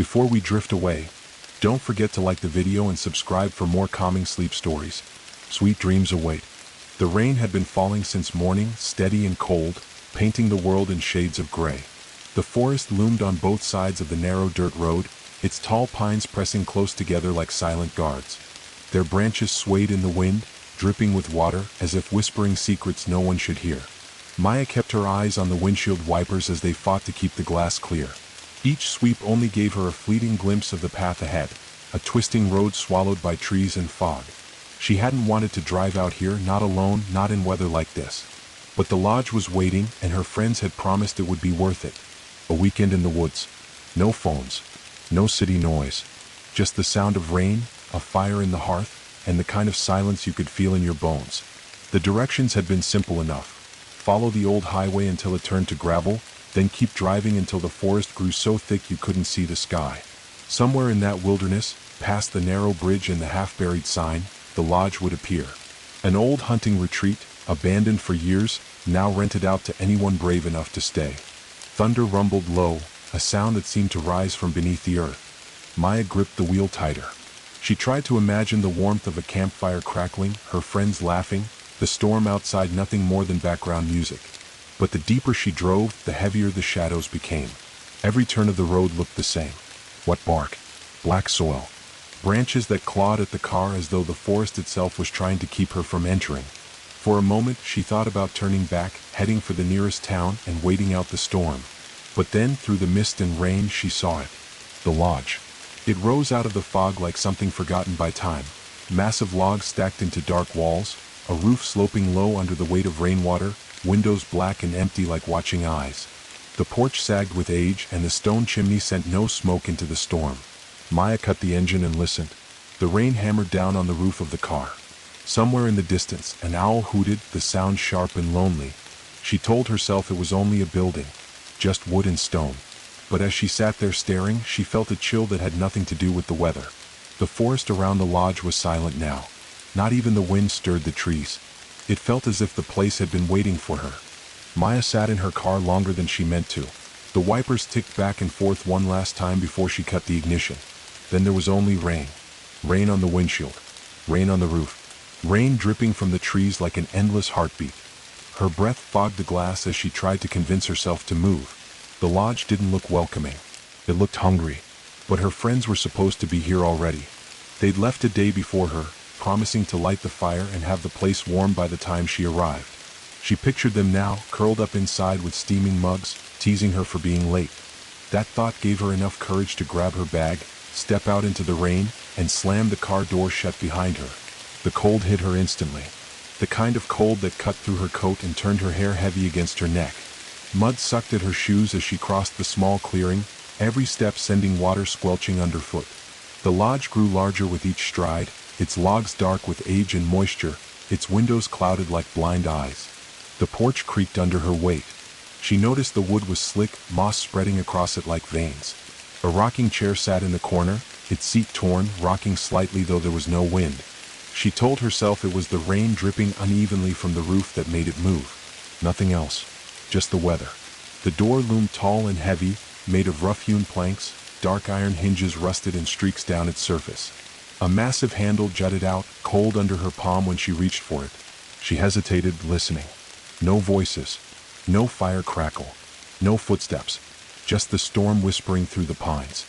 Before we drift away, don't forget to like the video and subscribe for more calming sleep stories. Sweet dreams await. The rain had been falling since morning, steady and cold, painting the world in shades of gray. The forest loomed on both sides of the narrow dirt road, its tall pines pressing close together like silent guards. Their branches swayed in the wind, dripping with water, as if whispering secrets no one should hear. Maya kept her eyes on the windshield wipers as they fought to keep the glass clear. Each sweep only gave her a fleeting glimpse of the path ahead, a twisting road swallowed by trees and fog. She hadn't wanted to drive out here, not alone, not in weather like this. But the lodge was waiting, and her friends had promised it would be worth it. A weekend in the woods. No phones. No city noise. Just the sound of rain, a fire in the hearth, and the kind of silence you could feel in your bones. The directions had been simple enough. Follow the old highway until it turned to gravel, then keep driving until the forest grew so thick you couldn't see the sky. Somewhere in that wilderness, past the narrow bridge and the half-buried sign, the lodge would appear. An old hunting retreat, abandoned for years, now rented out to anyone brave enough to stay. Thunder rumbled low, a sound that seemed to rise from beneath the earth. Maya gripped the wheel tighter. She tried to imagine the warmth of a campfire crackling, her friends laughing, the storm outside nothing more than background music. But the deeper she drove, the heavier the shadows became. Every turn of the road looked the same. Wet bark, black soil, branches that clawed at the car as though the forest itself was trying to keep her from entering. For a moment, she thought about turning back, heading for the nearest town and waiting out the storm. But then, through the mist and rain, she saw it. The lodge. It rose out of the fog like something forgotten by time. Massive logs stacked into dark walls, a roof sloping low under the weight of rainwater, windows black and empty like watching eyes. The porch sagged with age, and the stone chimney sent no smoke into the storm. Maya cut the engine and listened. The rain hammered down on the roof of the car. Somewhere in the distance, an owl hooted, the sound sharp and lonely. She told herself it was only a building, just wood and stone. But as she sat there staring, she felt a chill that had nothing to do with the weather. The forest around the lodge was silent now. Not even the wind stirred the trees. It felt as if the place had been waiting for her. Maya sat in her car longer than she meant to. The wipers ticked back and forth one last time before she cut the ignition. Then there was only rain. Rain on the windshield. Rain on the roof. Rain dripping from the trees like an endless heartbeat. Her breath fogged the glass as she tried to convince herself to move. The lodge didn't look welcoming. It looked hungry. But her friends were supposed to be here already. They'd left a day before her, promising to light the fire and have the place warm by the time she arrived. She pictured them now, curled up inside with steaming mugs, teasing her for being late. That thought gave her enough courage to grab her bag, step out into the rain, and slam the car door shut behind her. The cold hit her instantly. The kind of cold that cut through her coat and turned her hair heavy against her neck. Mud sucked at her shoes as she crossed the small clearing, every step sending water squelching underfoot. The lodge grew larger with each stride, its logs dark with age and moisture, its windows clouded like blind eyes. The porch creaked under her weight. She noticed the wood was slick, moss spreading across it like veins. A rocking chair sat in the corner, its seat torn, rocking slightly though there was no wind. She told herself it was the rain dripping unevenly from the roof that made it move. Nothing else. Just the weather. The door loomed tall and heavy, made of rough-hewn planks, dark iron hinges rusted in streaks down its surface. A massive handle jutted out, cold under her palm when she reached for it. She hesitated, listening. No voices. No fire crackle. No footsteps. Just the storm whispering through the pines.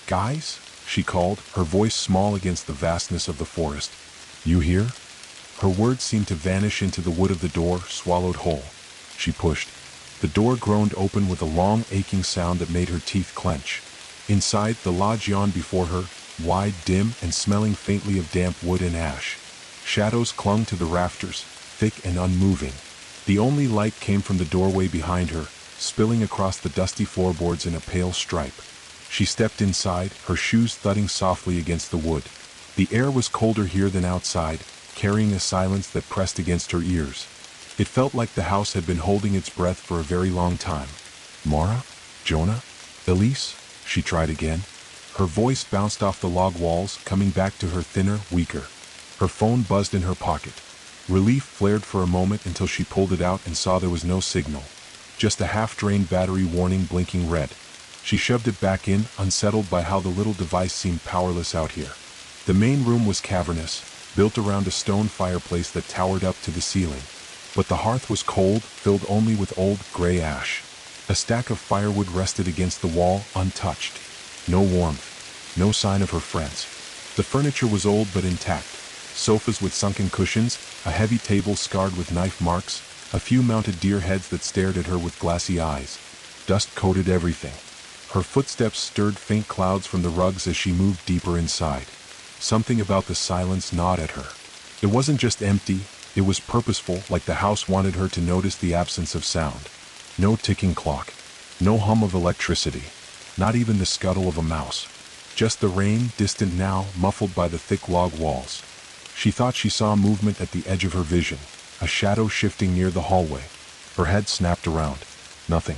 "Guys?" she called, her voice small against the vastness of the forest. "You here?" Her words seemed to vanish into the wood of the door, swallowed whole. She pushed. The door groaned open with a long, aching sound that made her teeth clench. Inside, the lodge yawned before her, wide, dim, and smelling faintly of damp wood and ash. Shadows clung to the rafters, thick and unmoving. The only light came from the doorway behind her, spilling across the dusty floorboards in a pale stripe. She stepped inside, her shoes thudding softly against the wood. The air was colder here than outside, carrying a silence that pressed against her ears. It felt like the house had been holding its breath for a very long time. "Mara? Jonah? Elise?" she tried again. Her voice bounced off the log walls, coming back to her thinner, weaker. Her phone buzzed in her pocket. Relief flared for a moment until she pulled it out and saw there was no signal. Just a half-drained battery warning blinking red. She shoved it back in, unsettled by how the little device seemed powerless out here. The main room was cavernous, built around a stone fireplace that towered up to the ceiling. But the hearth was cold, filled only with old, gray ash. A stack of firewood rested against the wall, untouched. No warmth. No sign of her friends. The furniture was old but intact. Sofas with sunken cushions, a heavy table scarred with knife marks, a few mounted deer heads that stared at her with glassy eyes. Dust coated everything. Her footsteps stirred faint clouds from the rugs as she moved deeper inside. Something about the silence gnawed at her. It wasn't just empty, it was purposeful, like the house wanted her to notice the absence of sound. No ticking clock. No hum of electricity. Not even the scuttle of a mouse. Just the rain, distant now, muffled by the thick log walls. She thought she saw movement at the edge of her vision, a shadow shifting near the hallway. Her head snapped around. Nothing.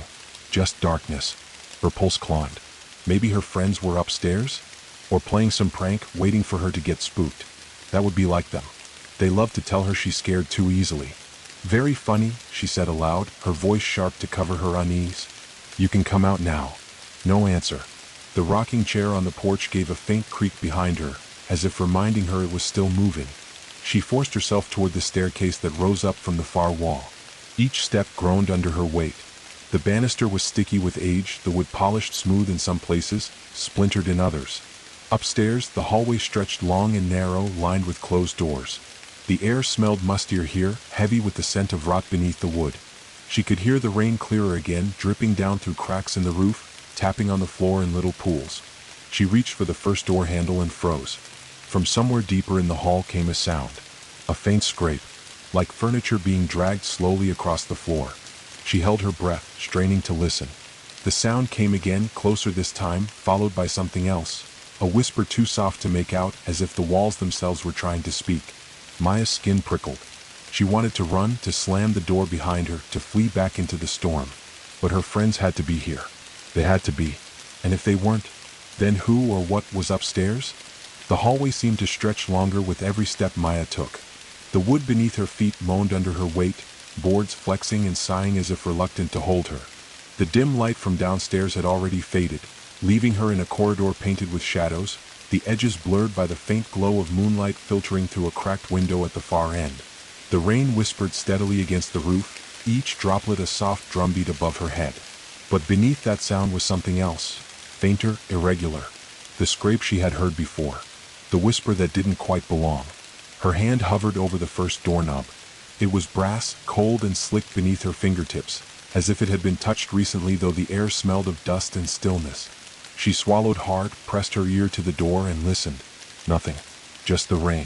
Just darkness. Her pulse climbed. Maybe her friends were upstairs? Or playing some prank, waiting for her to get spooked. That would be like them. They loved to tell her she's scared too easily. Very funny, she said aloud, her voice sharp to cover her unease. You can come out now. No answer. The rocking chair on the porch gave a faint creak behind her, as if reminding her it was still moving. She forced herself toward the staircase that rose up from the far wall. Each step groaned under her weight. The banister was sticky with age, the wood polished smooth in some places, splintered in others. Upstairs, the hallway stretched long and narrow, lined with closed doors. The air smelled mustier here, heavy with the scent of rot beneath the wood. She could hear the rain clearer again, dripping down through cracks in the roof, tapping on the floor in little pools. She reached for the first door handle and froze. From somewhere deeper in the hall came a sound. A faint scrape, like furniture being dragged slowly across the floor. She held her breath, straining to listen. The sound came again, closer this time, followed by something else. A whisper too soft to make out, as if the walls themselves were trying to speak. Maya's skin prickled. She wanted to run, to slam the door behind her, to flee back into the storm. But her friends had to be here. They had to be. And if they weren't, then who or what was upstairs? The hallway seemed to stretch longer with every step Maya took. The wood beneath her feet moaned under her weight, boards flexing and sighing as if reluctant to hold her. The dim light from downstairs had already faded, leaving her in a corridor painted with shadows, the edges blurred by the faint glow of moonlight filtering through a cracked window at the far end. The rain whispered steadily against the roof, each droplet a soft drumbeat above her head. But beneath that sound was something else, fainter, irregular. The scrape she had heard before. The whisper that didn't quite belong. Her hand hovered over the first doorknob. It was brass, cold and slick beneath her fingertips, as if it had been touched recently, though the air smelled of dust and stillness. She swallowed hard, pressed her ear to the door and listened. Nothing. Just the rain.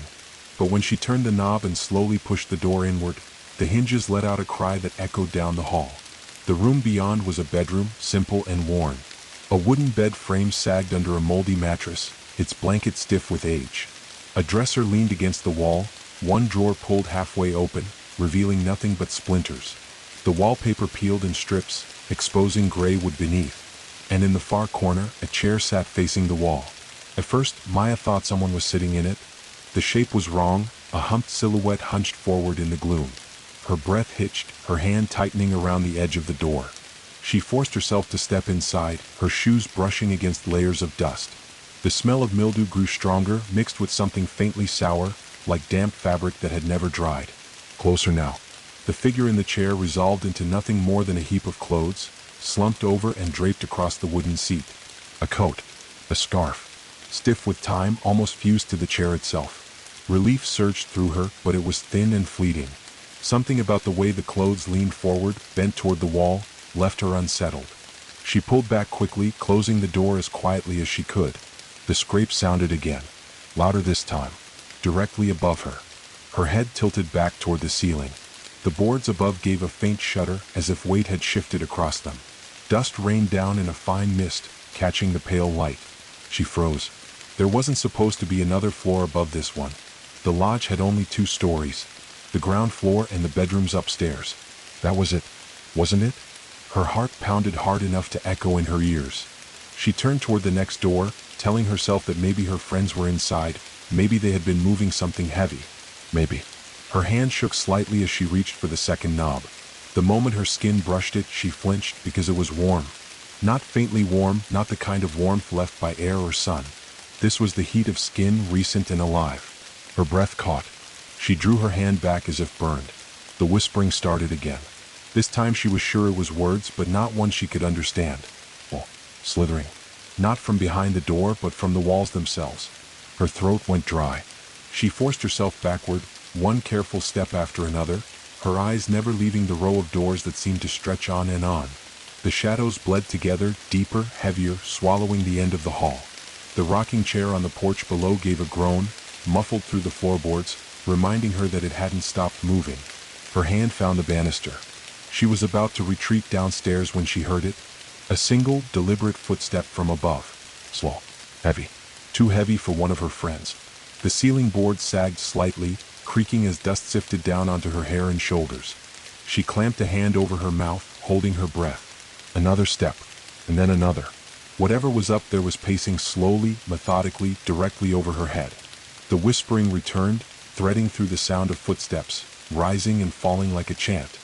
But when she turned the knob and slowly pushed the door inward, the hinges let out a cry that echoed down the hall. The room beyond was a bedroom, simple and worn. A wooden bed frame sagged under a moldy mattress, its blanket stiff with age. A dresser leaned against the wall, one drawer pulled halfway open, revealing nothing but splinters. The wallpaper peeled in strips, exposing gray wood beneath. And in the far corner, a chair sat facing the wall. At first, Maya thought someone was sitting in it. The shape was wrong, a humped silhouette hunched forward in the gloom. Her breath hitched, her hand tightening around the edge of the door. She forced herself to step inside, her shoes brushing against layers of dust. The smell of mildew grew stronger, mixed with something faintly sour, like damp fabric that had never dried. Closer now. The figure in the chair resolved into nothing more than a heap of clothes, slumped over and draped across the wooden seat. A coat. A scarf. Stiff with time, almost fused to the chair itself. Relief surged through her, but it was thin and fleeting. Something about the way the clothes leaned forward, bent toward the wall, left her unsettled. She pulled back quickly, closing the door as quietly as she could. The scrape sounded again. Louder this time. Directly above her. Her head tilted back toward the ceiling. The boards above gave a faint shudder, as if weight had shifted across them. Dust rained down in a fine mist, catching the pale light. She froze. There wasn't supposed to be another floor above this one. The lodge had only 2 stories. The ground floor and the bedrooms upstairs. That was it, wasn't it? Her heart pounded hard enough to echo in her ears. She turned toward the next door, telling herself that maybe her friends were inside, maybe they had been moving something heavy. Maybe. Her hand shook slightly as she reached for the second knob. The moment her skin brushed it, she flinched because it was warm. Not faintly warm, not the kind of warmth left by air or sun. This was the heat of skin, recent and alive. Her breath caught. She drew her hand back as if burned. The whispering started again. This time she was sure it was words, but not one she could understand. Oh, slithering. Not from behind the door, but from the walls themselves. Her throat went dry. She forced herself backward, one careful step after another, her eyes never leaving the row of doors that seemed to stretch on and on. The shadows bled together, deeper, heavier, swallowing the end of the hall. The rocking chair on the porch below gave a groan, muffled through the floorboards, reminding her that it hadn't stopped moving. Her hand found the banister. She was about to retreat downstairs when she heard it. A single, deliberate footstep from above. Slow. Heavy. Too heavy for one of her friends. The ceiling board sagged slightly, creaking as dust sifted down onto her hair and shoulders. She clamped a hand over her mouth, holding her breath. Another step, and then another. Whatever was up there was pacing slowly, methodically, directly over her head. The whispering returned, threading through the sound of footsteps, rising and falling like a chant.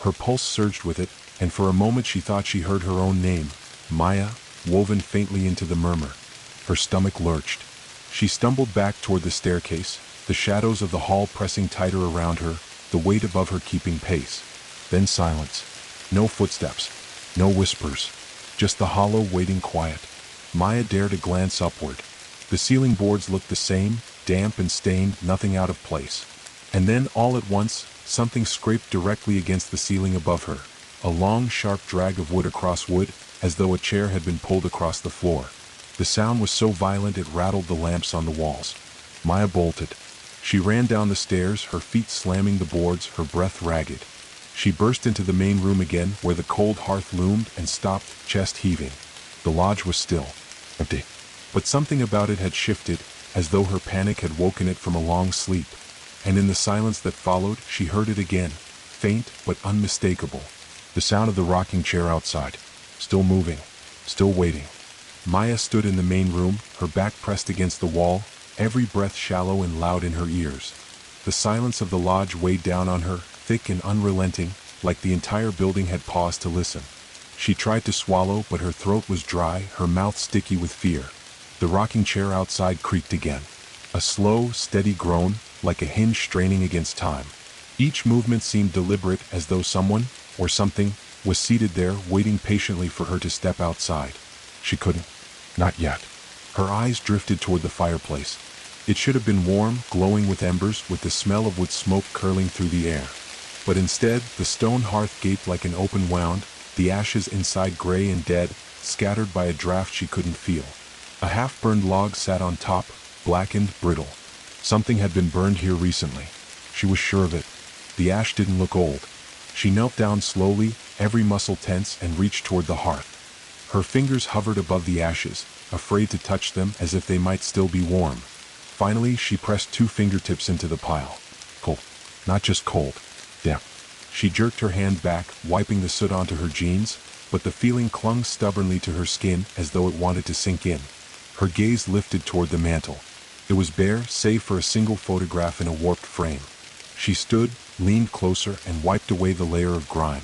Her pulse surged with it, and for a moment she thought she heard her own name, Maya, woven faintly into the murmur. Her stomach lurched. She stumbled back toward the staircase, the shadows of the hall pressing tighter around her, the weight above her keeping pace. Then silence. No footsteps. No whispers. Just the hollow, waiting quiet. Maya dared a glance upward. The ceiling boards looked the same, damp and stained, nothing out of place. And then, all at once, something scraped directly against the ceiling above her. A long, sharp drag of wood across wood, as though a chair had been pulled across the floor. The sound was so violent it rattled the lamps on the walls. Maya bolted. She ran down the stairs, her feet slamming the boards, her breath ragged. She burst into the main room again, where the cold hearth loomed, and stopped, chest heaving. The lodge was still. Empty. But something about it had shifted, as though her panic had woken it from a long sleep. And in the silence that followed, she heard it again, faint but unmistakable. The sound of the rocking chair outside. Still moving. Still waiting. Maya stood in the main room, her back pressed against the wall, every breath shallow and loud in her ears. The silence of the lodge weighed down on her, thick and unrelenting, like the entire building had paused to listen. She tried to swallow, but her throat was dry, her mouth sticky with fear. The rocking chair outside creaked again. A slow, steady groan, like a hinge straining against time. Each movement seemed deliberate, as though someone, or something, was seated there, waiting patiently for her to step outside. She couldn't. Not yet. Her eyes drifted toward the fireplace. It should have been warm, glowing with embers, with the smell of wood smoke curling through the air. But instead, the stone hearth gaped like an open wound, the ashes inside gray and dead, scattered by a draft she couldn't feel. A half-burned log sat on top, blackened, brittle. Something had been burned here recently. She was sure of it. The ash didn't look old. She knelt down slowly, every muscle tense, and reached toward the hearth. Her fingers hovered above the ashes, afraid to touch them as if they might still be warm. Finally, she pressed 2 fingertips into the pile. Cold. Not just cold. Damp. She jerked her hand back, wiping the soot onto her jeans, but the feeling clung stubbornly to her skin as though it wanted to sink in. Her gaze lifted toward the mantel. It was bare, save for a single photograph in a warped frame. She stood, leaned closer, and wiped away the layer of grime.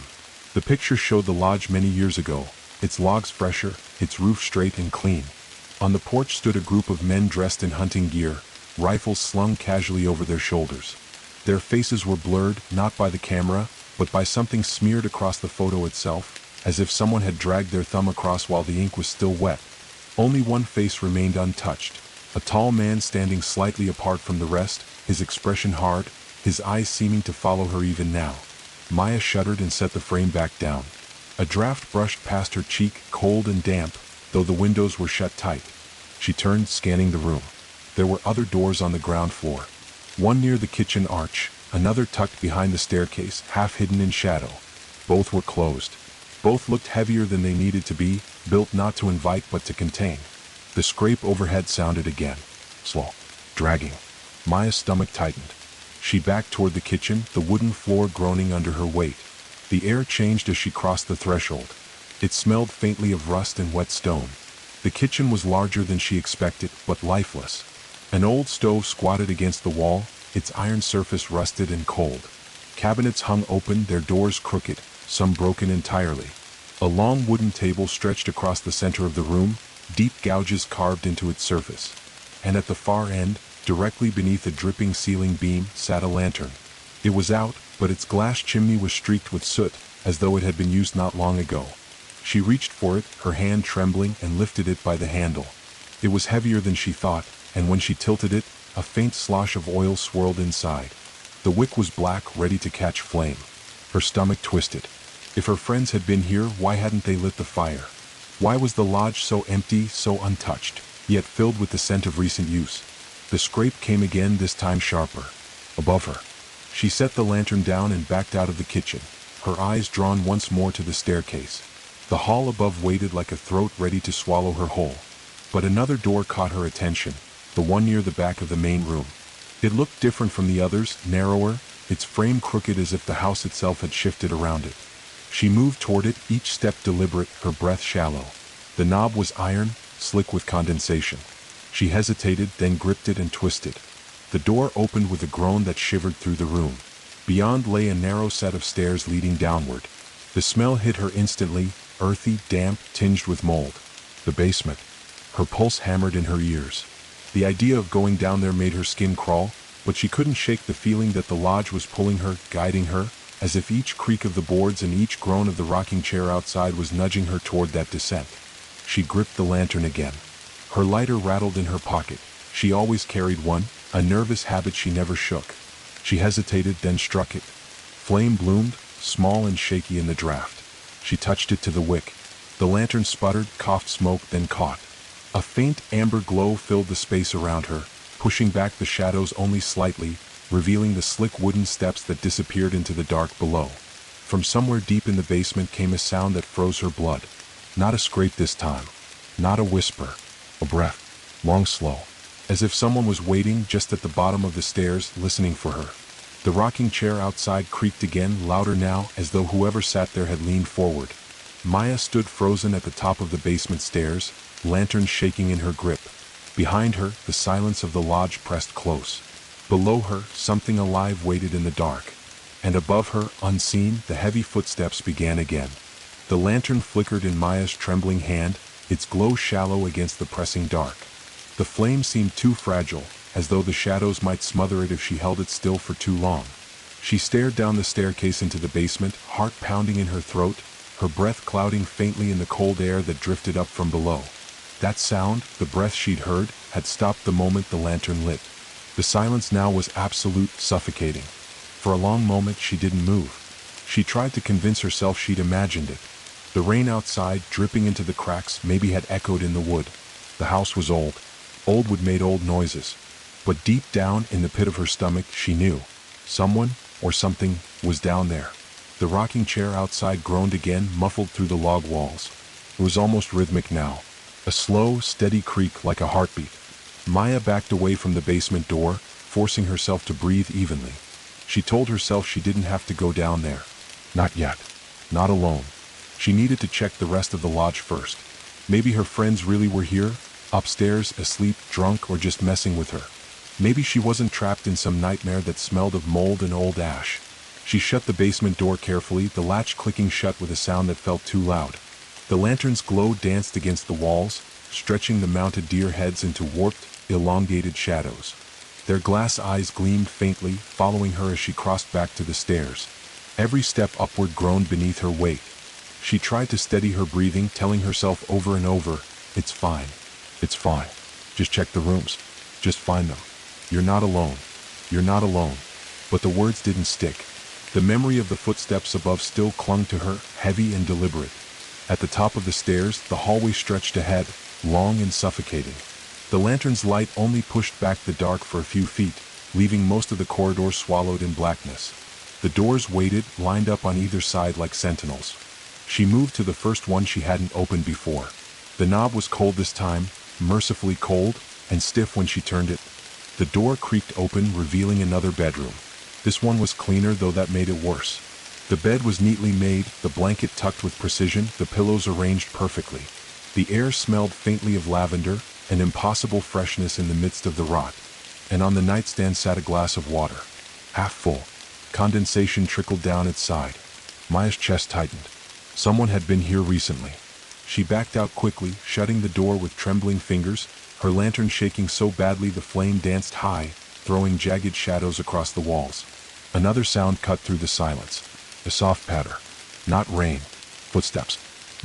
The picture showed the lodge many years ago, its logs fresher, its roof straight and clean. On the porch stood a group of men dressed in hunting gear, rifles slung casually over their shoulders. Their faces were blurred, not by the camera, but by something smeared across the photo itself, as if someone had dragged their thumb across while the ink was still wet. Only one face remained untouched, a tall man standing slightly apart from the rest, his expression hard, his eyes seeming to follow her even now. Maya shuddered and set the frame back down. A draft brushed past her cheek, cold and damp, though the windows were shut tight. She turned, scanning the room. There were other doors on the ground floor. One near the kitchen arch, another tucked behind the staircase, half hidden in shadow. Both were closed. Both looked heavier than they needed to be, built not to invite but to contain. The scrape overhead sounded again. Slow. Dragging. Maya's stomach tightened. She backed toward the kitchen, the wooden floor groaning under her weight. The air changed as she crossed the threshold. It smelled faintly of rust and wet stone. The kitchen was larger than she expected, but lifeless. An old stove squatted against the wall, its iron surface rusted and cold. Cabinets hung open, their doors crooked, some broken entirely. A long wooden table stretched across the center of the room, deep gouges carved into its surface. And at the far end, directly beneath a dripping ceiling beam, sat a lantern. It was out, but its glass chimney was streaked with soot, as though it had been used not long ago. She reached for it, her hand trembling, and lifted it by the handle. It was heavier than she thought, and when she tilted it, a faint slosh of oil swirled inside. The wick was black, ready to catch flame. Her stomach twisted. If her friends had been here, why hadn't they lit the fire? Why was the lodge so empty, so untouched, yet filled with the scent of recent use? The scrape came again, this time sharper. Above her. She set the lantern down and backed out of the kitchen, her eyes drawn once more to the staircase. The hall above waited like a throat ready to swallow her whole. But another door caught her attention, the one near the back of the main room. It looked different from the others, narrower, its frame crooked as if the house itself had shifted around it. She moved toward it, each step deliberate, her breath shallow. The knob was iron, slick with condensation. She hesitated, then gripped it and twisted. The door opened with a groan that shivered through the room. Beyond lay a narrow set of stairs leading downward. The smell hit her instantly, earthy, damp, tinged with mold. The basement. Her pulse hammered in her ears. The idea of going down there made her skin crawl, but she couldn't shake the feeling that the lodge was pulling her, guiding her, as if each creak of the boards and each groan of the rocking chair outside was nudging her toward that descent. She gripped the lantern again. Her lighter rattled in her pocket. She always carried one, a nervous habit she never shook. She hesitated, then struck it. Flame bloomed, small and shaky in the draft. She touched it to the wick. The lantern sputtered, coughed smoke, then caught. A faint amber glow filled the space around her, pushing back the shadows only slightly, revealing the slick wooden steps that disappeared into the dark below. From somewhere deep in the basement came a sound that froze her blood. Not a scrape this time. Not a whisper. A breath. Long, slow. As if someone was waiting just at the bottom of the stairs, listening for her. The rocking chair outside creaked again, louder now, as though whoever sat there had leaned forward. Maya stood frozen at the top of the basement stairs, lantern shaking in her grip. Behind her, the silence of the lodge pressed close. Below her, something alive waited in the dark. And above her, unseen, the heavy footsteps began again. The lantern flickered in Maya's trembling hand, its glow shallow against the pressing dark. The flame seemed too fragile, as though the shadows might smother it if she held it still for too long. She stared down the staircase into the basement, heart pounding in her throat, her breath clouding faintly in the cold air that drifted up from below. That sound, the breath she'd heard, had stopped the moment the lantern lit. The silence now was absolute, suffocating. For a long moment she didn't move. She tried to convince herself she'd imagined it. The rain outside, dripping into the cracks, maybe had echoed in the wood. The house was old. Old would made old noises. But deep down in the pit of her stomach, she knew. Someone, or something, was down there. The rocking chair outside groaned again, muffled through the log walls. It was almost rhythmic now. A slow, steady creak like a heartbeat. Maya backed away from the basement door, forcing herself to breathe evenly. She told herself she didn't have to go down there. Not yet. Not alone. She needed to check the rest of the lodge first. Maybe her friends really were here, upstairs, asleep, drunk, or just messing with her. Maybe she wasn't trapped in some nightmare that smelled of mold and old ash. She shut the basement door carefully, the latch clicking shut with a sound that felt too loud. The lantern's glow danced against the walls, stretching the mounted deer heads into warped, elongated shadows. Their glass eyes gleamed faintly, following her as she crossed back to the stairs. Every step upward groaned beneath her weight. She tried to steady her breathing, telling herself over and over, "It's fine. It's fine. Just check the rooms. Just find them. You're not alone. You're not alone." But the words didn't stick. The memory of the footsteps above still clung to her, heavy and deliberate. At the top of the stairs, the hallway stretched ahead, long and suffocating. The lantern's light only pushed back the dark for a few feet, leaving most of the corridor swallowed in blackness. The doors waited, lined up on either side like sentinels. She moved to the first one she hadn't opened before. The knob was cold this time, mercifully cold, and stiff when she turned it. The door creaked open, revealing another bedroom. This one was cleaner, though that made it worse. The bed was neatly made, the blanket tucked with precision, the pillows arranged perfectly. The air smelled faintly of lavender, an impossible freshness in the midst of the rot. And on the nightstand sat a glass of water. Half full. Condensation trickled down its side. Maya's chest tightened. Someone had been here recently. She backed out quickly, shutting the door with trembling fingers, her lantern shaking so badly the flame danced high, throwing jagged shadows across the walls. Another sound cut through the silence. A soft patter. Not rain. Footsteps.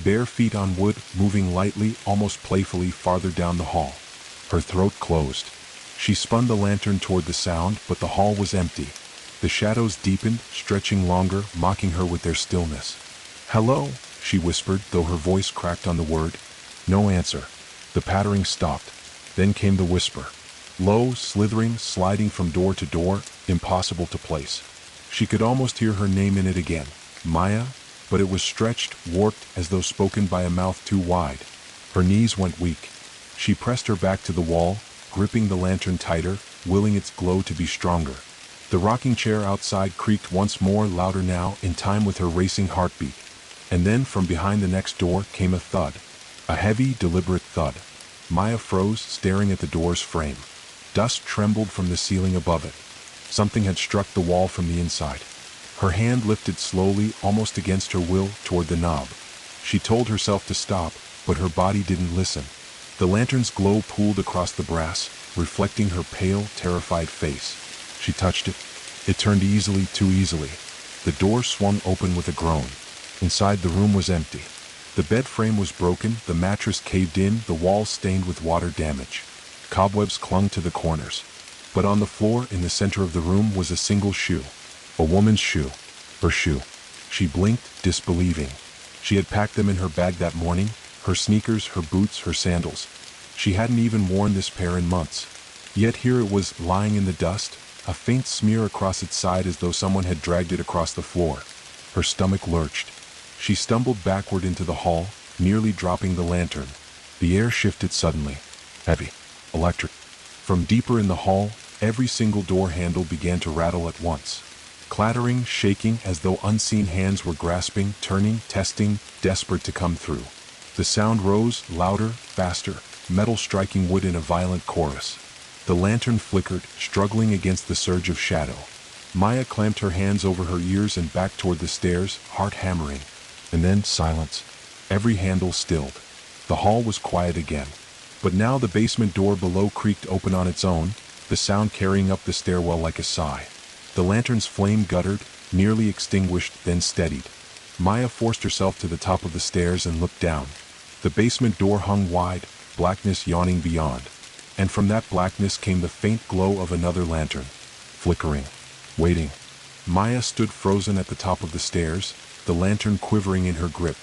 Bare feet on wood, moving lightly, almost playfully, farther down the hall. Her throat closed. She spun the lantern toward the sound, but the hall was empty. The shadows deepened, stretching longer, mocking her with their stillness. "Hello," she whispered, though her voice cracked on the word. No answer. The pattering stopped. Then came the whisper. Low, slithering, sliding from door to door, impossible to place. She could almost hear her name in it again. Maya, but it was stretched, warped, as though spoken by a mouth too wide. Her knees went weak. She pressed her back to the wall, gripping the lantern tighter, willing its glow to be stronger. The rocking chair outside creaked once more, louder now, in time with her racing heartbeat. And then from behind the next door came a thud. A heavy, deliberate thud. Maya froze, staring at the door's frame. Dust trembled from the ceiling above it. Something had struck the wall from the inside. Her hand lifted slowly, almost against her will, toward the knob. She told herself to stop, but her body didn't listen. The lantern's glow pooled across the brass, reflecting her pale, terrified face. She touched it. It turned easily, too easily. The door swung open with a groan. Inside, the room was empty. The bed frame was broken, the mattress caved in, the walls stained with water damage. Cobwebs clung to the corners. But on the floor, in the center of the room, was a single shoe. A woman's shoe. Her shoe. She blinked, disbelieving. She had packed them in her bag that morning, her sneakers, her boots, her sandals. She hadn't even worn this pair in months. Yet here it was, lying in the dust, a faint smear across its side as though someone had dragged it across the floor. Her stomach lurched. She stumbled backward into the hall, nearly dropping the lantern. The air shifted suddenly. Heavy. Electric. From deeper in the hall, every single door handle began to rattle at once. Clattering, shaking, as though unseen hands were grasping, turning, testing, desperate to come through. The sound rose, louder, faster, metal striking wood in a violent chorus. The lantern flickered, struggling against the surge of shadow. Maya clamped her hands over her ears and back toward the stairs, heart hammering. And then silence. Every handle stilled. The hall was quiet again. But now the basement door below creaked open on its own, the sound carrying up the stairwell like a sigh. The lantern's flame guttered, nearly extinguished, then steadied. Maya forced herself to the top of the stairs and looked down. The basement door hung wide, blackness yawning beyond. And from that blackness came the faint glow of another lantern. Flickering. Waiting. Maya stood frozen at the top of the stairs, the lantern quivering in her grip.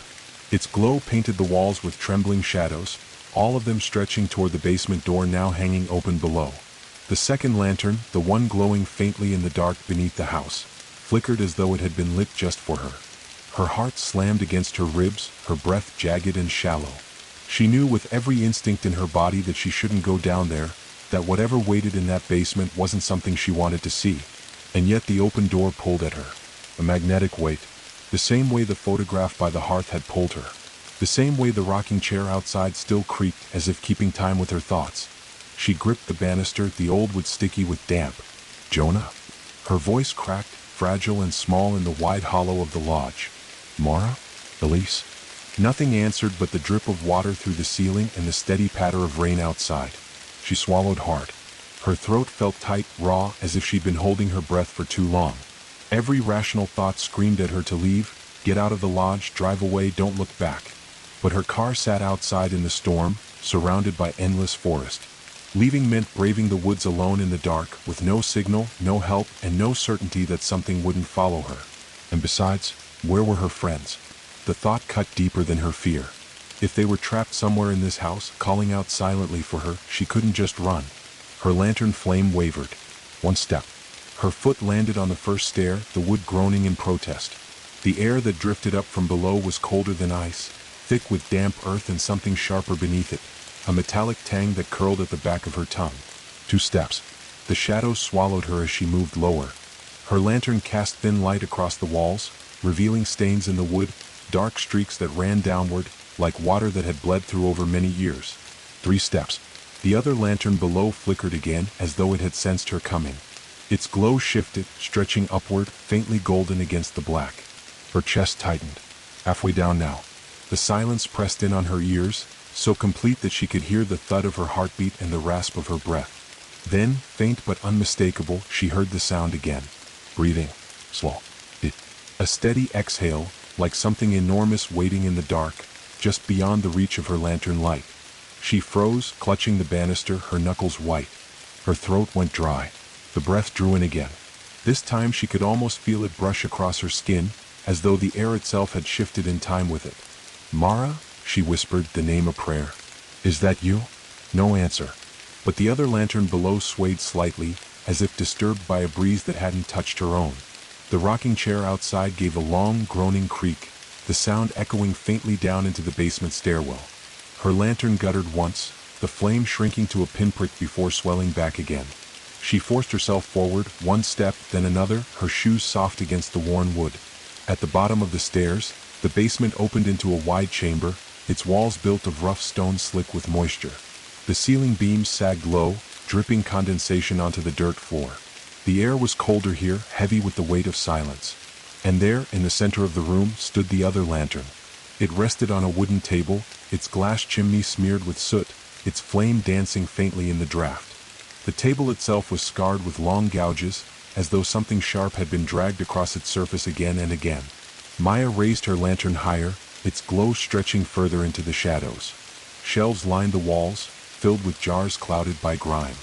Its glow painted the walls with trembling shadows, all of them stretching toward the basement door now hanging open below. The second lantern, the one glowing faintly in the dark beneath the house, flickered as though it had been lit just for her. Her heart slammed against her ribs, her breath jagged and shallow. She knew with every instinct in her body that she shouldn't go down there, that whatever waited in that basement wasn't something she wanted to see. And yet the open door pulled at her. A magnetic weight. The same way the photograph by the hearth had pulled her. The same way the rocking chair outside still creaked as if keeping time with her thoughts. She gripped the banister, the old wood sticky with damp. Jonah? Her voice cracked, fragile and small in the wide hollow of the lodge. Mara? Elise? Nothing answered but the drip of water through the ceiling and the steady patter of rain outside. She swallowed hard. Her throat felt tight, raw, as if she'd been holding her breath for too long. Every rational thought screamed at her to leave, get out of the lodge, drive away, don't look back. But her car sat outside in the storm, surrounded by endless forest. Leaving meant braving the woods alone in the dark, with no signal, no help, and no certainty that something wouldn't follow her. And besides, where were her friends? The thought cut deeper than her fear. If they were trapped somewhere in this house, calling out silently for her, she couldn't just run. Her lantern flame wavered. One step. Her foot landed on the first stair, the wood groaning in protest. The air that drifted up from below was colder than ice, thick with damp earth and something sharper beneath it, a metallic tang that curled at the back of her tongue. 2 steps. The shadows swallowed her as she moved lower. Her lantern cast thin light across the walls, revealing stains in the wood, dark streaks that ran downward, like water that had bled through over many years. 3 steps. The other lantern below flickered again, as though it had sensed her coming. Its glow shifted, stretching upward, faintly golden against the black. Her chest tightened. Halfway down now. The silence pressed in on her ears, so complete that she could hear the thud of her heartbeat and the rasp of her breath. Then, faint but unmistakable, she heard the sound again. Breathing. Slow. A steady exhale, like something enormous waiting in the dark, just beyond the reach of her lantern light. She froze, clutching the banister, her knuckles white. Her throat went dry. The breath drew in again. This time she could almost feel it brush across her skin, as though the air itself had shifted in time with it. "Mara?" she whispered, the name a prayer. "Is that you?" No answer. But the other lantern below swayed slightly, as if disturbed by a breeze that hadn't touched her own. The rocking chair outside gave a long, groaning creak, the sound echoing faintly down into the basement stairwell. Her lantern guttered once, the flame shrinking to a pinprick before swelling back again. She forced herself forward, one step, then another, her shoes soft against the worn wood. At the bottom of the stairs, the basement opened into a wide chamber, its walls built of rough stone slick with moisture. The ceiling beams sagged low, dripping condensation onto the dirt floor. The air was colder here, heavy with the weight of silence. And there, in the center of the room, stood the other lantern. It rested on a wooden table, its glass chimney smeared with soot, its flame dancing faintly in the draft. The table itself was scarred with long gouges, as though something sharp had been dragged across its surface again and again. Maya raised her lantern higher, its glow stretching further into the shadows. Shelves lined the walls, filled with jars clouded by grime.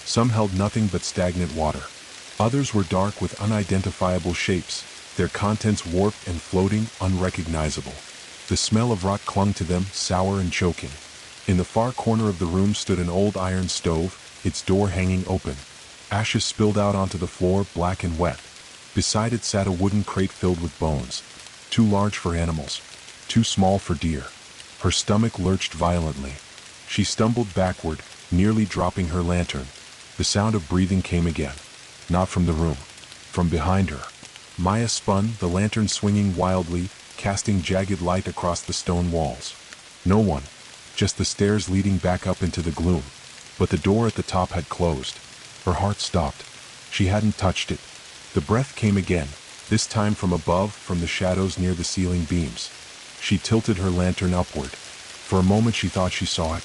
Some held nothing but stagnant water. Others were dark with unidentifiable shapes, their contents warped and floating, unrecognizable. The smell of rot clung to them, sour and choking. In the far corner of the room stood an old iron stove, its door hanging open. Ashes spilled out onto the floor, black and wet. Beside it sat a wooden crate filled with bones. Too large for animals, too small for deer. Her stomach lurched violently. She stumbled backward, nearly dropping her lantern. The sound of breathing came again. Not from the room. From behind her. Maya spun, the lantern swinging wildly, casting jagged light across the stone walls. No one. Just the stairs leading back up into the gloom. But the door at the top had closed. Her heart stopped. She hadn't touched it. The breath came again, this time from above, from the shadows near the ceiling beams. She tilted her lantern upward. For a moment she thought she saw it.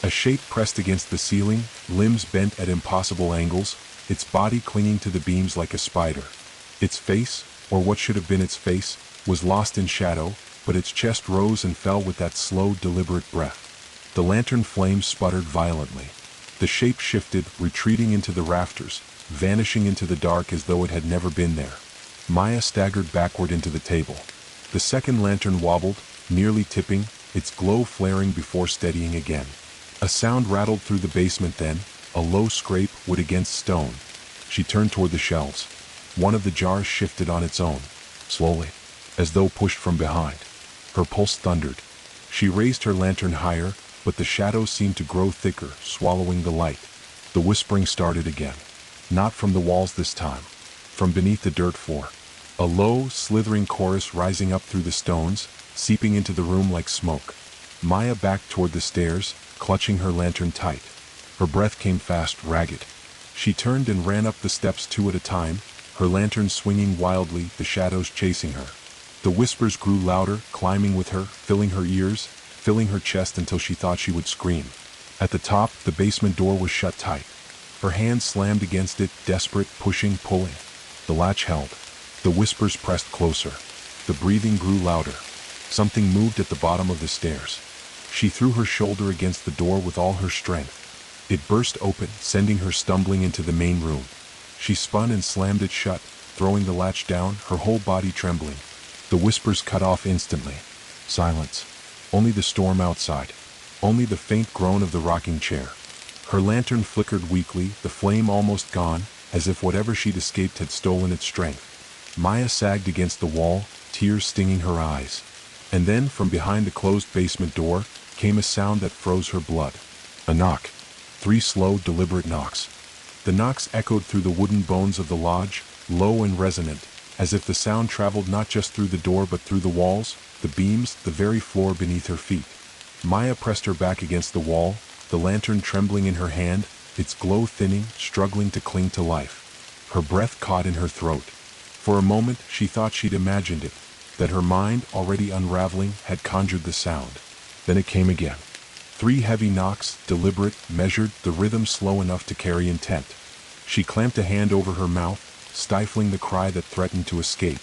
A shape pressed against the ceiling, limbs bent at impossible angles, its body clinging to the beams like a spider. Its face, or what should have been its face, was lost in shadow, but its chest rose and fell with that slow, deliberate breath. The lantern flame sputtered violently. The shape shifted, retreating into the rafters, vanishing into the dark as though it had never been there. Maya staggered backward into the table. The second lantern wobbled, nearly tipping, its glow flaring before steadying again. A sound rattled through the basement then, a low scrape, wood against stone. She turned toward the shelves. One of the jars shifted on its own, slowly, as though pushed from behind. Her pulse thundered. She raised her lantern higher, but the shadows seemed to grow thicker, swallowing the light. The whispering started again. Not from the walls this time. From beneath the dirt floor. A low, slithering chorus rising up through the stones, seeping into the room like smoke. Maya backed toward the stairs, clutching her lantern tight. Her breath came fast, ragged. She turned and ran up the steps two at a time, her lantern swinging wildly, the shadows chasing her. The whispers grew louder, climbing with her, filling her ears, filling her chest until she thought she would scream. At the top, the basement door was shut tight. Her hand slammed against it, desperate, pushing, pulling. The latch held. The whispers pressed closer. The breathing grew louder. Something moved at the bottom of the stairs. She threw her shoulder against the door with all her strength. It burst open, sending her stumbling into the main room. She spun and slammed it shut, throwing the latch down, her whole body trembling. The whispers cut off instantly. Silence. Only the storm outside. Only the faint groan of the rocking chair. Her lantern flickered weakly, the flame almost gone, as if whatever she'd escaped had stolen its strength. Maya sagged against the wall, tears stinging her eyes. And then, from behind the closed basement door, came a sound that froze her blood. A knock. 3 slow, deliberate knocks. The knocks echoed through the wooden bones of the lodge, low and resonant, as if the sound traveled not just through the door but through the walls, the beams, the very floor beneath her feet. Maya pressed her back against the wall, the lantern trembling in her hand, its glow thinning, struggling to cling to life. Her breath caught in her throat. For a moment, she thought she'd imagined it. that her mind, already unraveling, had conjured the sound. Then it came again. 3 heavy knocks, deliberate, measured, the rhythm slow enough to carry intent. She clamped a hand over her mouth, stifling the cry that threatened to escape.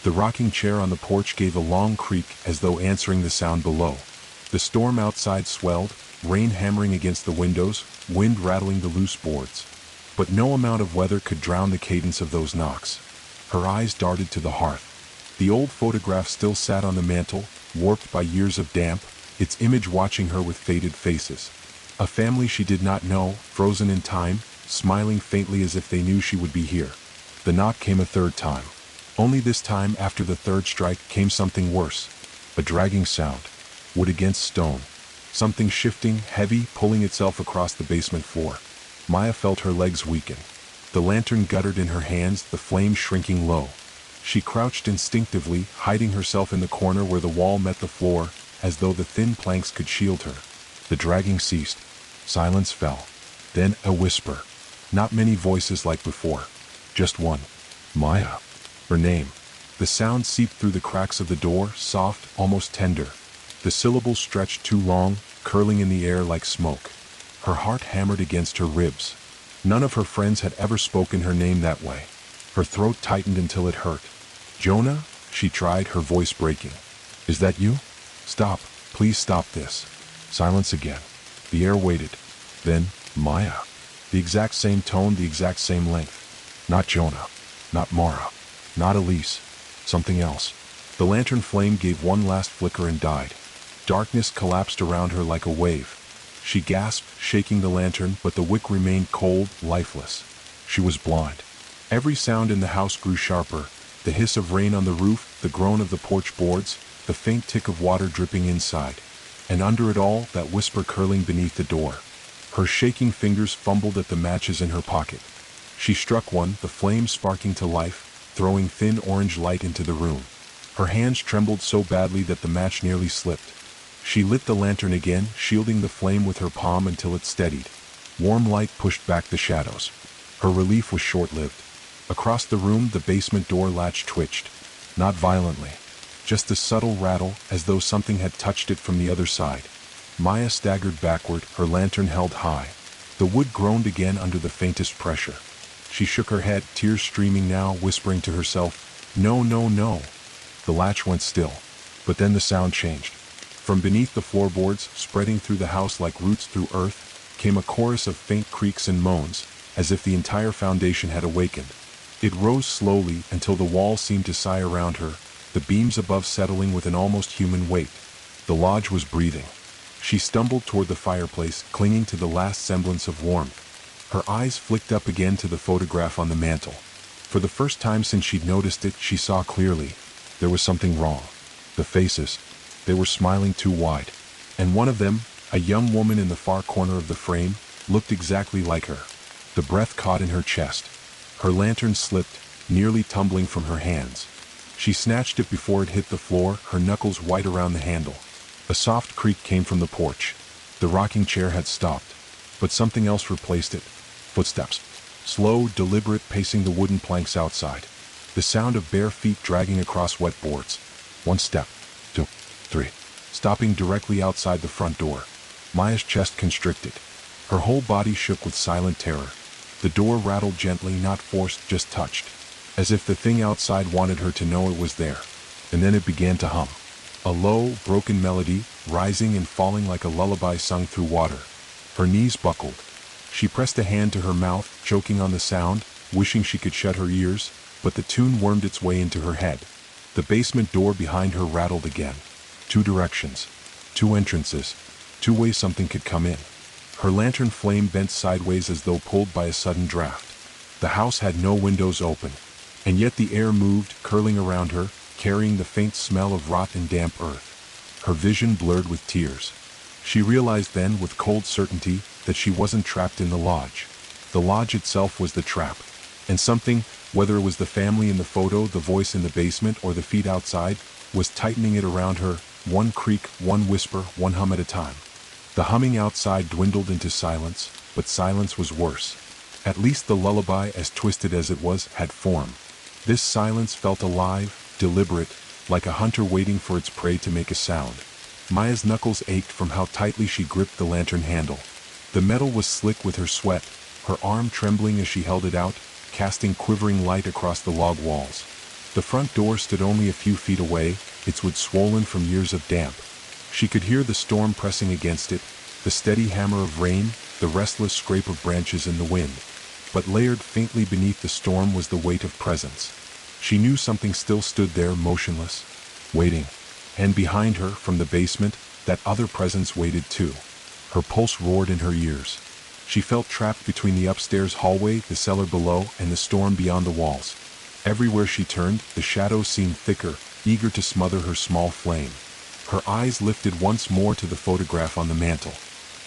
The rocking chair on the porch gave a long creak as though answering the sound below. The storm outside swelled, rain hammering against the windows, wind rattling the loose boards. But no amount of weather could drown the cadence of those knocks. Her eyes darted to the hearth. The old photograph still sat on the mantel, warped by years of damp, its image watching her with faded faces. A family she did not know, frozen in time, smiling faintly as if they knew she would be here. The knock came a third time. Only this time, after the third strike, came something worse. A dragging sound. Wood against stone. Something shifting, heavy, pulling itself across the basement floor. Maya felt her legs weaken. The lantern guttered in her hands, the flame shrinking low. She crouched instinctively, hiding herself in the corner where the wall met the floor, as though the thin planks could shield her. The dragging ceased. Silence fell. Then a whisper. Not many voices like before. Just one. Maya. Her name. The sound seeped through the cracks of the door, soft, almost tender. The syllables stretched too long, curling in the air like smoke. Her heart hammered against her ribs. None of her friends had ever spoken her name that way. Her throat tightened until it hurt. Jonah? She tried, her voice breaking. Is that you? Stop. Please stop this. Silence again. The air waited. Then, Maya. The exact same tone, the exact same length. Not Jonah. Not Mara. Not Elise. Something else. The lantern flame gave one last flicker and died. Darkness collapsed around her like a wave. She gasped, shaking the lantern, but the wick remained cold, lifeless. She was blind. Every sound in the house grew sharper. The hiss of rain on the roof, the groan of the porch boards, the faint tick of water dripping inside. And under it all, that whisper curling beneath the door. Her shaking fingers fumbled at the matches in her pocket. She struck one, the flame sparking to life, throwing thin orange light into the room. Her hands trembled so badly that the match nearly slipped. She lit the lantern again, shielding the flame with her palm until it steadied. Warm light pushed back the shadows. Her relief was short-lived. Across the room, the basement door latch twitched. Not violently. Just a subtle rattle, as though something had touched it from the other side. Maya staggered backward, her lantern held high. The wood groaned again under the faintest pressure. She shook her head, tears streaming now, whispering to herself, "No, no, no." The latch went still. But then the sound changed. From beneath the floorboards, spreading through the house like roots through earth, came a chorus of faint creaks and moans, as if the entire foundation had awakened. It rose slowly until the wall seemed to sigh around her, the beams above settling with an almost human weight. The lodge was breathing. She stumbled toward the fireplace, clinging to the last semblance of warmth. Her eyes flicked up again to the photograph on the mantel. For the first time since she'd noticed it, she saw clearly. There was something wrong. The faces. They were smiling too wide. And one of them, a young woman in the far corner of the frame, looked exactly like her. The breath caught in her chest. Her lantern slipped, nearly tumbling from her hands. She snatched it before it hit the floor, her knuckles white around the handle. A soft creak came from the porch. The rocking chair had stopped. But something else replaced it. Footsteps. Slow, deliberate, pacing the wooden planks outside. The sound of bare feet dragging across wet boards. 1 step. 2. 3. Stopping directly outside the front door. Maya's chest constricted. Her whole body shook with silent terror. The door rattled gently, not forced, just touched. As if the thing outside wanted her to know it was there. And then it began to hum. A low, broken melody, rising and falling like a lullaby sung through water. Her knees buckled. She pressed a hand to her mouth, choking on the sound, wishing she could shut her ears, but the tune wormed its way into her head. The basement door behind her rattled again. 2 directions. 2 entrances. 2 ways something could come in. Her lantern flame bent sideways as though pulled by a sudden draft. The house had no windows open, and yet the air moved, curling around her, carrying the faint smell of rot and damp earth. Her vision blurred with tears. She realized then, with cold certainty, that she wasn't trapped in the lodge. The lodge itself was the trap. And something, whether it was the family in the photo, the voice in the basement, or the feet outside, was tightening it around her, one creak, one whisper, one hum at a time. The humming outside dwindled into silence, but silence was worse. At least the lullaby, as twisted as it was, had form. This silence felt alive, deliberate, like a hunter waiting for its prey to make a sound. Maya's knuckles ached from how tightly she gripped the lantern handle. The metal was slick with her sweat, her arm trembling as she held it out, casting quivering light across the log walls. The front door stood only a few feet away, its wood swollen from years of damp. She could hear the storm pressing against it, the steady hammer of rain, the restless scrape of branches in the wind. But layered faintly beneath the storm was the weight of presence. She knew something still stood there motionless, waiting. And behind her, from the basement, that other presence waited too. Her pulse roared in her ears. She felt trapped between the upstairs hallway, the cellar below, and the storm beyond the walls. Everywhere she turned, the shadows seemed thicker, eager to smother her small flame. Her eyes lifted once more to the photograph on the mantel.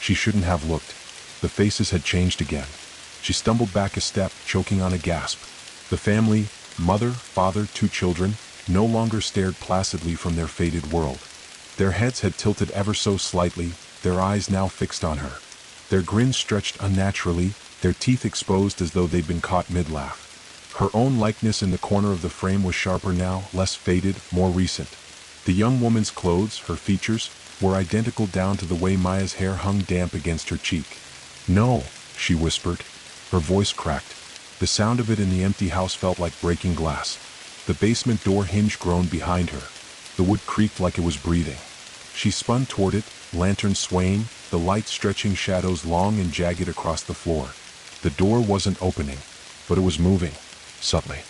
She shouldn't have looked. The faces had changed again. She stumbled back a step, choking on a gasp. The family, mother, father, 2 children, no longer stared placidly from their faded world. Their heads had tilted ever so slightly, their eyes now fixed on her. Their grins stretched unnaturally, their teeth exposed as though they'd been caught mid-laugh. Her own likeness in the corner of the frame was sharper now, less faded, more recent. The young woman's clothes, her features, were identical down to the way Maya's hair hung damp against her cheek. "No," she whispered. Her voice cracked. The sound of it in the empty house felt like breaking glass. The basement door hinge groaned behind her. The wood creaked like it was breathing. She spun toward it, lantern swaying, the light stretching shadows long and jagged across the floor. The door wasn't opening, but it was moving, subtly,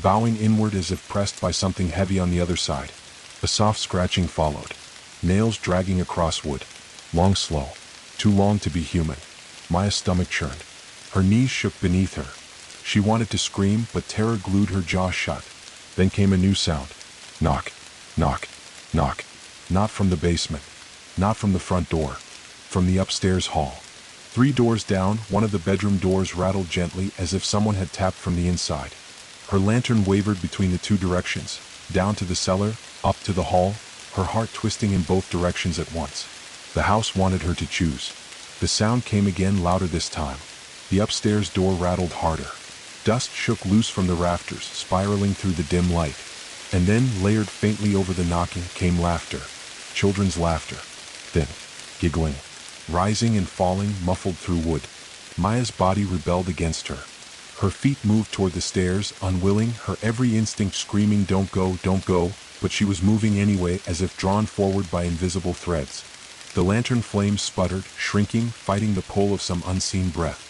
bowing inward as if pressed by something heavy on the other side. A soft scratching followed, nails dragging across wood. Long, slow, too long to be human. Maya's stomach churned. Her knees shook beneath her. She wanted to scream, but terror glued her jaw shut. Then came a new sound. Knock, knock, knock. Not from the basement. Not from the front door. From the upstairs hall. 3 doors down, one of the bedroom doors rattled gently as if someone had tapped from the inside. Her lantern wavered between the 2 directions, down to the cellar, up to the hall, her heart twisting in both directions at once. The house wanted her to choose. The sound came again, louder this time. The upstairs door rattled harder. Dust shook loose from the rafters, spiraling through the dim light. And then, layered faintly over the knocking, came laughter. Children's laughter. Thin, giggling, rising and falling, muffled through wood. Maya's body rebelled against her. Her feet moved toward the stairs, unwilling, her every instinct screaming, "Don't go, don't go," but she was moving anyway, as if drawn forward by invisible threads. The lantern flame sputtered, shrinking, fighting the pull of some unseen breath.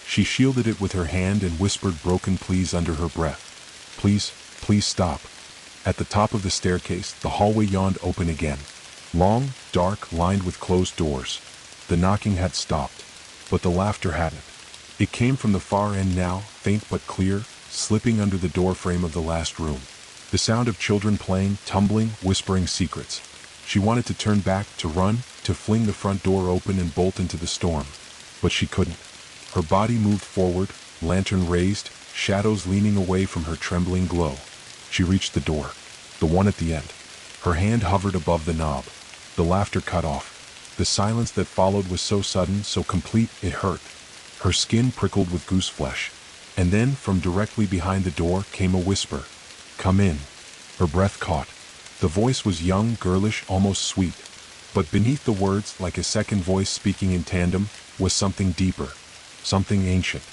She shielded it with her hand and whispered broken pleas under her breath. "Please, please stop." At the top of the staircase, the hallway yawned open again. Long, dark, lined with closed doors. The knocking had stopped, but the laughter hadn't. It came from the far end now, faint but clear, slipping under the doorframe of the last room. The sound of children playing, tumbling, whispering secrets. She wanted to turn back, to run, to fling the front door open and bolt into the storm. But she couldn't. Her body moved forward, lantern raised, shadows leaning away from her trembling glow. She reached the door, the one at the end. Her hand hovered above the knob. The laughter cut off. The silence that followed was so sudden, so complete, it hurt. Her skin prickled with goose flesh. And then, from directly behind the door, came a whisper. "Come in." Her breath caught. The voice was young, girlish, almost sweet. But beneath the words, like a second voice speaking in tandem, was something deeper. Something ancient.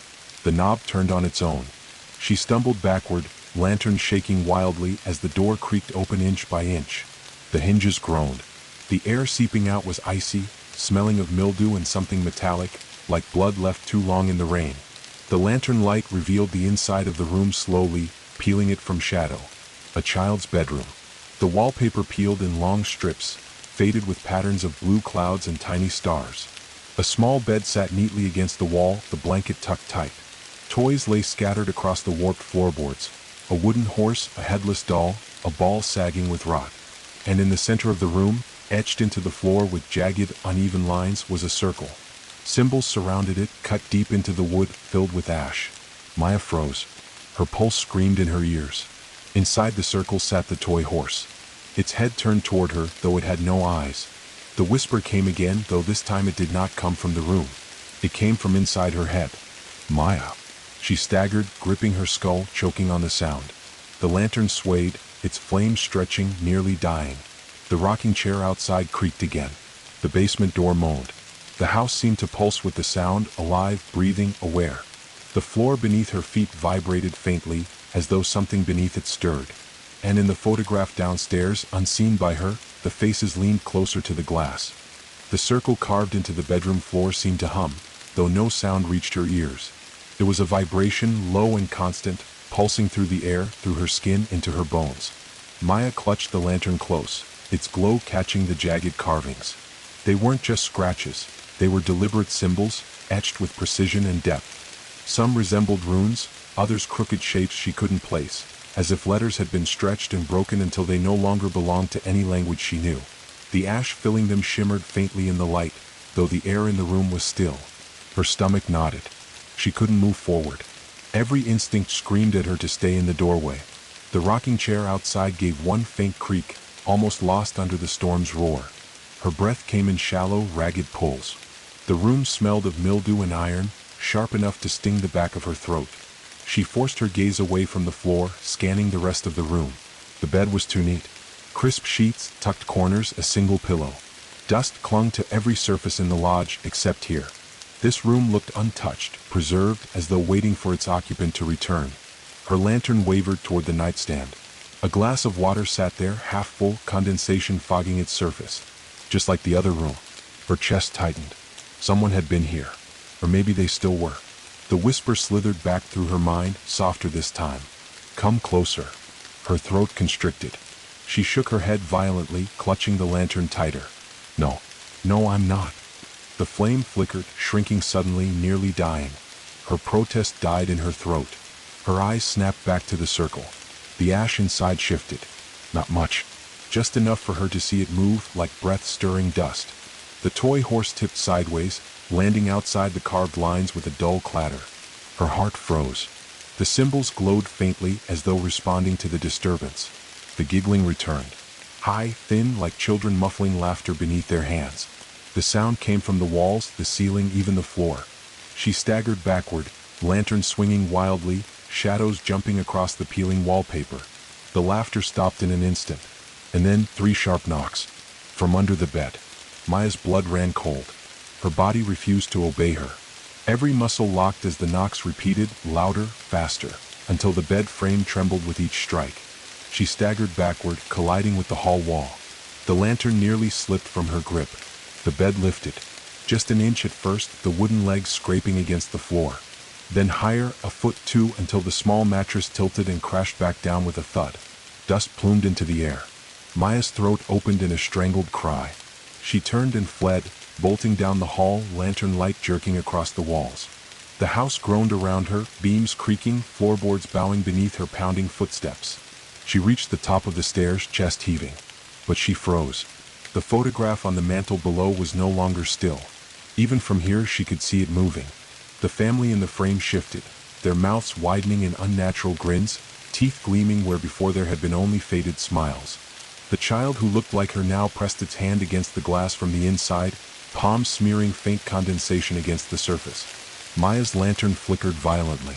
The knob turned on its own. She stumbled backward, lantern shaking wildly as the door creaked open inch by inch. The hinges groaned. The air seeping out was icy, smelling of mildew and something metallic, like blood left too long in the rain. The lantern light revealed the inside of the room slowly, peeling it from shadow. A child's bedroom. The wallpaper peeled in long strips, faded with patterns of blue clouds and tiny stars. A small bed sat neatly against the wall, the blanket tucked tight. Toys lay scattered across the warped floorboards. A wooden horse, a headless doll, a ball sagging with rot. And in the center of the room, etched into the floor with jagged, uneven lines, was a circle. Symbols surrounded it, cut deep into the wood, filled with ash. Maya froze. Her pulse screamed in her ears. Inside the circle sat the toy horse. Its head turned toward her, though it had no eyes. The whisper came again, though this time it did not come from the room. It came from inside her head. "Maya." She staggered, gripping her skull, choking on the sound. The lantern swayed, its flames stretching, nearly dying. The rocking chair outside creaked again. The basement door moaned. The house seemed to pulse with the sound, alive, breathing, aware. The floor beneath her feet vibrated faintly, as though something beneath it stirred. And in the photograph downstairs, unseen by her, the faces leaned closer to the glass. The circle carved into the bedroom floor seemed to hum, though no sound reached her ears. There was a vibration, low and constant, pulsing through the air, through her skin, into her bones. Maya clutched the lantern close, its glow catching the jagged carvings. They weren't just scratches, they were deliberate symbols, etched with precision and depth. Some resembled runes, others crooked shapes she couldn't place, as if letters had been stretched and broken until they no longer belonged to any language she knew. The ash filling them shimmered faintly in the light, though the air in the room was still. Her stomach knotted. She couldn't move forward. Every instinct screamed at her to stay in the doorway. The rocking chair outside gave one faint creak, almost lost under the storm's roar. Her breath came in shallow, ragged pulls. The room smelled of mildew and iron, sharp enough to sting the back of her throat. She forced her gaze away from the floor, scanning the rest of the room. The bed was too neat. Crisp sheets, tucked corners, a single pillow. Dust clung to every surface in the lodge except here. This room looked untouched, preserved, as though waiting for its occupant to return. Her lantern wavered toward the nightstand. A glass of water sat there, half full, condensation fogging its surface. Just like the other room. Her chest tightened. Someone had been here. Or maybe they still were. The whisper slithered back through her mind, softer this time. Come closer. Her throat constricted. She shook her head violently, clutching the lantern tighter. No. No, I'm not. The flame flickered, shrinking suddenly, nearly dying. Her protest died in her throat. Her eyes snapped back to the circle. The ash inside shifted. Not much. Just enough for her to see it move, like breath-stirring dust. The toy horse tipped sideways, landing outside the carved lines with a dull clatter. Her heart froze. The symbols glowed faintly, as though responding to the disturbance. The giggling returned. High, thin, like children muffling laughter beneath their hands. The sound came from the walls, the ceiling, even the floor. She staggered backward, lantern swinging wildly, shadows jumping across the peeling wallpaper. The laughter stopped in an instant. And then 3 sharp knocks. From under the bed. Maya's blood ran cold. Her body refused to obey her. Every muscle locked as the knocks repeated, louder, faster, until the bed frame trembled with each strike. She staggered backward, colliding with the hall wall. The lantern nearly slipped from her grip. The bed lifted. Just an inch at first, the wooden legs scraping against the floor. Then higher, a foot 2, until the small mattress tilted and crashed back down with a thud. Dust plumed into the air. Maya's throat opened in a strangled cry. She turned and fled, bolting down the hall, lantern light jerking across the walls. The house groaned around her, beams creaking, floorboards bowing beneath her pounding footsteps. She reached the top of the stairs, chest heaving. But she froze. The photograph on the mantel below was no longer still. Even from here she could see it moving. The family in the frame shifted, their mouths widening in unnatural grins, teeth gleaming where before there had been only faded smiles. The child who looked like her now pressed its hand against the glass from the inside, palms smearing faint condensation against the surface. Maya's lantern flickered violently.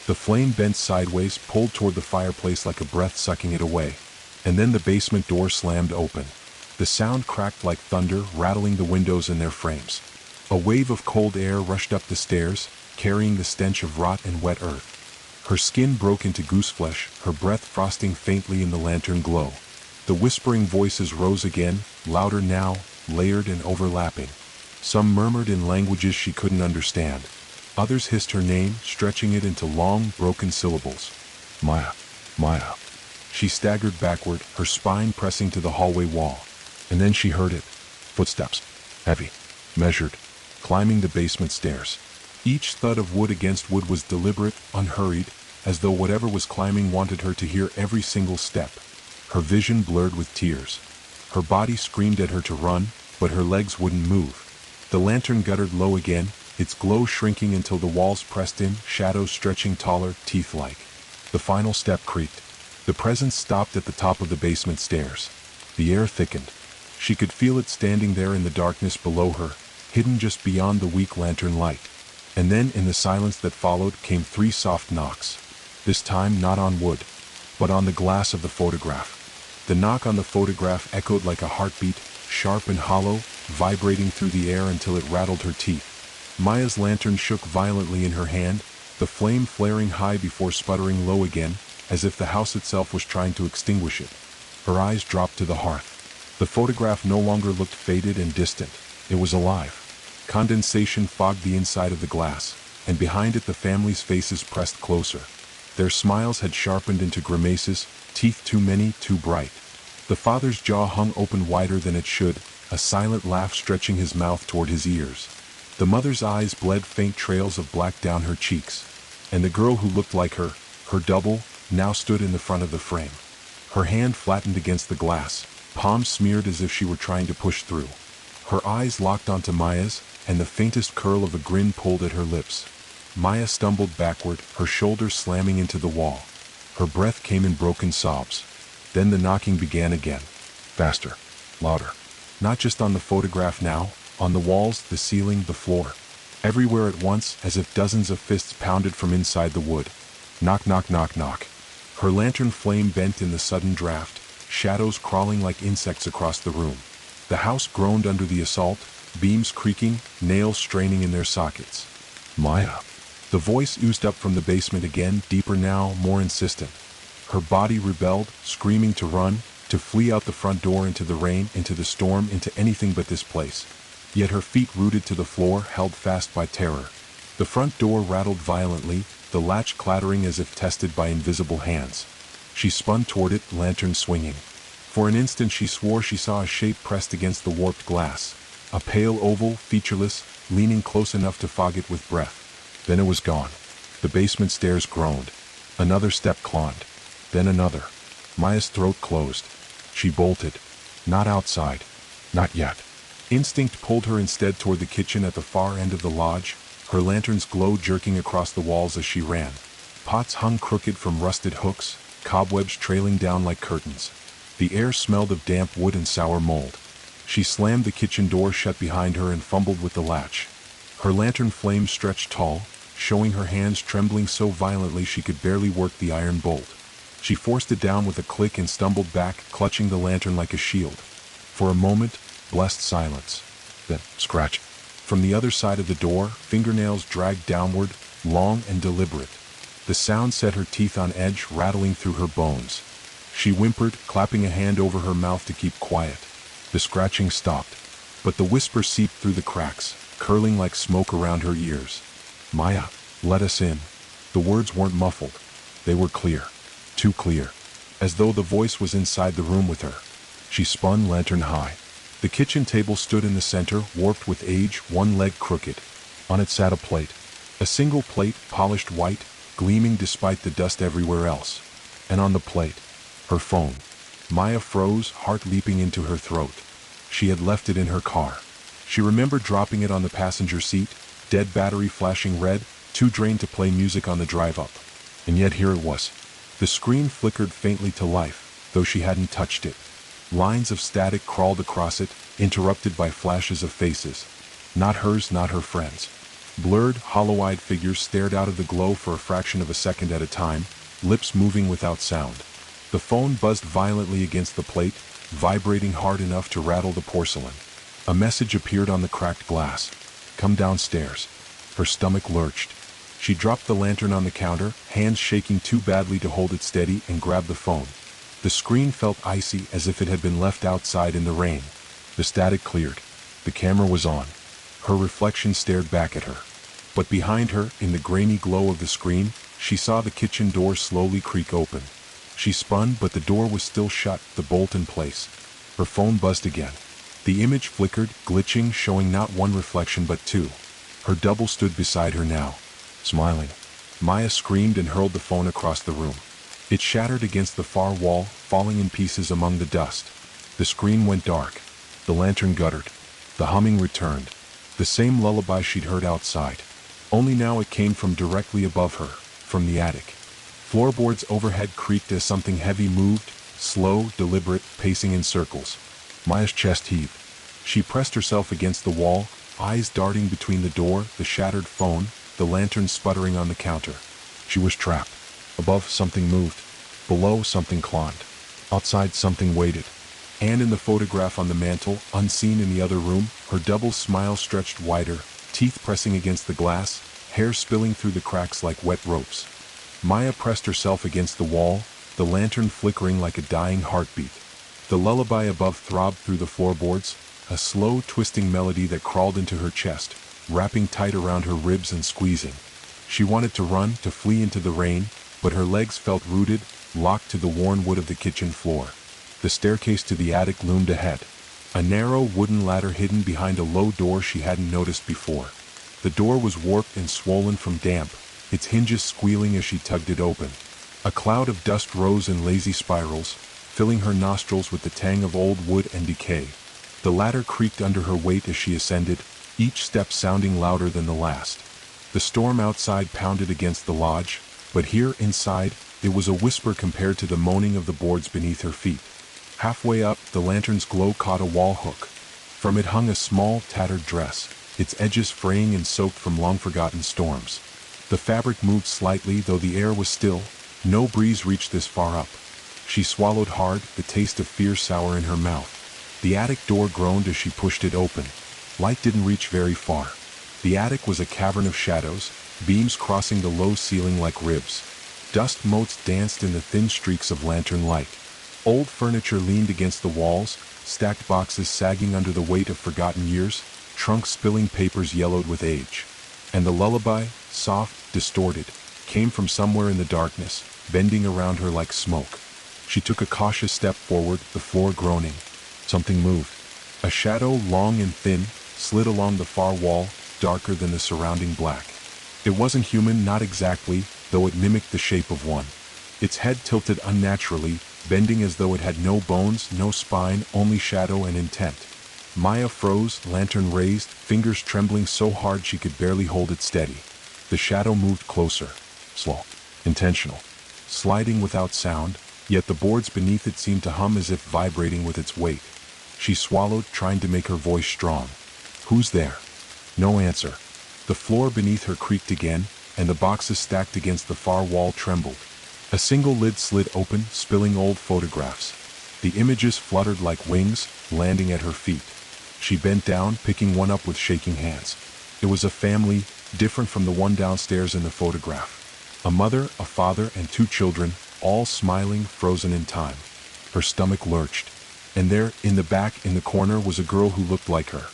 The flame bent sideways, pulled toward the fireplace like a breath sucking it away. And then the basement door slammed open. The sound cracked like thunder, rattling the windows in their frames. A wave of cold air rushed up the stairs, carrying the stench of rot and wet earth. Her skin broke into gooseflesh, her breath frosting faintly in the lantern glow. The whispering voices rose again, louder now, layered and overlapping. Some murmured in languages she couldn't understand. Others hissed her name, stretching it into long, broken syllables. Maya. Maya. She staggered backward, her spine pressing to the hallway wall. And then she heard it. Footsteps. Heavy. Measured. Climbing the basement stairs. Each thud of wood against wood was deliberate, unhurried, as though whatever was climbing wanted her to hear every single step. Her vision blurred with tears. Her body screamed at her to run, but her legs wouldn't move. The lantern guttered low again, its glow shrinking until the walls pressed in, shadows stretching taller, teeth-like. The final step creaked. The presence stopped at the top of the basement stairs. The air thickened. She could feel it standing there in the darkness below her, hidden just beyond the weak lantern light. And then, in the silence that followed, came 3 soft knocks. This time not on wood. but on the glass of the photograph. The knock on the photograph echoed like a heartbeat, sharp and hollow, vibrating through the air until it rattled her teeth. Maya's lantern shook violently in her hand, the flame flaring high before sputtering low again, as if the house itself was trying to extinguish it. Her eyes dropped to the hearth. The photograph no longer looked faded and distant. It was alive. Condensation fogged the inside of the glass, and behind it the family's faces pressed closer. Their smiles had sharpened into grimaces, teeth too many, too bright. The father's jaw hung open wider than it should, a silent laugh stretching his mouth toward his ears. The mother's eyes bled faint trails of black down her cheeks. And the girl who looked like her double, now stood in the front of the frame. Her hand flattened against the glass, palms smeared as if she were trying to push through. Her eyes locked onto Maya's, and the faintest curl of a grin pulled at her lips. Maya stumbled backward, her shoulders slamming into the wall. Her breath came in broken sobs. Then the knocking began again. Faster. Louder. Not just on the photograph now, on the walls, the ceiling, the floor. Everywhere at once, as if dozens of fists pounded from inside the wood. Knock, knock, knock, knock. Her lantern flame bent in the sudden draft, shadows crawling like insects across the room. The house groaned under the assault, beams creaking, nails straining in their sockets. Maya. The voice oozed up from the basement again, deeper now, more insistent. Her body rebelled, screaming to run, to flee out the front door into the rain, into the storm, into anything but this place. Yet her feet rooted to the floor, held fast by terror. The front door rattled violently, the latch clattering as if tested by invisible hands. She spun toward it, lantern swinging. For an instant she swore she saw a shape pressed against the warped glass. A pale oval, featureless, leaning close enough to fog it with breath. Then it was gone. The basement stairs groaned. Another step climbed. Then another. Maya's throat closed. She bolted. Not outside. Not yet. Instinct pulled her instead toward the kitchen at the far end of the lodge, her lantern's glow jerking across the walls as she ran. Pots hung crooked from rusted hooks, cobwebs trailing down like curtains. The air smelled of damp wood and sour mold. She slammed the kitchen door shut behind her and fumbled with the latch. Her lantern flame stretched tall, showing her hands trembling so violently she could barely work the iron bolt. She forced it down with a click and stumbled back, clutching the lantern like a shield. For a moment, blessed silence. Then, scratch. From the other side of the door, fingernails dragged downward, long and deliberate. The sound set her teeth on edge, rattling through her bones. She whimpered, clapping a hand over her mouth to keep quiet. The scratching stopped, but the whisper seeped through the cracks, curling like smoke around her ears. Maya, let us in. The words weren't muffled. They were clear. Too clear. As though the voice was inside the room with her. She spun, lantern high. The kitchen table stood in the center, warped with age, one leg crooked. On it sat a plate. A single plate, polished white, gleaming despite the dust everywhere else. And on the plate, her phone. Maya froze, heart leaping into her throat. She had left it in her car. She remembered dropping it on the passenger seat, dead battery flashing red, too drained to play music on the drive up. And yet here it was. The screen flickered faintly to life, though she hadn't touched it. Lines of static crawled across it, interrupted by flashes of faces. Not hers, not her friends. Blurred, hollow-eyed figures stared out of the glow for a fraction of a second at a time, lips moving without sound. The phone buzzed violently against the plate, vibrating hard enough to rattle the porcelain. A message appeared on the cracked glass. Come downstairs. Her stomach lurched. She dropped the lantern on the counter, hands shaking too badly to hold it steady, and grabbed the phone. The screen felt icy as if it had been left outside in the rain. The static cleared. The camera was on. Her reflection stared back at her. But behind her, in the grainy glow of the screen, she saw the kitchen door slowly creak open. She spun, but the door was still shut, the bolt in place. Her phone buzzed again. The image flickered, glitching, showing not one reflection but two. Her double stood beside her now, smiling. Maya screamed and hurled the phone across the room. It shattered against the far wall, falling in pieces among the dust. The screen went dark. The lantern guttered. The humming returned. The same lullaby she'd heard outside. Only now it came from directly above her, from the attic. Floorboards overhead creaked as something heavy moved, slow, deliberate, pacing in circles. Maya's chest heaved. She pressed herself against the wall, eyes darting between the door, the shattered phone, the lantern sputtering on the counter. She was trapped. Above, something moved. Below, something climbed. Outside, something waited. And in the photograph on the mantel, unseen in the other room, her double smile stretched wider, teeth pressing against the glass, hair spilling through the cracks like wet ropes. Maya pressed herself against the wall, the lantern flickering like a dying heartbeat. The lullaby above throbbed through the floorboards, a slow, twisting melody that crawled into her chest, wrapping tight around her ribs and squeezing. She wanted to run, to flee into the rain, but her legs felt rooted, locked to the worn wood of the kitchen floor. The staircase to the attic loomed ahead. A narrow wooden ladder hidden behind a low door she hadn't noticed before. The door was warped and swollen from damp, its hinges squealing as she tugged it open. A cloud of dust rose in lazy spirals, filling her nostrils with the tang of old wood and decay. The ladder creaked under her weight as she ascended, each step sounding louder than the last. The storm outside pounded against the lodge, but here inside, it was a whisper compared to the moaning of the boards beneath her feet. Halfway up, the lantern's glow caught a wall hook. From it hung a small, tattered dress, its edges fraying and soaked from long-forgotten storms. The fabric moved slightly, though the air was still. No breeze reached this far up. She swallowed hard, the taste of fear sour in her mouth. The attic door groaned as she pushed it open. Light didn't reach very far. The attic was a cavern of shadows, beams crossing the low ceiling like ribs. Dust motes danced in the thin streaks of lantern light. Old furniture leaned against the walls, stacked boxes sagging under the weight of forgotten years, trunks spilling papers yellowed with age. And the lullaby, soft, distorted, came from somewhere in the darkness, bending around her like smoke. She took a cautious step forward, the floor groaning. Something moved. A shadow, long and thin, slid along the far wall, darker than the surrounding black. It wasn't human, not exactly, though it mimicked the shape of one. Its head tilted unnaturally, bending as though it had no bones, no spine, only shadow and intent. Maya froze, lantern raised, fingers trembling so hard she could barely hold it steady. The shadow moved closer, slow, intentional, sliding without sound, yet the boards beneath it seemed to hum as if vibrating with its weight. She swallowed, trying to make her voice strong. "Who's there?" No answer. The floor beneath her creaked again, and the boxes stacked against the far wall trembled. A single lid slid open, spilling old photographs. The images fluttered like wings, landing at her feet. She bent down, picking one up with shaking hands. It was a family, different from the one downstairs in the photograph. A mother, a father, and 2 children, all smiling, frozen in time. Her stomach lurched. And there, in the back, in the corner, was a girl who looked like her.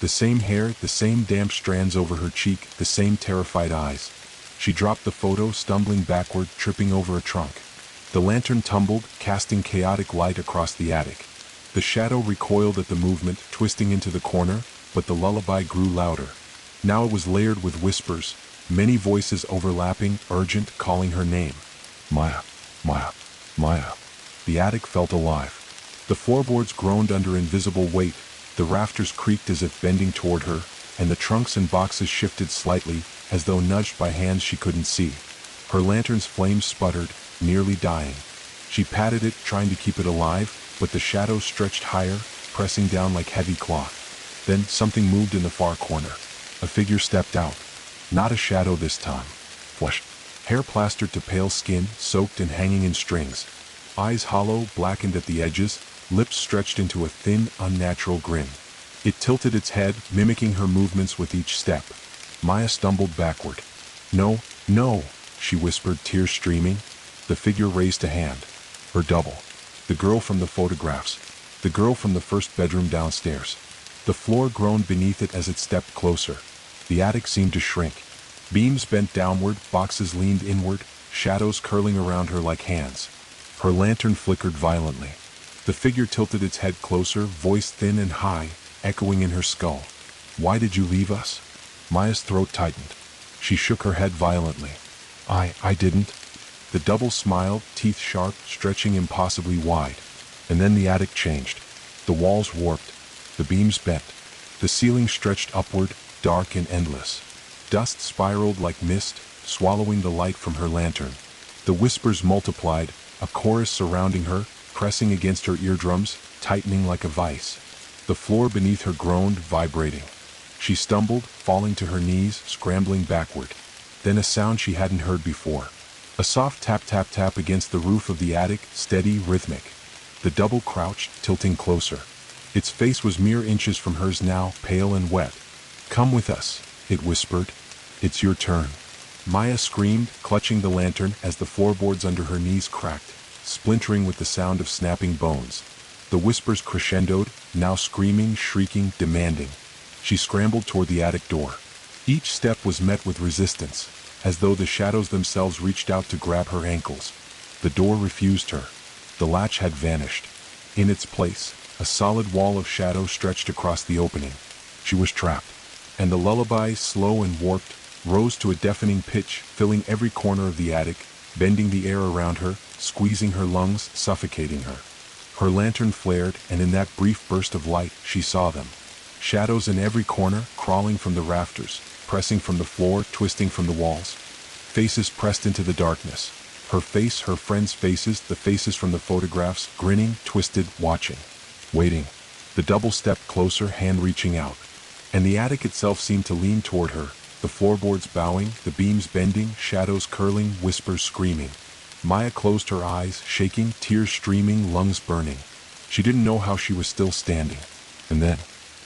The same hair, the same damp strands over her cheek, the same terrified eyes. She dropped the photo, stumbling backward, tripping over a trunk. The lantern tumbled, casting chaotic light across the attic. The shadow recoiled at the movement, twisting into the corner, but the lullaby grew louder. Now it was layered with whispers, many voices overlapping, urgent, calling her name. Maya, Maya, Maya. The attic felt alive. The floorboards groaned under invisible weight, the rafters creaked as if bending toward her, and the trunks and boxes shifted slightly, as though nudged by hands she couldn't see. Her lantern's flames sputtered, nearly dying. She patted it, trying to keep it alive, but the shadows stretched higher, pressing down like heavy cloth. Then something moved in the far corner. A figure stepped out. Not a shadow this time. Flesh. Hair plastered to pale skin, soaked and hanging in strings. Eyes hollow, blackened at the edges, lips stretched into a thin, unnatural grin. It tilted its head, mimicking her movements with each step. Maya stumbled backward. "No, no," she whispered, tears streaming. The figure raised a hand. Her double. The girl from the photographs. The girl from the first bedroom downstairs. The floor groaned beneath it as it stepped closer. The attic seemed to shrink. Beams bent downward, boxes leaned inward, shadows curling around her like hands. Her lantern flickered violently. The figure tilted its head closer, voice thin and high, echoing in her skull. "Why did you leave us?" Maya's throat tightened. She shook her head violently. I didn't." The double smiled, teeth sharp, stretching impossibly wide. And then the attic changed. The walls warped. The beams bent. The ceiling stretched upward, dark and endless. Dust spiraled like mist, swallowing the light from her lantern. The whispers multiplied, a chorus surrounding her, pressing against her eardrums, tightening like a vice. The floor beneath her groaned, vibrating. She stumbled, falling to her knees, scrambling backward. Then a sound she hadn't heard before. A soft tap-tap-tap against the roof of the attic, steady, rhythmic. The double crouched, tilting closer. Its face was mere inches from hers now, pale and wet. "Come with us," it whispered. "It's your turn." Maya screamed, clutching the lantern as the floorboards under her knees cracked, splintering with the sound of snapping bones. The whispers crescendoed, now screaming, shrieking, demanding. She scrambled toward the attic door. Each step was met with resistance, as though the shadows themselves reached out to grab her ankles. The door refused her. The latch had vanished. In its place, a solid wall of shadow stretched across the opening. She was trapped. And the lullaby, slow and warped, rose to a deafening pitch, filling every corner of the attic, bending the air around her, squeezing her lungs, suffocating her. Her lantern flared, and in that brief burst of light, she saw them. Shadows in every corner, crawling from the rafters, pressing from the floor, twisting from the walls. Faces pressed into the darkness. Her face, her friends' faces, the faces from the photographs, grinning, twisted, watching. Waiting. The double stepped closer, hand reaching out. And the attic itself seemed to lean toward her, the floorboards bowing, the beams bending, shadows curling, whispers screaming. Maya closed her eyes, shaking, tears streaming, lungs burning. She didn't know how she was still standing. And then,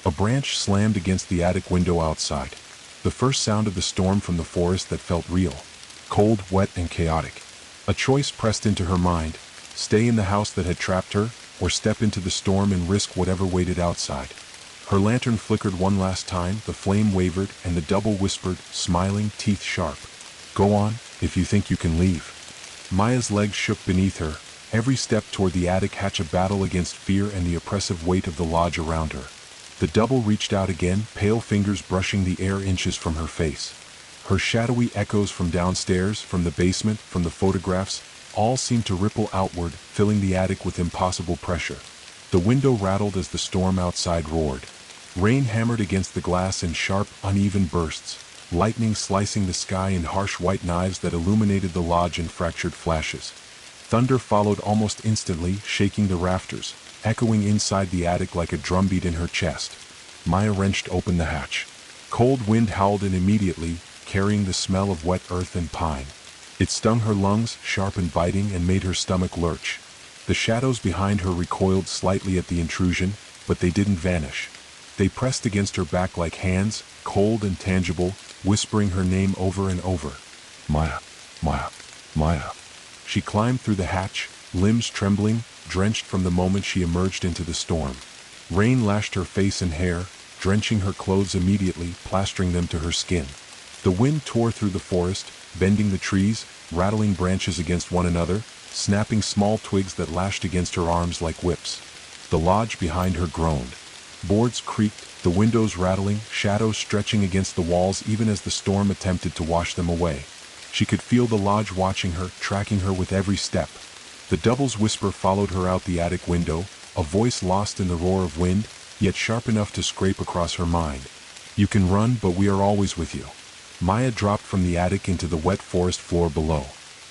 a branch slammed against the attic window outside. The first sound of the storm from the forest that felt real. Cold, wet, and chaotic. A choice pressed into her mind: stay in the house that had trapped her, or step into the storm and risk whatever waited outside. Her lantern flickered one last time, the flame wavered, and the double whispered, smiling, teeth sharp. "Go on, if you think you can leave." Maya's legs shook beneath her. Every step toward the attic hatched a battle against fear and the oppressive weight of the lodge around her. The double reached out again, pale fingers brushing the air inches from her face. Her shadowy echoes from downstairs, from the basement, from the photographs, all seemed to ripple outward, filling the attic with impossible pressure. The window rattled as the storm outside roared. Rain hammered against the glass in sharp, uneven bursts, lightning slicing the sky in harsh white knives that illuminated the lodge in fractured flashes. Thunder followed almost instantly, shaking the rafters, echoing inside the attic like a drumbeat in her chest. Maya wrenched open the hatch. Cold wind howled in immediately, carrying the smell of wet earth and pine. It stung her lungs, sharp and biting, and made her stomach lurch. The shadows behind her recoiled slightly at the intrusion, but they didn't vanish. They pressed against her back like hands, cold and tangible, whispering her name over and over. "Maya, Maya, Maya." She climbed through the hatch, limbs trembling, drenched from the moment she emerged into the storm. Rain lashed her face and hair, drenching her clothes immediately, plastering them to her skin. The wind tore through the forest, bending the trees, rattling branches against one another, snapping small twigs that lashed against her arms like whips. The lodge behind her groaned. Boards creaked, the windows rattling, shadows stretching against the walls even as the storm attempted to wash them away. She could feel the lodge watching her, tracking her with every step. The double's whisper followed her out the attic window, a voice lost in the roar of wind, yet sharp enough to scrape across her mind. "You can run, but we are always with you." Maya dropped from the attic into the wet forest floor below.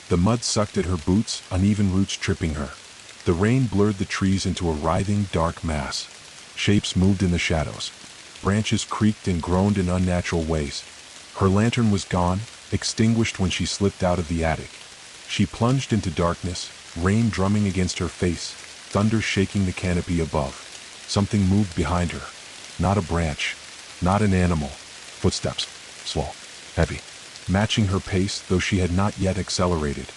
The mud sucked at her boots, uneven roots tripping her. The rain blurred the trees into a writhing, dark mass. Shapes moved in the shadows. Branches creaked and groaned in unnatural ways. Her lantern was gone, extinguished when she slipped out of the attic. She plunged into darkness, rain drumming against her face, thunder shaking the canopy above. Something moved behind her. Not a branch. Not an animal. Footsteps. Slow. Heavy. Matching her pace, though she had not yet accelerated.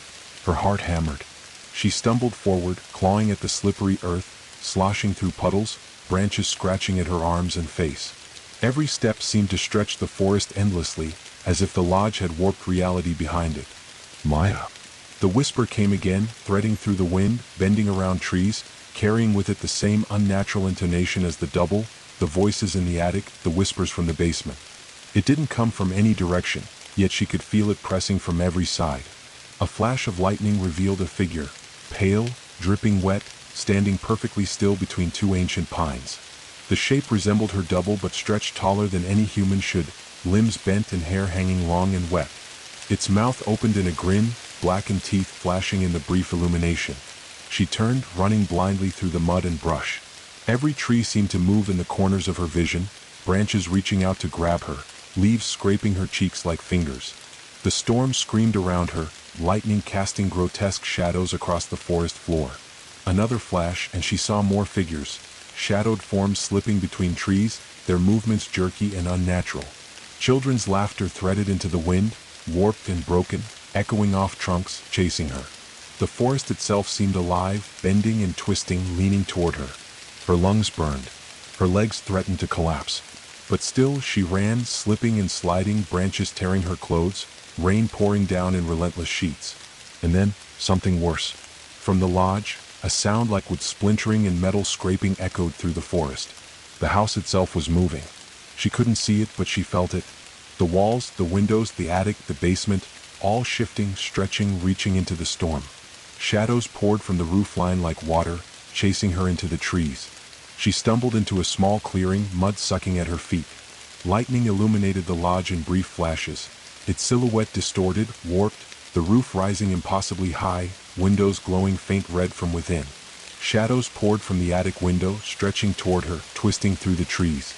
Her heart hammered. She stumbled forward, clawing at the slippery earth, sloshing through puddles, branches scratching at her arms and face. Every step seemed to stretch the forest endlessly, as if the lodge had warped reality behind it. "Maya." The whisper came again, threading through the wind, bending around trees, carrying with it the same unnatural intonation as the double, the voices in the attic, the whispers from the basement. It didn't come from any direction, yet she could feel it pressing from every side. A flash of lightning revealed a figure, pale, dripping wet, standing perfectly still between two ancient pines. The shape resembled her double but stretched taller than any human should, limbs bent and hair hanging long and wet. Its mouth opened in a grin, blackened teeth flashing in the brief illumination. She turned, running blindly through the mud and brush. Every tree seemed to move in the corners of her vision, branches reaching out to grab her, leaves scraping her cheeks like fingers. The storm screamed around her, lightning casting grotesque shadows across the forest floor. Another flash, and she saw more figures, shadowed forms slipping between trees, their movements jerky and unnatural. Children's laughter threaded into the wind, warped and broken, echoing off trunks, chasing her. The forest itself seemed alive, bending and twisting, leaning toward her. Her lungs burned. Her legs threatened to collapse. But still she ran, slipping and sliding, branches tearing her clothes, rain pouring down in relentless sheets. And then, something worse. From the lodge, a sound like wood splintering and metal scraping echoed through the forest. The house itself was moving. She couldn't see it, but she felt it. The walls, the windows, the attic, the basement, all shifting, stretching, reaching into the storm. Shadows poured from the roofline like water, chasing her into the trees. She stumbled into a small clearing, mud sucking at her feet. Lightning illuminated the lodge in brief flashes, its silhouette distorted, warped, the roof rising impossibly high, windows glowing faint red from within. Shadows poured from the attic window, stretching toward her, twisting through the trees.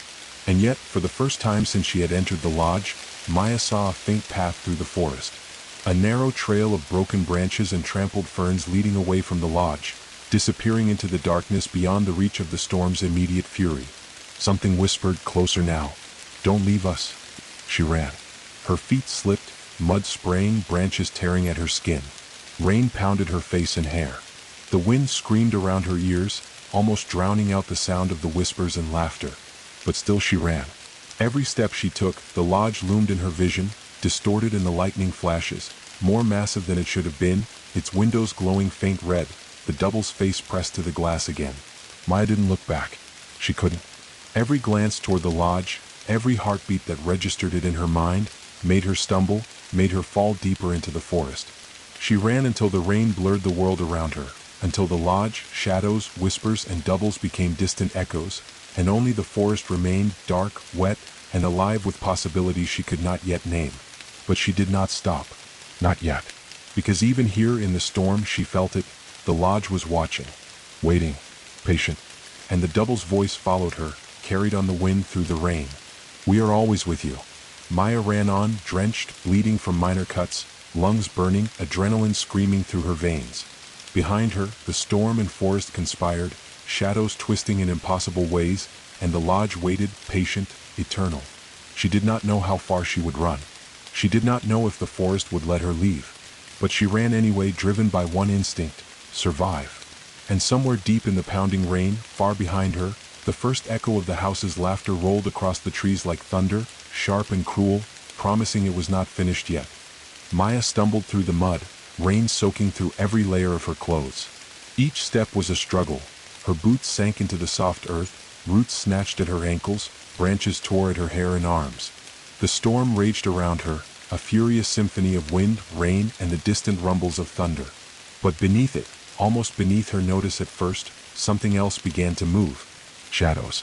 And yet, for the first time since she had entered the lodge, Maya saw a faint path through the forest. A narrow trail of broken branches and trampled ferns leading away from the lodge, disappearing into the darkness beyond the reach of the storm's immediate fury. Something whispered, "Closer now. Don't leave us." She ran. Her feet slipped, mud spraying, branches tearing at her skin. Rain pounded her face and hair. The wind screamed around her ears, almost drowning out the sound of the whispers and laughter. But still she ran. Every step she took, the lodge loomed in her vision, distorted in the lightning flashes, more massive than it should have been, its windows glowing faint red, the double's face pressed to the glass again. Maya didn't look back. She couldn't. Every glance toward the lodge, every heartbeat that registered it in her mind, made her stumble, made her fall deeper into the forest. She ran until the rain blurred the world around her, until the lodge, shadows, whispers, and doubles became distant echoes, and only the forest remained, dark, wet, and alive with possibilities she could not yet name. But she did not stop. Not yet. Because even here in the storm she felt it, the lodge was watching, waiting, patient. And the double's voice followed her, carried on the wind through the rain. "We are always with you." Maya ran on, drenched, bleeding from minor cuts, lungs burning, adrenaline screaming through her veins. Behind her, the storm and forest conspired, shadows twisting in impossible ways, and the lodge waited, patient, eternal. She did not know how far she would run. She did not know if the forest would let her leave. But she ran anyway, driven by one instinct: survive. And somewhere deep in the pounding rain, far behind her, the first echo of the house's laughter rolled across the trees like thunder, sharp and cruel, promising it was not finished yet. Maya stumbled through the mud, rain soaking through every layer of her clothes. Each step was a struggle. Her boots sank into the soft earth, roots snatched at her ankles, branches tore at her hair and arms. The storm raged around her, a furious symphony of wind, rain, and the distant rumbles of thunder. But beneath it, almost beneath her notice at first, something else began to move. Shadows.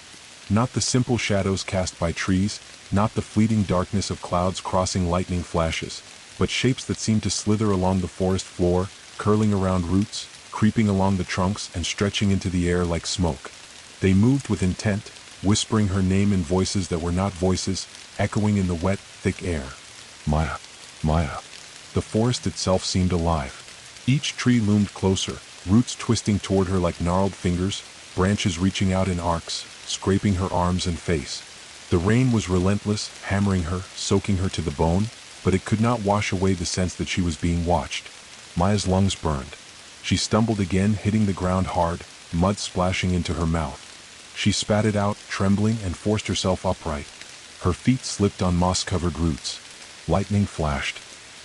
Not the simple shadows cast by trees, not the fleeting darkness of clouds crossing lightning flashes, but shapes that seemed to slither along the forest floor, curling around roots, creeping along the trunks and stretching into the air like smoke. They moved with intent, whispering her name in voices that were not voices, echoing in the wet, thick air. Maya. Maya. The forest itself seemed alive. Each tree loomed closer, roots twisting toward her like gnarled fingers, branches reaching out in arcs, scraping her arms and face. The rain was relentless, hammering her, soaking her to the bone, but it could not wash away the sense that she was being watched. Maya's lungs burned. She stumbled again, hitting the ground hard, mud splashing into her mouth. She spat it out, trembling, and forced herself upright. Her feet slipped on moss-covered roots. Lightning flashed.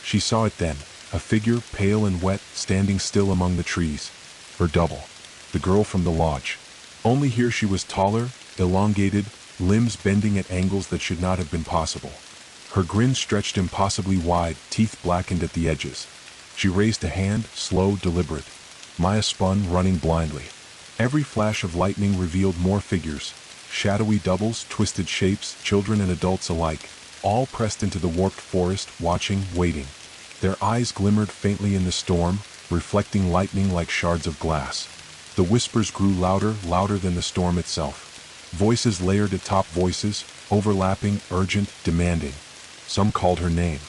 She saw it then, a figure, pale and wet, standing still among the trees. Her double. The girl from the lodge. Only here she was taller, elongated, limbs bending at angles that should not have been possible. Her grin stretched impossibly wide, teeth blackened at the edges. She raised a hand, slow, deliberate. Maya spun, running blindly. Every flash of lightning revealed more figures, shadowy doubles, twisted shapes, children and adults alike, all pressed into the warped forest, watching, waiting. Their eyes glimmered faintly in the storm, reflecting lightning like shards of glass. The whispers grew louder, louder than the storm itself. Voices layered atop voices, overlapping, urgent, demanding. Some called her name.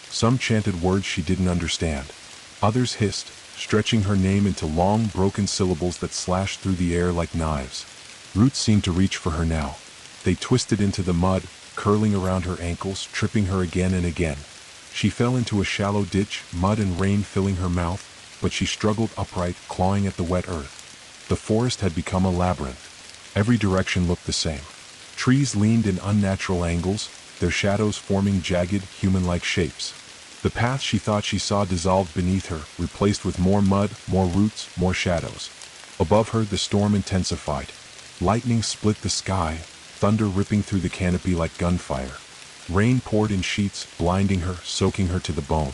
Some chanted words she didn't understand. Others hissed, stretching her name into long, broken syllables that slashed through the air like knives. Roots seemed to reach for her now. They twisted into the mud, curling around her ankles, tripping her again and again. She fell into a shallow ditch, mud and rain filling her mouth, but she struggled upright, clawing at the wet earth. The forest had become a labyrinth. Every direction looked the same. Trees leaned in unnatural angles, their shadows forming jagged, human-like shapes. The path she thought she saw dissolved beneath her, replaced with more mud, more roots, more shadows. Above her, the storm intensified. Lightning split the sky, thunder ripping through the canopy like gunfire. Rain poured in sheets, blinding her, soaking her to the bone.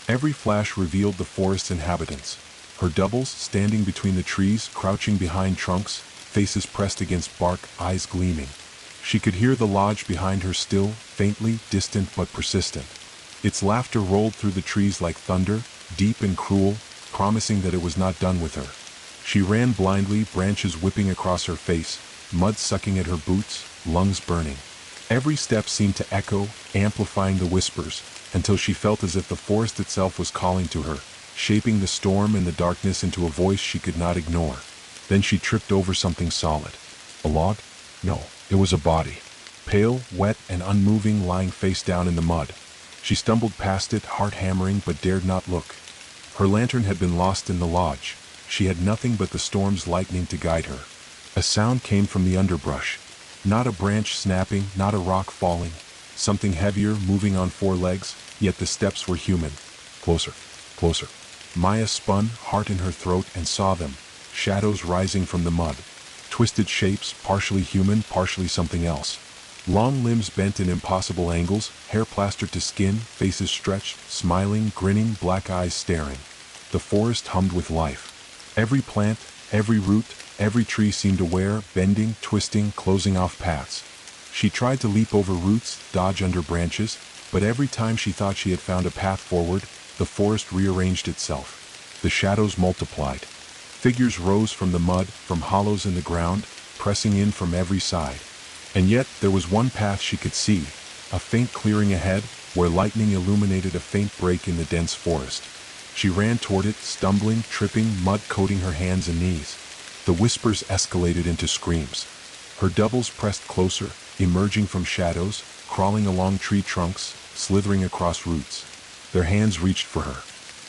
Every flash revealed the forest's inhabitants. Her doubles, standing between the trees, crouching behind trunks, faces pressed against bark, eyes gleaming. She could hear the lodge behind her still, faintly, distant but persistent. Its laughter rolled through the trees like thunder, deep and cruel, promising that it was not done with her. She ran blindly, branches whipping across her face, mud sucking at her boots, lungs burning. Every step seemed to echo, amplifying the whispers, until she felt as if the forest itself was calling to her, shaping the storm and the darkness into a voice she could not ignore. Then she tripped over something solid. A log? No, it was a body. Pale, wet, and unmoving, lying face down in the mud. She stumbled past it, heart hammering, but dared not look. Her lantern had been lost in the lodge. She had nothing but the storm's lightning to guide her. A sound came from the underbrush. Not a branch snapping, not a rock falling. Something heavier, moving on four legs, yet the steps were human. Closer, closer. Maya spun, heart in her throat, and saw them. Shadows rising from the mud. Twisted shapes, partially human, partially something else. Long limbs bent in impossible angles, hair plastered to skin, faces stretched, smiling, grinning, black eyes staring. The forest hummed with life. Every plant, every root, every tree seemed aware, bending, twisting, closing off paths. She tried to leap over roots, dodge under branches, but every time she thought she had found a path forward, the forest rearranged itself. The shadows multiplied. Figures rose from the mud, from hollows in the ground, pressing in from every side. And yet there was one path she could see, a faint clearing ahead, where lightning illuminated a faint break in the dense forest. She ran toward it, stumbling, tripping, mud coating her hands and knees. The whispers escalated into screams. Her doubles pressed closer, emerging from shadows, crawling along tree trunks, slithering across roots. Their hands reached for her.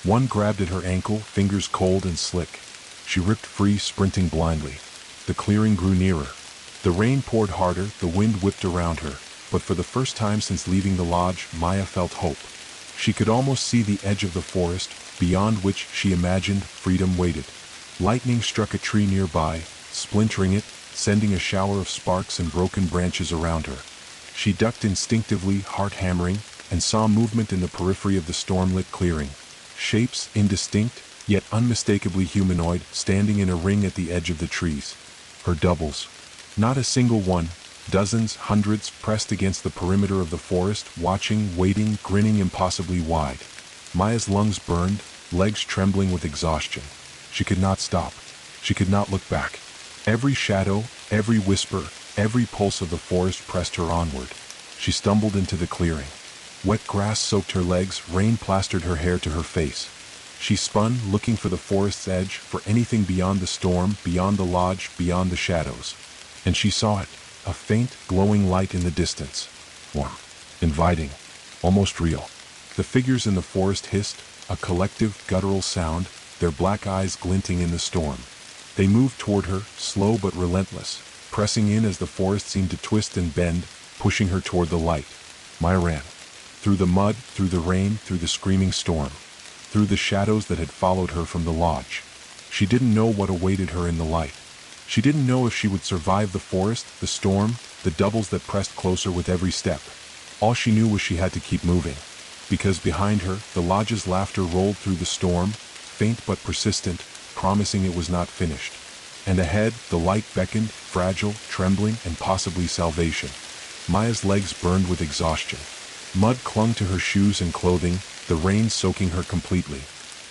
One grabbed at her ankle, fingers cold and slick. She ripped free, sprinting blindly. The clearing grew nearer. The rain poured harder, the wind whipped around her, but for the first time since leaving the lodge, Maya felt hope. She could almost see the edge of the forest, beyond which she imagined freedom waited. Lightning struck a tree nearby, splintering it, sending a shower of sparks and broken branches around her. She ducked instinctively, heart hammering, and saw movement in the periphery of the storm-lit clearing. Shapes, indistinct, yet unmistakably humanoid, standing in a ring at the edge of the trees. Her doubles. Not a single one, dozens, hundreds, pressed against the perimeter of the forest, watching, waiting, grinning impossibly wide. Maya's lungs burned, legs trembling with exhaustion. She could not stop. She could not look back. Every shadow, every whisper, every pulse of the forest pressed her onward. She stumbled into the clearing. Wet grass soaked her legs, rain plastered her hair to her face. She spun, looking for the forest's edge, for anything beyond the storm, beyond the lodge, beyond the shadows. And she saw it, a faint, glowing light in the distance. Warm, inviting, almost real. The figures in the forest hissed, a collective, guttural sound, their black eyes glinting in the storm. They moved toward her, slow but relentless, pressing in as the forest seemed to twist and bend, pushing her toward the light. Maya ran. Through the mud, through the rain, through the screaming storm. Through the shadows that had followed her from the lodge. She didn't know what awaited her in the light. She didn't know if she would survive the forest, the storm, the doubles that pressed closer with every step. All she knew was she had to keep moving. Because behind her, the lodge's laughter rolled through the storm, faint but persistent, promising it was not finished. And ahead, the light beckoned, fragile, trembling, and possibly salvation. Maya's legs burned with exhaustion. Mud clung to her shoes and clothing, the rain soaking her completely.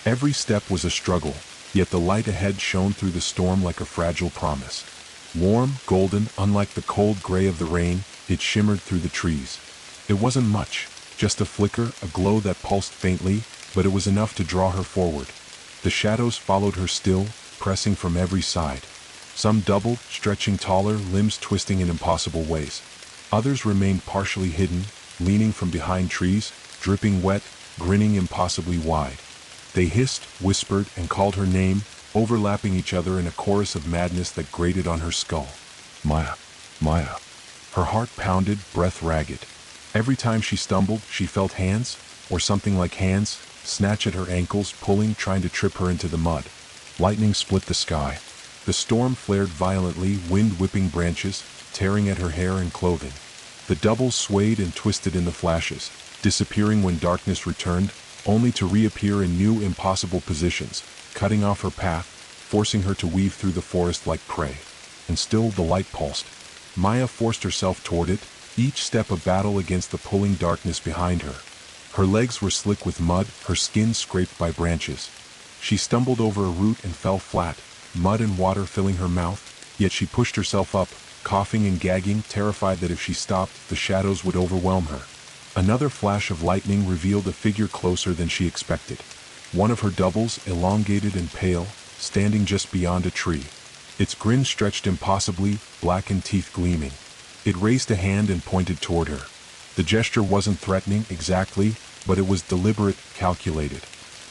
Every step was a struggle, yet the light ahead shone through the storm like a fragile promise. Warm, golden, unlike the cold gray of the rain, it shimmered through the trees. It wasn't much, just a flicker, a glow that pulsed faintly, but it was enough to draw her forward. The shadows followed her still, pressing from every side. Some doubled, stretching taller, limbs twisting in impossible ways. Others remained partially hidden, leaning from behind trees, dripping wet, grinning impossibly wide. They hissed, whispered, and called her name, overlapping each other in a chorus of madness that grated on her skull. Maya, Maya. Her heart pounded, breath ragged. Every time she stumbled, she felt hands, or something like hands, snatch at her ankles, pulling, trying to trip her into the mud. Lightning split the sky. The storm flared violently, wind whipping branches, tearing at her hair and clothing. The doubles swayed and twisted in the flashes, disappearing when darkness returned, only to reappear in new, impossible positions, cutting off her path, forcing her to weave through the forest like prey. And still the light pulsed. Maya forced herself toward it, each step a battle against the pulling darkness behind her. Her legs were slick with mud, her skin scraped by branches. She stumbled over a root and fell flat, mud and water filling her mouth, yet she pushed herself up, coughing and gagging, terrified that if she stopped, the shadows would overwhelm her. Another flash of lightning revealed a figure closer than she expected. One of her doubles, elongated and pale, standing just beyond a tree. Its grin stretched impossibly, blackened teeth gleaming. It raised a hand and pointed toward her. The gesture wasn't threatening exactly, but it was deliberate, calculated.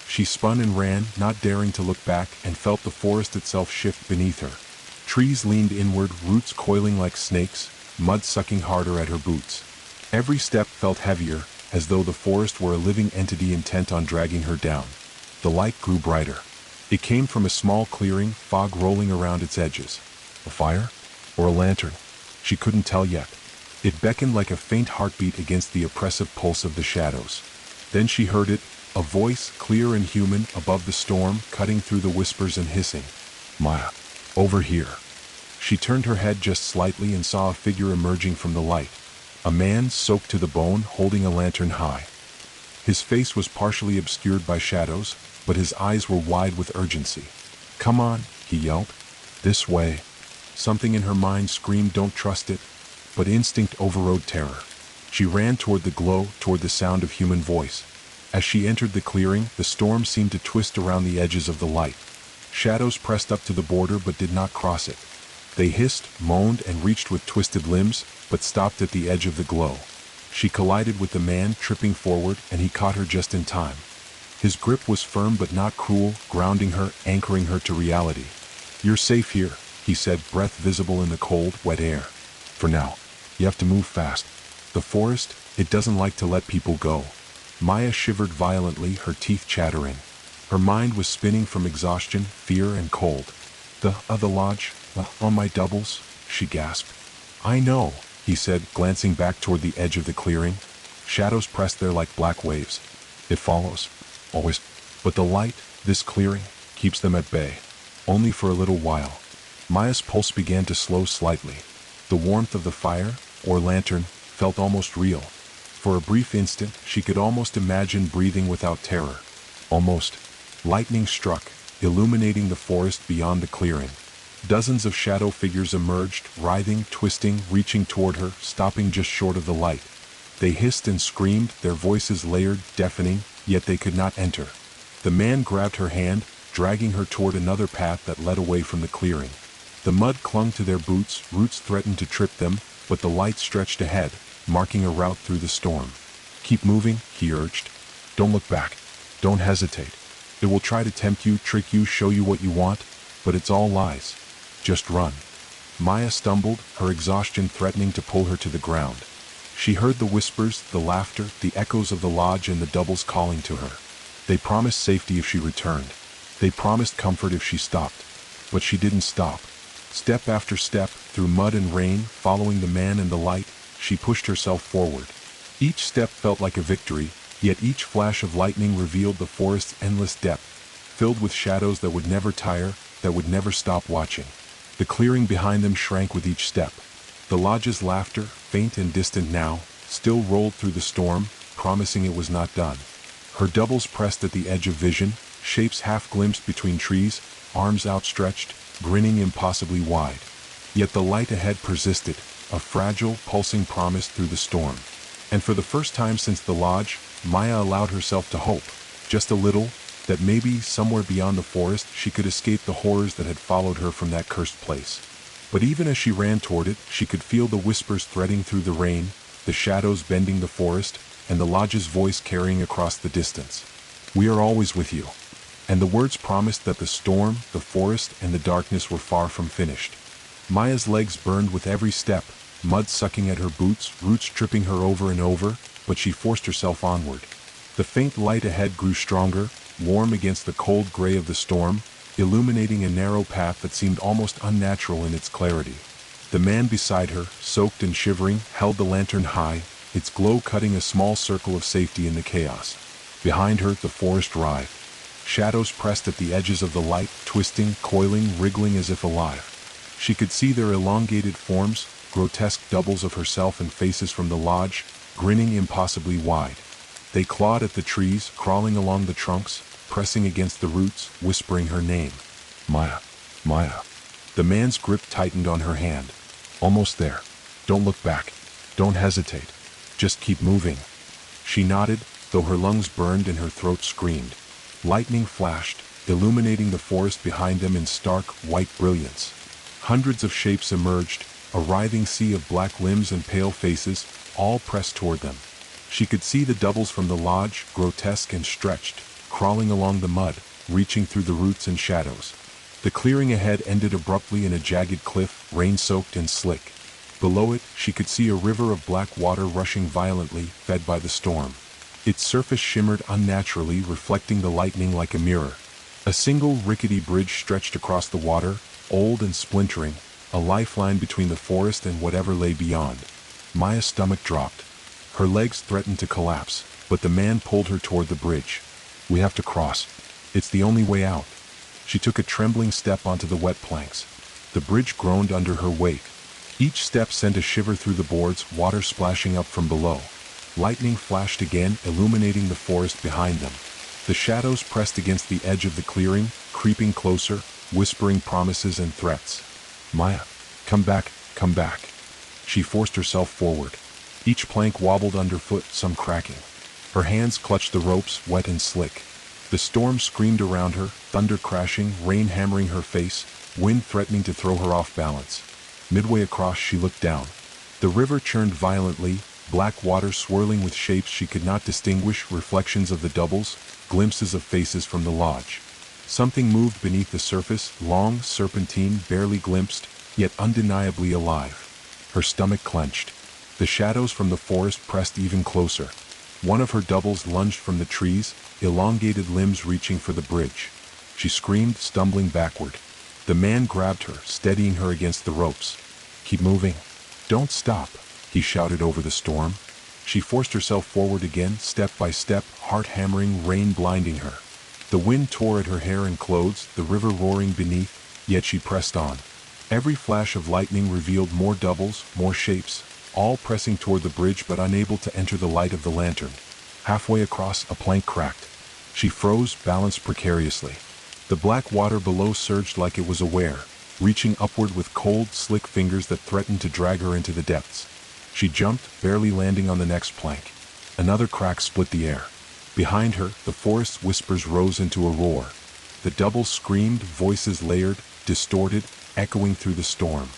She spun and ran, not daring to look back, and felt the forest itself shift beneath her. Trees leaned inward, roots coiling like snakes, mud sucking harder at her boots. Every step felt heavier, as though the forest were a living entity intent on dragging her down. The light grew brighter. It came from a small clearing, fog rolling around its edges. A fire? Or a lantern? She couldn't tell yet. It beckoned like a faint heartbeat against the oppressive pulse of the shadows. Then she heard it, a voice, clear and human, above the storm, cutting through the whispers and hissing. Maya, over here. She turned her head just slightly and saw a figure emerging from the light. A man, soaked to the bone, holding a lantern high. His face was partially obscured by shadows, but his eyes were wide with urgency. Come on, he yelled. This way. Something in her mind screamed, don't trust it, but instinct overrode terror. She ran toward the glow, toward the sound of human voice. As she entered the clearing, the storm seemed to twist around the edges of the light. Shadows pressed up to the border but did not cross it. They hissed, moaned, and reached with twisted limbs, but stopped at the edge of the glow. She collided with the man, tripping forward, and he caught her just in time. His grip was firm but not cruel, grounding her, anchoring her to reality. You're safe here, he said, breath visible in the cold, wet air. For now. You have to move fast. The forest, it doesn't like to let people go. Maya shivered violently, her teeth chattering. Her mind was spinning from exhaustion, fear, and cold. The lodge, on my doubles, she gasped. I know, he said, glancing back toward the edge of the clearing. Shadows pressed there like black waves. It follows. Always. But the light, this clearing, keeps them at bay. Only for a little while. Maya's pulse began to slow slightly. The warmth of the fire, or lantern, felt almost real. For a brief instant, she could almost imagine breathing without terror. Almost. Lightning struck, illuminating the forest beyond the clearing. Dozens of shadow figures emerged, writhing, twisting, reaching toward her, stopping just short of the light. They hissed and screamed, their voices layered, deafening, yet they could not enter. The man grabbed her hand, dragging her toward another path that led away from the clearing. The mud clung to their boots, roots threatened to trip them, but the light stretched ahead, marking a route through the storm. Keep moving, he urged. Don't look back. Don't hesitate. It will try to tempt you, trick you, show you what you want, but it's all lies. Just run. Maya stumbled, her exhaustion threatening to pull her to the ground. She heard the whispers, the laughter, the echoes of the lodge and the doubles calling to her. They promised safety if she returned. They promised comfort if she stopped. But she didn't stop. Step after step, through mud and rain, following the man and the light, she pushed herself forward. Each step felt like a victory, yet each flash of lightning revealed the forest's endless depth, filled with shadows that would never tire, that would never stop watching. The clearing behind them shrank with each step. The lodge's laughter, faint and distant now, still rolled through the storm, promising it was not done. Her doubles pressed at the edge of vision, shapes half glimpsed between trees, arms outstretched, grinning impossibly wide. Yet the light ahead persisted, a fragile, pulsing promise through the storm. And for the first time since the lodge, Maya allowed herself to hope. Just a little, that maybe, somewhere beyond the forest, she could escape the horrors that had followed her from that cursed place. But even as she ran toward it, she could feel the whispers threading through the rain, the shadows bending the forest, and the lodge's voice carrying across the distance. "We are always with you." And the words promised that the storm, the forest, and the darkness were far from finished. Maya's legs burned with every step, mud sucking at her boots, roots tripping her over and over, but she forced herself onward. The faint light ahead grew stronger, warm against the cold gray of the storm, illuminating a narrow path that seemed almost unnatural in its clarity. The man beside her, soaked and shivering, held the lantern high, its glow cutting a small circle of safety in the chaos. Behind her, the forest writhed. Shadows pressed at the edges of the light, twisting, coiling, wriggling as if alive. She could see their elongated forms, grotesque doubles of herself and faces from the lodge, grinning impossibly wide. They clawed at the trees, crawling along the trunks, pressing against the roots, whispering her name. "Maya, Maya." The man's grip tightened on her hand. "Almost there. Don't look back. Don't hesitate. Just keep moving." She nodded, though her lungs burned and her throat screamed. Lightning flashed, illuminating the forest behind them in stark, white brilliance. Hundreds of shapes emerged, a writhing sea of black limbs and pale faces, all pressed toward them. She could see the doubles from the lodge, grotesque and stretched, crawling along the mud, reaching through the roots and shadows. The clearing ahead ended abruptly in a jagged cliff, rain-soaked and slick. Below it, she could see a river of black water rushing violently, fed by the storm. Its surface shimmered unnaturally, reflecting the lightning like a mirror. A single rickety bridge stretched across the water, old and splintering, a lifeline between the forest and whatever lay beyond. Maya's stomach dropped. Her legs threatened to collapse, but the man pulled her toward the bridge. "We have to cross. It's the only way out." She took a trembling step onto the wet planks. The bridge groaned under her weight. Each step sent a shiver through the boards, water splashing up from below. Lightning flashed again, illuminating the forest behind them. The shadows pressed against the edge of the clearing, creeping closer, whispering promises and threats. "Maya, come back, come back." She forced herself forward. Each plank wobbled underfoot, some cracking. Her hands clutched the ropes, wet and slick. The storm screamed around her, thunder crashing, rain hammering her face, wind threatening to throw her off balance. Midway across, she looked down. The river churned violently, black water swirling with shapes she could not distinguish, reflections of the doubles, glimpses of faces from the lodge. Something moved beneath the surface, long, serpentine, barely glimpsed, yet undeniably alive. Her stomach clenched. The shadows from the forest pressed even closer. One of her doubles lunged from the trees, elongated limbs reaching for the bridge. She screamed, stumbling backward. The man grabbed her, steadying her against the ropes. "Keep moving. Don't stop," he shouted over the storm. She forced herself forward again, step by step, heart hammering, rain blinding her. The wind tore at her hair and clothes, the river roaring beneath, yet she pressed on. Every flash of lightning revealed more doubles, more shapes, all pressing toward the bridge but unable to enter the light of the lantern. Halfway across, a plank cracked. She froze, balanced precariously. The black water below surged like it was aware, reaching upward with cold, slick fingers that threatened to drag her into the depths. She jumped, barely landing on the next plank. Another crack split the air. Behind her, the forest's whispers rose into a roar. The doubles screamed, voices layered, distorted, echoing through the storm.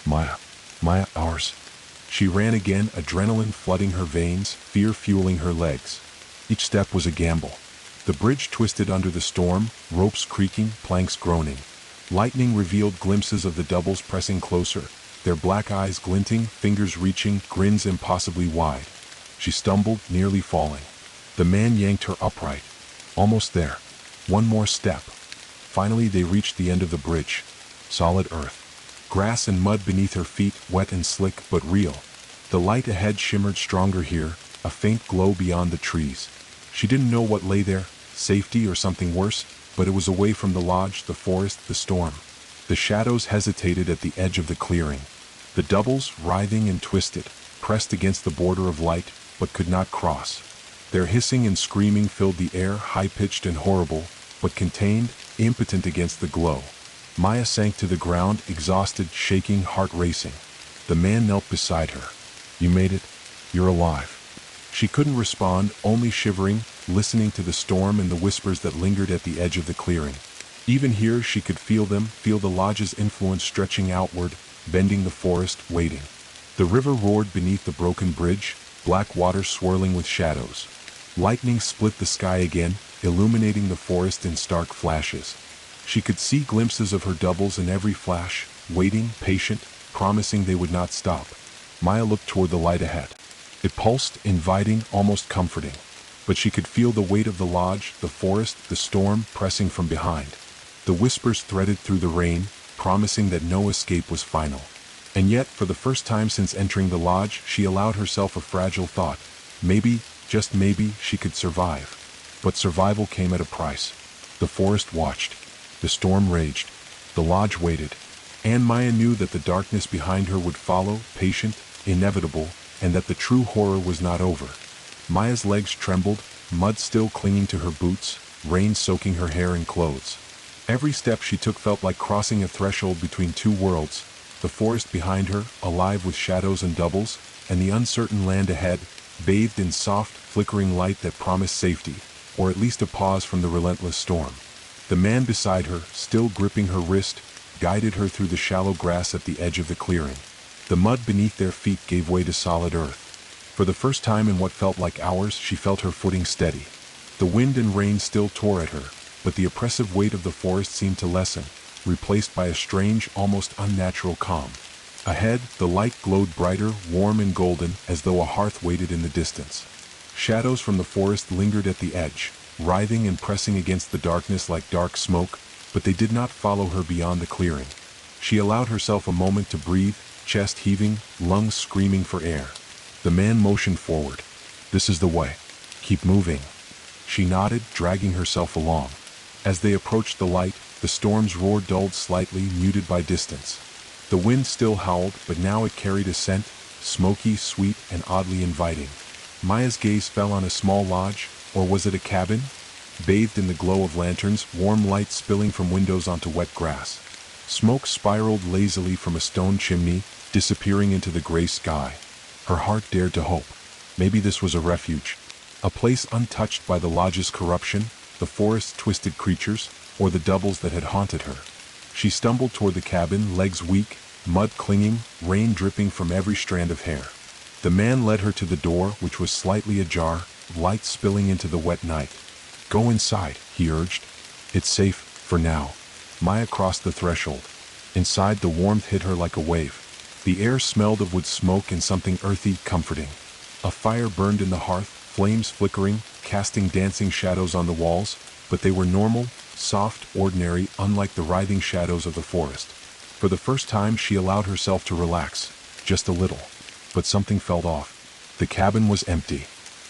"Maya, Maya, ours." She ran again, adrenaline flooding her veins, fear fueling her legs. Each step was a gamble. The bridge twisted under the storm, ropes creaking, planks groaning. Lightning revealed glimpses of the doubles pressing closer, their black eyes glinting, fingers reaching, grins impossibly wide. She stumbled, nearly falling. The man yanked her upright. Almost there. One more step. Finally they reached the end of the bridge. Solid earth. Grass and mud beneath her feet, wet and slick, but real. The light ahead shimmered stronger here, a faint glow beyond the trees. She didn't know what lay there, safety or something worse, but it was away from the lodge, the forest, the storm. The shadows hesitated at the edge of the clearing. The doubles, writhing and twisted, pressed against the border of light, but could not cross. Their hissing and screaming filled the air, high-pitched and horrible, but contained, impotent against the glow. Maya sank to the ground, exhausted, shaking, heart racing. The man knelt beside her. "You made it. You're alive." She couldn't respond, only shivering, listening to the storm and the whispers that lingered at the edge of the clearing. Even here she could feel them, feel the lodge's influence stretching outward, bending the forest, waiting. The river roared beneath the broken bridge, black water swirling with shadows. Lightning split the sky again, illuminating the forest in stark flashes. She could see glimpses of her doubles in every flash, waiting, patient, promising they would not stop. Maya looked toward the light ahead. It pulsed, inviting, almost comforting. But she could feel the weight of the lodge, the forest, the storm pressing from behind. The whispers threaded through the rain, promising that no escape was final. And yet, for the first time since entering the lodge, she allowed herself a fragile thought. Maybe, just maybe, she could survive. But survival came at a price. The forest watched. The storm raged. The lodge waited. And Maya knew that the darkness behind her would follow, patient, inevitable, and that the true horror was not over. Maya's legs trembled, mud still clinging to her boots, rain soaking her hair and clothes. Every step she took felt like crossing a threshold between two worlds, the forest behind her, alive with shadows and doubles, and the uncertain land ahead, bathed in soft, flickering light that promised safety, or at least a pause from the relentless storm. The man beside her, still gripping her wrist, guided her through the shallow grass at the edge of the clearing. The mud beneath their feet gave way to solid earth. For the first time in what felt like hours, she felt her footing steady. The wind and rain still tore at her, but the oppressive weight of the forest seemed to lessen, replaced by a strange, almost unnatural calm. Ahead, the light glowed brighter, warm and golden, as though a hearth waited in the distance. Shadows from the forest lingered at the edge, writhing and pressing against the darkness like dark smoke, but they did not follow her beyond the clearing. She allowed herself a moment to breathe, chest heaving, lungs screaming for air. The man motioned forward. "This is the way. Keep moving." She nodded, dragging herself along. As they approached the light, the storm's roar dulled slightly, muted by distance. The wind still howled, but now it carried a scent, smoky, sweet, and oddly inviting. Maya's gaze fell on a small lodge, or was it a cabin? Bathed in the glow of lanterns, warm light spilling from windows onto wet grass. Smoke spiraled lazily from a stone chimney, disappearing into the gray sky. Her heart dared to hope. Maybe this was a refuge. A place untouched by the lodge's corruption, the forest's twisted creatures, or the doubles that had haunted her. She stumbled toward the cabin, legs weak, mud clinging, rain dripping from every strand of hair. The man led her to the door, which was slightly ajar, light spilling into the wet night. "Go inside," he urged. "It's safe, for now." Maya crossed the threshold. Inside, the warmth hit her like a wave. The air smelled of wood smoke and something earthy, comforting. A fire burned in the hearth, flames flickering, casting dancing shadows on the walls, but they were normal, soft, ordinary, unlike the writhing shadows of the forest. For the first time she allowed herself to relax, just a little. But something felt off. The cabin was empty.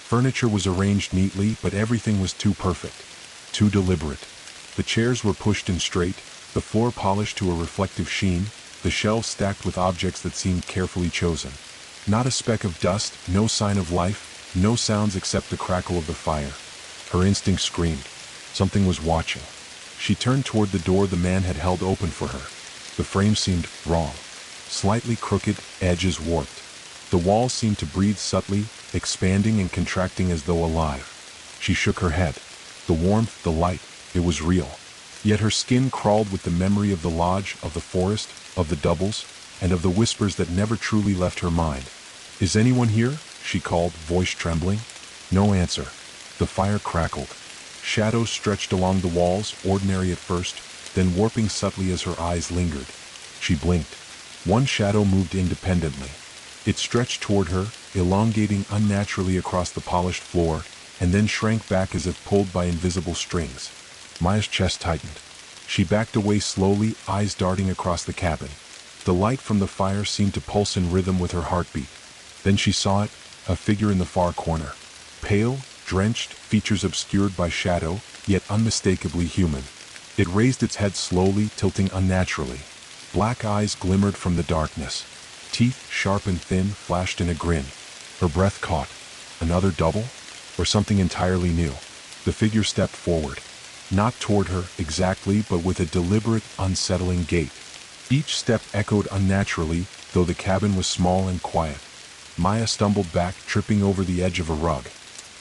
Furniture was arranged neatly, but everything was too perfect, too deliberate. The chairs were pushed in straight, the floor polished to a reflective sheen, the shelves stacked with objects that seemed carefully chosen. Not a speck of dust, no sign of life, no sounds except the crackle of the fire. Her instinct screamed. Something was watching. She turned toward the door the man had held open for her. The frame seemed wrong. Slightly crooked, edges warped. The walls seemed to breathe subtly, expanding and contracting as though alive. She shook her head. The warmth, the light, it was real. Yet her skin crawled with the memory of the lodge, of the forest, of the doubles, and of the whispers that never truly left her mind. "Is anyone here?" she called, voice trembling. No answer. The fire crackled. Shadows stretched along the walls, ordinary at first, then warping subtly as her eyes lingered. She blinked. One shadow moved independently. It stretched toward her, elongating unnaturally across the polished floor, and then shrank back as if pulled by invisible strings. Maya's chest tightened. She backed away slowly, eyes darting across the cabin. The light from the fire seemed to pulse in rhythm with her heartbeat. Then she saw it, a figure in the far corner. Pale, drenched, features obscured by shadow, yet unmistakably human. It raised its head slowly, tilting unnaturally. Black eyes glimmered from the darkness. Teeth, sharp and thin, flashed in a grin. Her breath caught. Another double? Or something entirely new? The figure stepped forward. Not toward her, exactly, but with a deliberate, unsettling gait. Each step echoed unnaturally, though the cabin was small and quiet. Maya stumbled back, tripping over the edge of a rug.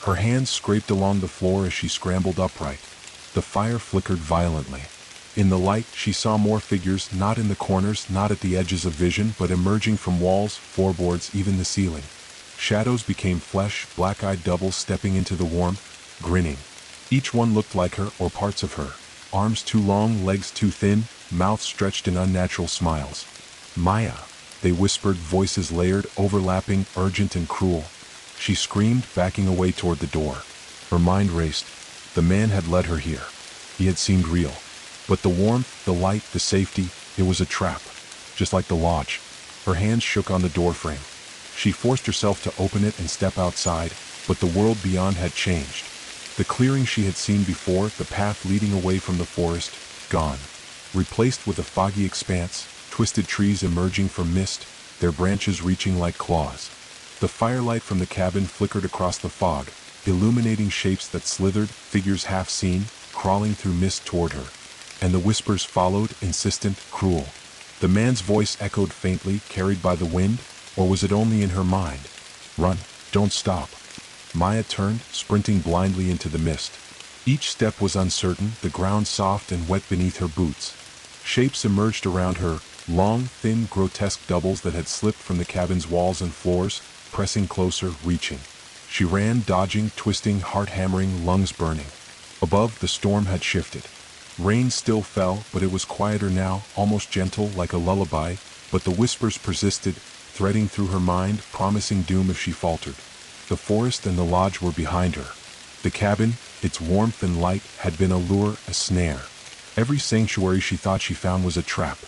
Her hands scraped along the floor as she scrambled upright. The fire flickered violently. In the light, she saw more figures, not in the corners, not at the edges of vision, but emerging from walls, floorboards, even the ceiling. Shadows became flesh, black-eyed doubles stepping into the warmth, grinning. Each one looked like her, or parts of her. Arms too long, legs too thin, mouths stretched in unnatural smiles. Maya, they whispered, voices layered, overlapping, urgent and cruel. She screamed, backing away toward the door. Her mind raced. The man had led her here. He had seemed real. But the warmth, the light, the safety, it was a trap. Just like the lodge. Her hands shook on the door frame. She forced herself to open it and step outside, but the world beyond had changed. The clearing she had seen before, the path leading away from the forest, gone. Replaced with a foggy expanse, twisted trees emerging from mist, their branches reaching like claws. The firelight from the cabin flickered across the fog, illuminating shapes that slithered, figures half seen, crawling through mist toward her. And the whispers followed, insistent, cruel. The man's voice echoed faintly, carried by the wind, or was it only in her mind? Run, don't stop. Maya turned, sprinting blindly into the mist. Each step was uncertain, the ground soft and wet beneath her boots. Shapes emerged around her, long, thin, grotesque doubles that had slipped from the cabin's walls and floors, pressing closer, reaching. She ran, dodging, twisting, heart-hammering, lungs burning. Above, the storm had shifted. Rain still fell, but it was quieter now, almost gentle, like a lullaby, but the whispers persisted, threading through her mind, promising doom if she faltered. The forest and the lodge were behind her. The cabin, its warmth and light, had been a lure, a snare. Every sanctuary she thought she found was a trap.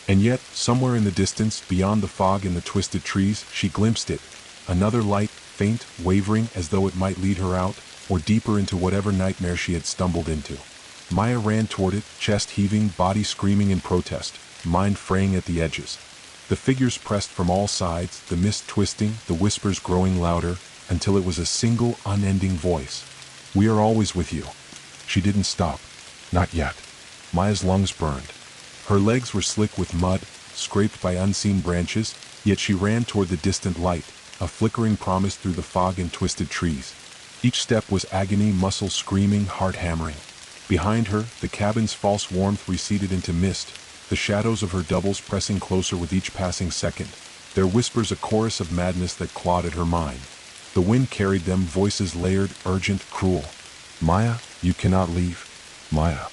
And yet, somewhere in the distance, beyond the fog and the twisted trees, she glimpsed it. Another light, faint, wavering, as though it might lead her out, or deeper into whatever nightmare she had stumbled into. Maya ran toward it, chest heaving, body screaming in protest, mind fraying at the edges. The figures pressed from all sides, the mist twisting, the whispers growing louder, until it was a single, unending voice. "We are always with you." She didn't stop. Not yet. Maya's lungs burned. Her legs were slick with mud, scraped by unseen branches, yet she ran toward the distant light, a flickering promise through the fog and twisted trees. Each step was agony, muscles screaming, heart hammering. Behind her, the cabin's false warmth receded into mist, the shadows of her doubles pressing closer with each passing second, their whispers a chorus of madness that clawed at her mind. The wind carried them, voices layered, urgent, cruel. "Maya, you cannot leave. Maya."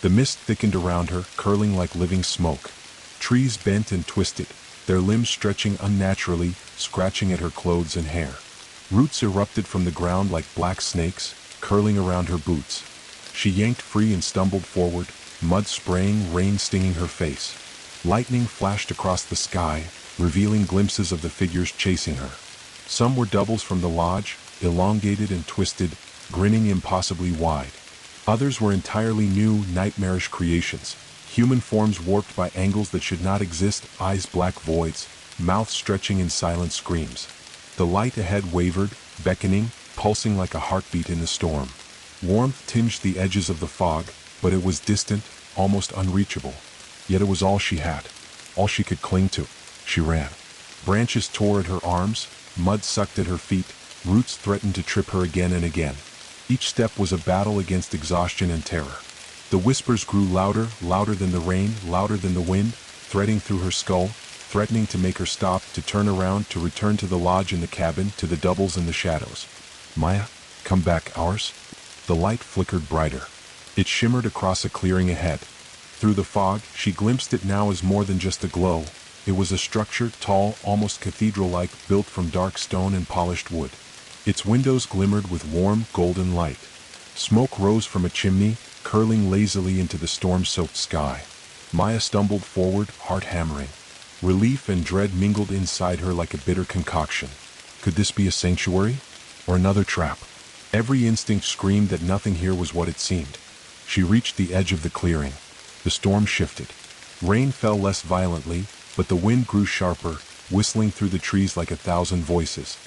The mist thickened around her, curling like living smoke. Trees bent and twisted, their limbs stretching unnaturally, scratching at her clothes and hair. Roots erupted from the ground like black snakes, curling around her boots. She yanked free and stumbled forward, mud spraying, rain stinging her face. Lightning flashed across the sky, revealing glimpses of the figures chasing her. Some were doubles from the lodge, elongated and twisted, grinning impossibly wide. Others were entirely new, nightmarish creations, human forms warped by angles that should not exist, eyes black voids, mouths stretching in silent screams. The light ahead wavered, beckoning, pulsing like a heartbeat in the storm. Warmth tinged the edges of the fog, but it was distant, almost unreachable. Yet it was all she had, all she could cling to. She ran. Branches tore at her arms, mud sucked at her feet, roots threatened to trip her again and again. Each step was a battle against exhaustion and terror. The whispers grew louder, louder than the rain, louder than the wind, threading through her skull, threatening to make her stop, to turn around, to return to the lodge and the cabin, to the doubles and the shadows. "Maya, come back, ours." The light flickered brighter. It shimmered across a clearing ahead. Through the fog, she glimpsed it now as more than just a glow. It was a structure, tall, almost cathedral-like, built from dark stone and polished wood. Its windows glimmered with warm, golden light. Smoke rose from a chimney, curling lazily into the storm-soaked sky. Maya stumbled forward, heart hammering. Relief and dread mingled inside her like a bitter concoction. Could this be a sanctuary? Or another trap? Every instinct screamed that nothing here was what it seemed. She reached the edge of the clearing. The storm shifted. Rain fell less violently, but the wind grew sharper, whistling through the trees like 1,000 voices.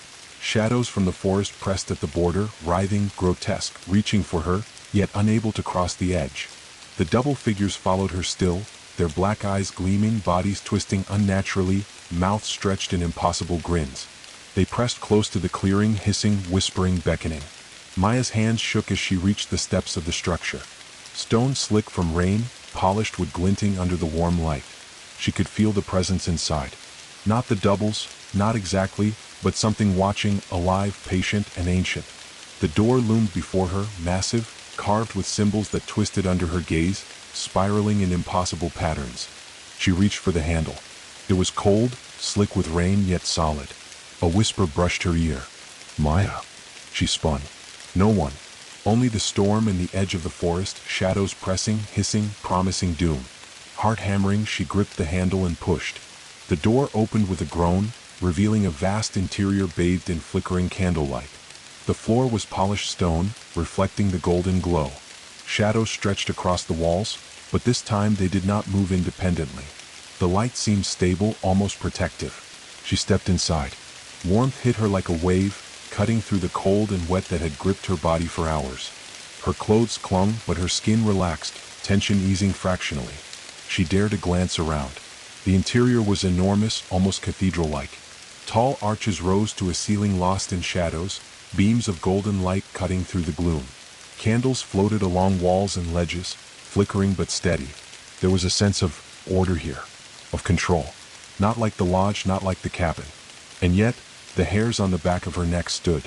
Shadows from the forest pressed at the border, writhing, grotesque, reaching for her, yet unable to cross the edge. The double figures followed her still, their black eyes gleaming, bodies twisting unnaturally, mouths stretched in impossible grins. They pressed close to the clearing, hissing, whispering, beckoning. Maya's hands shook as she reached the steps of the structure. Stone slick from rain, polished wood glinting under the warm light. She could feel the presence inside. Not the doubles, not exactly, but something watching, alive, patient, and ancient. The door loomed before her, massive, carved with symbols that twisted under her gaze, spiraling in impossible patterns. She reached for the handle. It was cold, slick with rain, yet solid. A whisper brushed her ear. "Maya." She spun. No one. Only the storm and the edge of the forest, shadows pressing, hissing, promising doom. Heart hammering, she gripped the handle and pushed. The door opened with a groan, revealing a vast interior bathed in flickering candlelight. The floor was polished stone, reflecting the golden glow. Shadows stretched across the walls, but this time they did not move independently. The light seemed stable, almost protective. She stepped inside. Warmth hit her like a wave, cutting through the cold and wet that had gripped her body for hours. Her clothes clung, but her skin relaxed, tension easing fractionally. She dared to glance around. The interior was enormous, almost cathedral-like. Tall arches rose to a ceiling lost in shadows, beams of golden light cutting through the gloom. Candles floated along walls and ledges, flickering but steady. There was a sense of order here, of control. Not like the lodge, not like the cabin. And yet, the hairs on the back of her neck stood.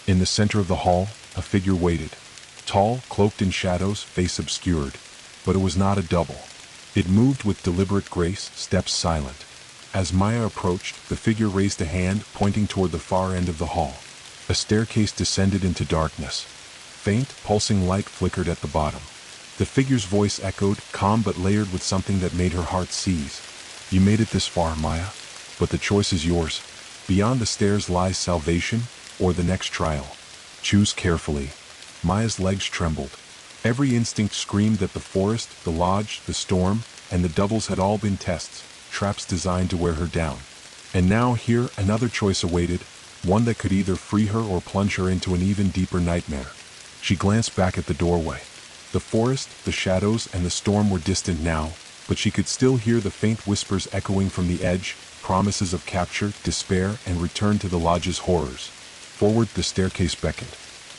In the center of the hall, a figure waited. Tall, cloaked in shadows, face obscured. But it was not a double. It moved with deliberate grace, steps silent. As Maya approached, the figure raised a hand, pointing toward the far end of the hall. A staircase descended into darkness. Faint, pulsing light flickered at the bottom. The figure's voice echoed, calm but layered with something that made her heart seize. "You made it this far, Maya. But the choice is yours. Beyond the stairs lies salvation, or the next trial. Choose carefully." Maya's legs trembled. Every instinct screamed that the forest, the lodge, the storm, and the doubles had all been tests, traps designed to wear her down. And now here another choice awaited, one that could either free her or plunge her into an even deeper nightmare. She glanced back at the doorway. The forest, the shadows, and the storm were distant now, but she could still hear the faint whispers echoing from the edge, promises of capture, despair, and return to the lodge's horrors. Forward the staircase beckoned.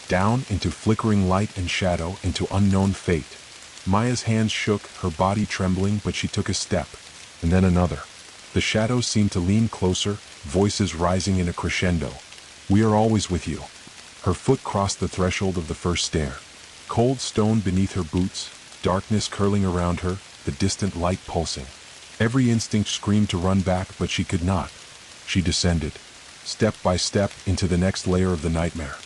Down into flickering light and shadow, into unknown fate. Maya's hands shook, her body trembling, but she took a step, and then another. The shadows seemed to lean closer, voices rising in a crescendo. "We are always with you." Her foot crossed the threshold of the first stair. Cold stone beneath her boots, darkness curling around her, the distant light pulsing. Every instinct screamed to run back, but she could not. She descended, step by step, into the next layer of the nightmare.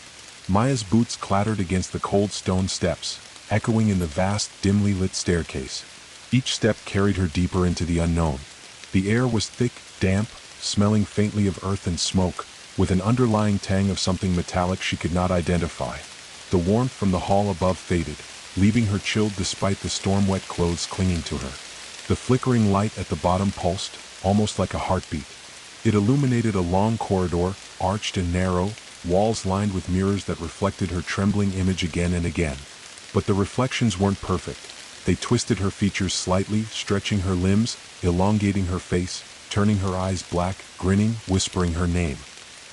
Maya's boots clattered against the cold stone steps, echoing in the vast, dimly lit staircase. Each step carried her deeper into the unknown. The air was thick, damp, smelling faintly of earth and smoke, with an underlying tang of something metallic she could not identify. The warmth from the hall above faded, leaving her chilled despite the storm-wet clothes clinging to her. The flickering light at the bottom pulsed, almost like a heartbeat. It illuminated a long corridor, arched and narrow, walls lined with mirrors that reflected her trembling image again and again. But the reflections weren't perfect. They twisted her features slightly, stretching her limbs, elongating her face, turning her eyes black, grinning, whispering her name.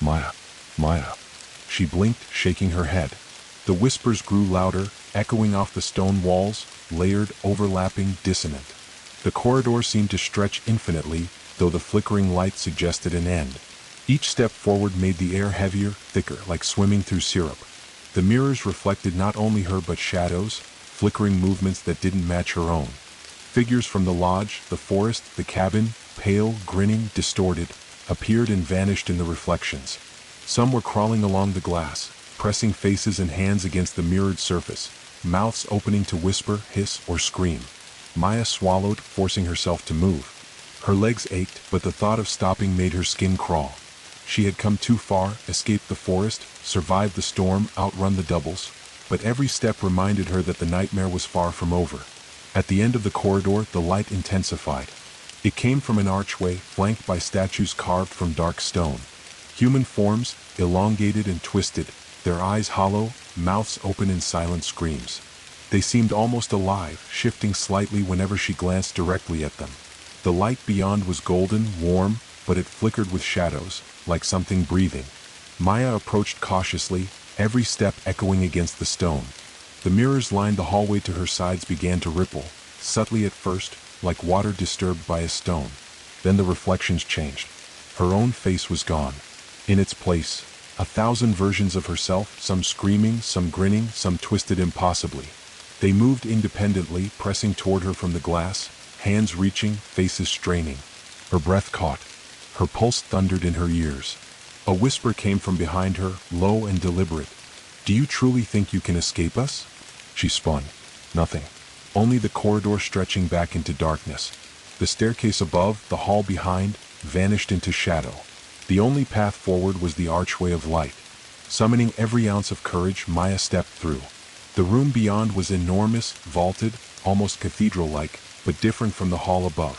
"Maya, Maya." She blinked, shaking her head. The whispers grew louder, echoing off the stone walls, layered, overlapping, dissonant. The corridor seemed to stretch infinitely, though the flickering light suggested an end. Each step forward made the air heavier, thicker, like swimming through syrup. The mirrors reflected not only her but shadows, flickering movements that didn't match her own. Figures from the lodge, the forest, the cabin, pale, grinning, distorted, appeared and vanished in the reflections. Some were crawling along the glass, pressing faces and hands against the mirrored surface, mouths opening to whisper, hiss, or scream. Maya swallowed, forcing herself to move. Her legs ached, but the thought of stopping made her skin crawl. She had come too far, escaped the forest, survived the storm, outrun the doubles, but every step reminded her that the nightmare was far from over. At the end of the corridor, the light intensified. It came from an archway, flanked by statues carved from dark stone. Human forms, elongated and twisted, their eyes hollow, mouths open in silent screams. They seemed almost alive, shifting slightly whenever she glanced directly at them. The light beyond was golden, warm, but it flickered with shadows, like something breathing. Maya approached cautiously, every step echoing against the stone. The mirrors lined the hallway to her sides began to ripple, subtly at first, like water disturbed by a stone. Then the reflections changed. Her own face was gone. In its place, 1,000 versions of herself, some screaming, some grinning, some twisted impossibly. They moved independently, pressing toward her from the glass, hands reaching, faces straining. Her breath caught. Her pulse thundered in her ears. A whisper came from behind her, low and deliberate. "Do you truly think you can escape us?" She spun. Nothing. Only the corridor stretching back into darkness. The staircase above, the hall behind, vanished into shadow. The only path forward was the archway of light. Summoning every ounce of courage, Maya stepped through. The room beyond was enormous, vaulted, almost cathedral-like, but different from the hall above.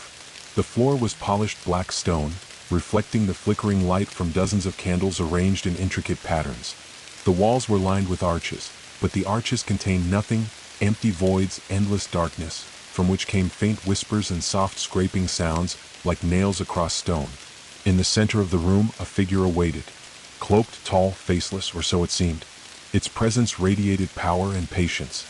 The floor was polished black stone, reflecting the flickering light from dozens of candles arranged in intricate patterns. The walls were lined with arches, but the arches contained nothing, empty voids, endless darkness, from which came faint whispers and soft scraping sounds, like nails across stone. In the center of the room, a figure awaited. Cloaked, tall, faceless, or so it seemed. Its presence radiated power and patience.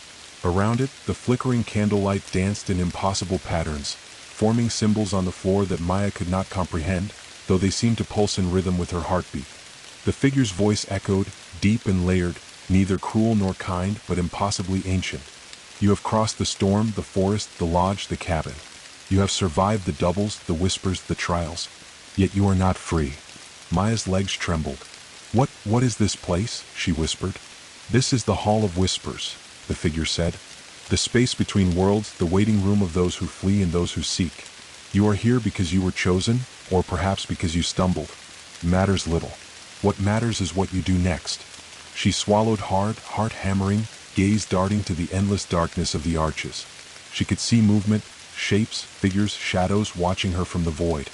Around it, the flickering candlelight danced in impossible patterns, forming symbols on the floor that Maya could not comprehend, though they seemed to pulse in rhythm with her heartbeat. The figure's voice echoed, deep and layered, neither cruel nor kind, but impossibly ancient. "You have crossed the storm, the forest, the lodge, the cabin. You have survived the doubles, the whispers, the trials. Yet you are not free." Maya's legs trembled. What is this place?" she whispered. "This is the Hall of Whispers," the figure said. "The space between worlds, the waiting room of those who flee and those who seek. You are here because you were chosen, or perhaps because you stumbled. Matters little. What matters is what you do next." She swallowed hard, heart hammering, gaze darting to the endless darkness of the arches. She could see movement, shapes, figures, shadows watching her from the void.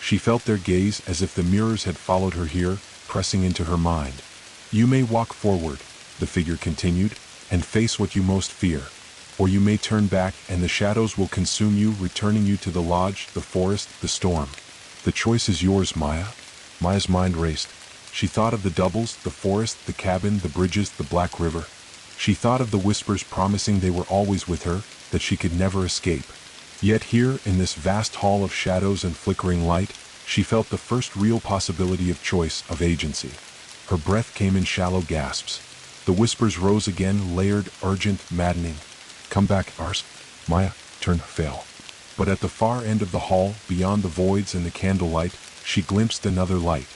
She felt their gaze as if the mirrors had followed her here, pressing into her mind. "You may walk forward," the figure continued, "and face what you most fear. Or you may turn back and the shadows will consume you, returning you to the lodge, the forest, the storm. The choice is yours, Maya." Maya's mind raced. She thought of the doubles, the forest, the cabin, the bridges, the black river. She thought of the whispers promising they were always with her, that she could never escape. Yet here, in this vast hall of shadows and flickering light, she felt the first real possibility of choice, of agency. Her breath came in shallow gasps. The whispers rose again, layered, urgent, maddening. "Come back, Ars." Maya turned pale. But at the far end of the hall, beyond the voids and the candlelight, she glimpsed another light.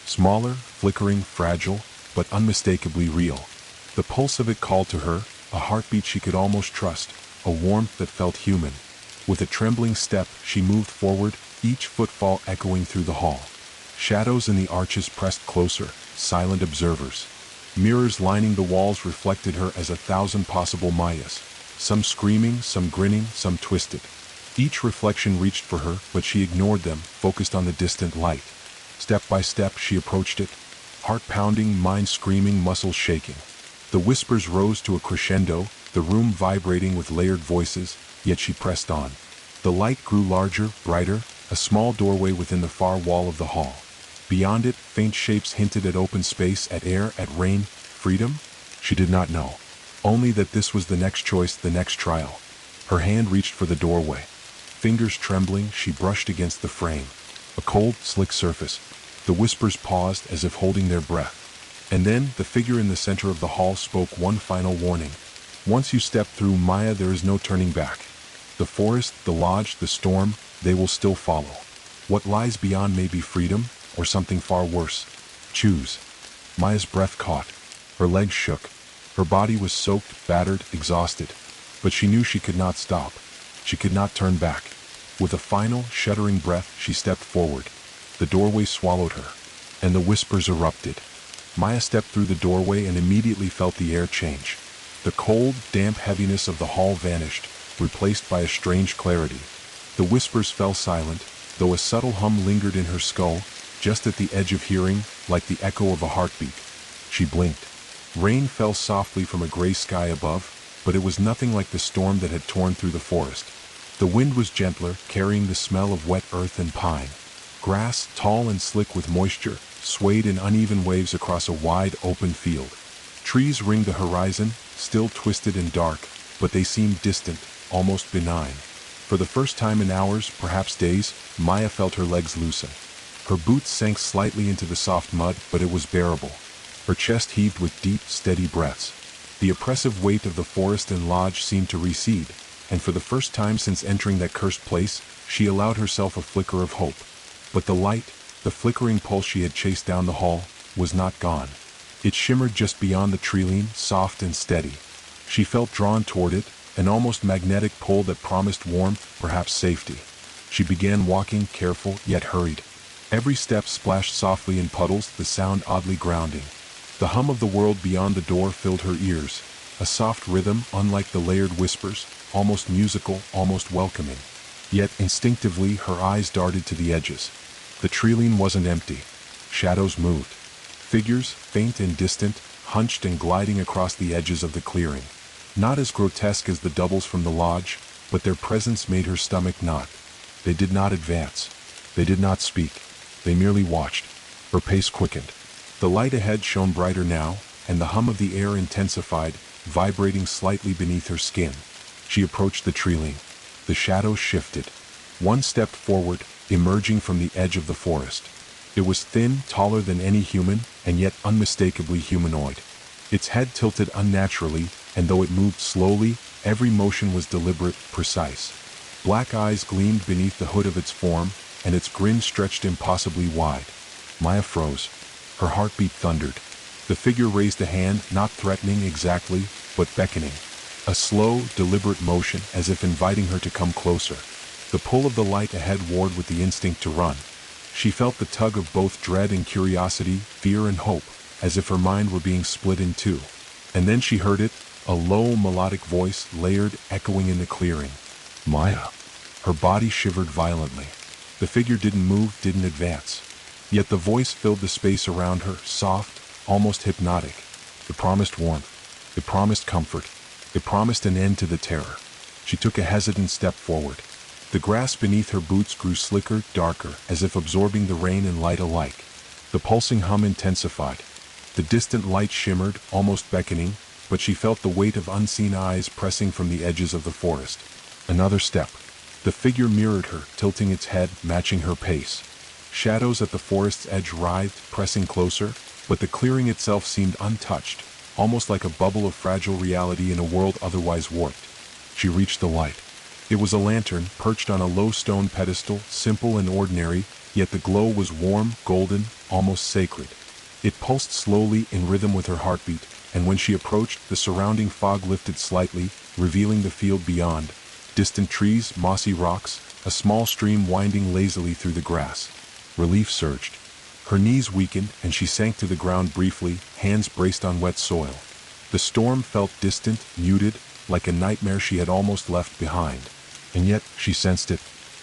Smaller, flickering, fragile, but unmistakably real. The pulse of it called to her, a heartbeat she could almost trust, a warmth that felt human. With a trembling step, she moved forward, each footfall echoing through the hall. Shadows in the arches pressed closer, silent observers. Mirrors lining the walls reflected her as 1,000 possible Mayas, some screaming, some grinning, some twisted. Each reflection reached for her, but she ignored them, focused on the distant light. Step by step, she approached it, heart pounding, mind screaming, muscles shaking. The whispers rose to a crescendo, the room vibrating with layered voices, yet she pressed on. The light grew larger, brighter, a small doorway within the far wall of the hall. Beyond it, faint shapes hinted at open space, at air, at rain, freedom? She did not know. Only that this was the next choice, the next trial. Her hand reached for the doorway. Fingers trembling, she brushed against the frame. A cold, slick surface. The whispers paused as if holding their breath. And then, the figure in the center of the hall spoke one final warning. "Once you step through, Maya, there is no turning back. The forest, the lodge, the storm, they will still follow. What lies beyond may be freedom, or something far worse. Choose." Maya's breath caught. Her legs shook. Her body was soaked, battered, exhausted. But she knew she could not stop. She could not turn back. With a final, shuddering breath, she stepped forward. The doorway swallowed her, and the whispers erupted. Maya stepped through the doorway and immediately felt the air change. The cold, damp heaviness of the hall vanished, replaced by a strange clarity. The whispers fell silent, though a subtle hum lingered in her skull, just at the edge of hearing, like the echo of a heartbeat. She blinked. Rain fell softly from a gray sky above, but it was nothing like the storm that had torn through the forest. The wind was gentler, carrying the smell of wet earth and pine. Grass, tall and slick with moisture, swayed in uneven waves across a wide, open field. Trees ringed the horizon, still twisted and dark, but they seemed distant, almost benign. For the first time in hours, perhaps days, Maya felt her legs loosen. Her boots sank slightly into the soft mud, but it was bearable. Her chest heaved with deep, steady breaths. The oppressive weight of the forest and lodge seemed to recede, and for the first time since entering that cursed place, she allowed herself a flicker of hope. But the light, the flickering pulse she had chased down the hall, was not gone. It shimmered just beyond the tree-line, soft and steady. She felt drawn toward it, an almost magnetic pull that promised warmth, perhaps safety. She began walking, careful yet hurried. Every step splashed softly in puddles, the sound oddly grounding. The hum of the world beyond the door filled her ears, a soft rhythm unlike the layered whispers, almost musical, almost welcoming. Yet instinctively her eyes darted to the edges. The tree-line wasn't empty. Shadows moved. Figures, faint and distant, hunched and gliding across the edges of the clearing. Not as grotesque as the doubles from the lodge, but their presence made her stomach knot. They did not advance. They did not speak. They merely watched. Her pace quickened. The light ahead shone brighter now, and the hum of the air intensified, vibrating slightly beneath her skin. She approached the tree-line. The shadows shifted. One stepped forward, emerging from the edge of the forest. It was thin, taller than any human, and yet unmistakably humanoid. Its head tilted unnaturally, and though it moved slowly, every motion was deliberate, precise. Black eyes gleamed beneath the hood of its form, and its grin stretched impossibly wide. Maya froze. Her heartbeat thundered. The figure raised a hand, not threatening exactly, but beckoning. A slow, deliberate motion, as if inviting her to come closer. The pull of the light ahead warred with the instinct to run. She felt the tug of both dread and curiosity, fear and hope, as if her mind were being split in two. And then she heard it, a low, melodic voice, layered, echoing in the clearing. Maya. Her body shivered violently. The figure didn't move, didn't advance. Yet the voice filled the space around her, soft, almost hypnotic. It promised warmth. It promised comfort. It promised an end to the terror. She took a hesitant step forward. The grass beneath her boots grew slicker, darker, as if absorbing the rain and light alike. The pulsing hum intensified. The distant light shimmered, almost beckoning, but she felt the weight of unseen eyes pressing from the edges of the forest. Another step. The figure mirrored her, tilting its head, matching her pace. Shadows at the forest's edge writhed, pressing closer, but the clearing itself seemed untouched, almost like a bubble of fragile reality in a world otherwise warped. She reached the light. It was a lantern, perched on a low stone pedestal, simple and ordinary, yet the glow was warm, golden, almost sacred. It pulsed slowly, in rhythm with her heartbeat, and when she approached, the surrounding fog lifted slightly, revealing the field beyond. Distant trees, mossy rocks, a small stream winding lazily through the grass. Relief surged. Her knees weakened, and she sank to the ground briefly, hands braced on wet soil. The storm felt distant, muted, like a nightmare she had almost left behind. And yet, she sensed it.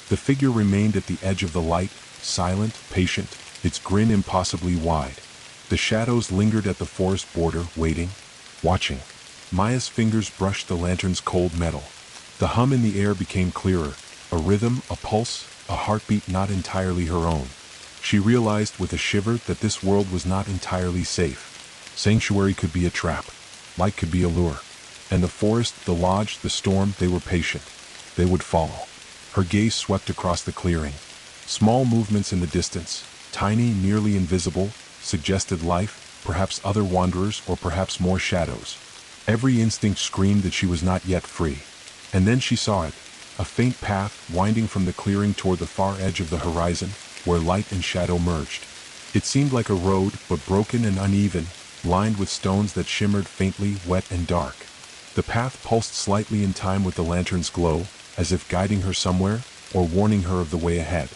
The figure remained at the edge of the light, silent, patient, its grin impossibly wide. The shadows lingered at the forest border, waiting, watching. Maya's fingers brushed the lantern's cold metal. The hum in the air became clearer, a rhythm, a pulse, a heartbeat not entirely her own. She realized with a shiver that this world was not entirely safe. Sanctuary could be a trap. Light could be a lure. And the forest, the lodge, the storm, they were patient. They would follow. Her gaze swept across the clearing. Small movements in the distance, tiny, nearly invisible, suggested life, perhaps other wanderers or perhaps more shadows. Every instinct screamed that she was not yet free. And then she saw it, a faint path winding from the clearing toward the far edge of the horizon, where light and shadow merged. It seemed like a road, but broken and uneven, lined with stones that shimmered faintly, wet and dark. The path pulsed slightly in time with the lantern's glow, as if guiding her somewhere, or warning her of the way ahead.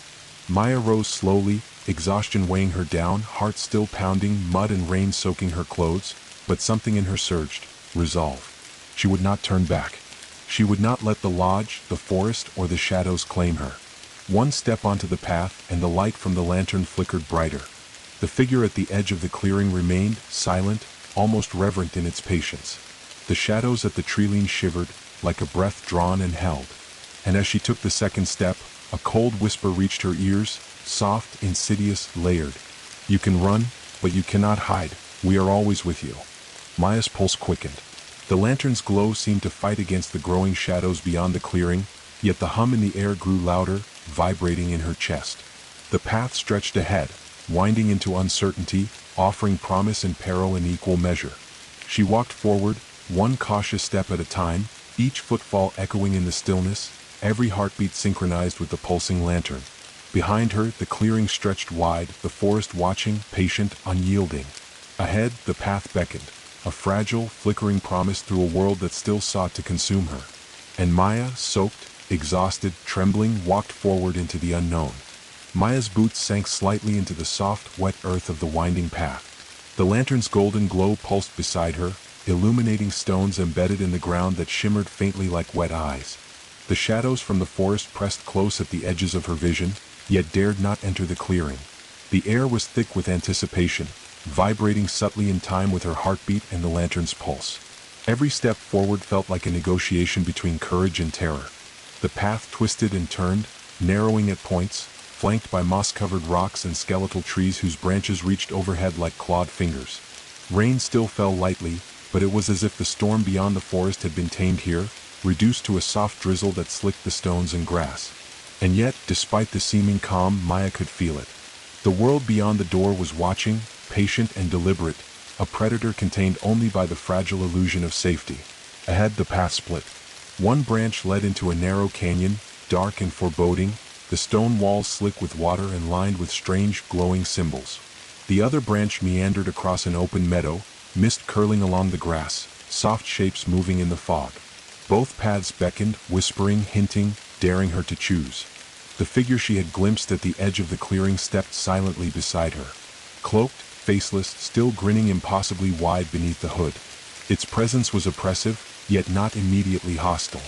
Maya rose slowly, exhaustion weighing her down, heart still pounding, mud and rain soaking her clothes, but something in her surged, resolve. She would not turn back. She would not let the lodge, the forest, or the shadows claim her. One step onto the path, and the light from the lantern flickered brighter. The figure at the edge of the clearing remained, silent, almost reverent in its patience. The shadows at the tree-line shivered, like a breath drawn and held. And as she took the second step, a cold whisper reached her ears, soft, insidious, layered. You can run, but you cannot hide. We are always with you. Maya's pulse quickened. The lantern's glow seemed to fight against the growing shadows beyond the clearing, yet the hum in the air grew louder, vibrating in her chest. The path stretched ahead, winding into uncertainty, offering promise and peril in equal measure. She walked forward, one cautious step at a time, each footfall echoing in the stillness, every heartbeat synchronized with the pulsing lantern. Behind her, the clearing stretched wide, the forest watching, patient, unyielding. Ahead, the path beckoned, a fragile, flickering promise through a world that still sought to consume her. And Maya, soaked, exhausted, trembling, walked forward into the unknown. Maya's boots sank slightly into the soft, wet earth of the winding path. The lantern's golden glow pulsed beside her, illuminating stones embedded in the ground that shimmered faintly like wet eyes. The shadows from the forest pressed close at the edges of her vision, yet dared not enter the clearing. The air was thick with anticipation, vibrating subtly in time with her heartbeat and the lantern's pulse. Every step forward felt like a negotiation between courage and terror. The path twisted and turned, narrowing at points, flanked by moss-covered rocks and skeletal trees whose branches reached overhead like clawed fingers. Rain still fell lightly, but it was as if the storm beyond the forest had been tamed here, reduced to a soft drizzle that slicked the stones and grass. And yet, despite the seeming calm, Maya could feel it. The world beyond the door was watching, patient and deliberate, a predator contained only by the fragile illusion of safety. Ahead, the path split. One branch led into a narrow canyon, dark and foreboding, the stone walls slick with water and lined with strange, glowing symbols. The other branch meandered across an open meadow, mist curling along the grass, soft shapes moving in the fog. Both paths beckoned, whispering, hinting, daring her to choose. The figure she had glimpsed at the edge of the clearing stepped silently beside her. Cloaked, faceless, still grinning impossibly wide beneath the hood. Its presence was oppressive, yet not immediately hostile.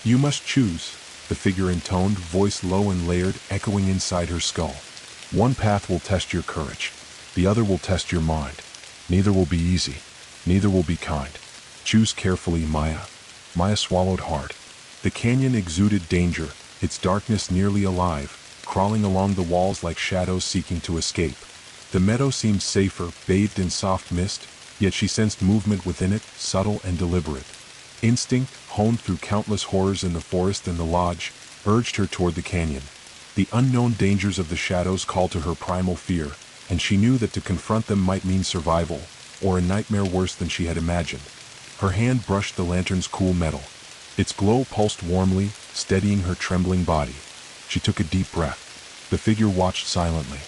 "You must choose," the figure intoned, voice low and layered, echoing inside her skull. "One path will test your courage. The other will test your mind. Neither will be easy. Neither will be kind. Choose carefully, Maya." Maya swallowed hard. The canyon exuded danger, its darkness nearly alive, crawling along the walls like shadows seeking to escape. The meadow seemed safer, bathed in soft mist, yet she sensed movement within it, subtle and deliberate. Instinct, honed through countless horrors in the forest and the lodge, urged her toward the canyon. The unknown dangers of the shadows called to her primal fear, and she knew that to confront them might mean survival, or a nightmare worse than she had imagined. Her hand brushed the lantern's cool metal. Its glow pulsed warmly, steadying her trembling body. She took a deep breath. The figure watched silently.